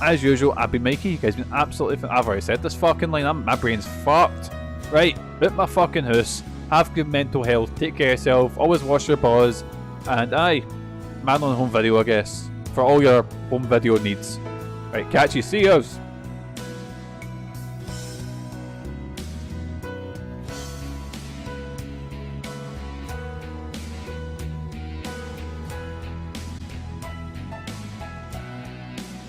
[SPEAKER 4] As usual, I've been Mikey. You guys have been absolutely I've already said this fucking line. My brain's fucked. Right, boot my fucking house. Have good mental health. Take care of yourself. Always wash your paws. And aye, MANLON Home video, I guess. For all your home video needs. Right, catch you. See yous.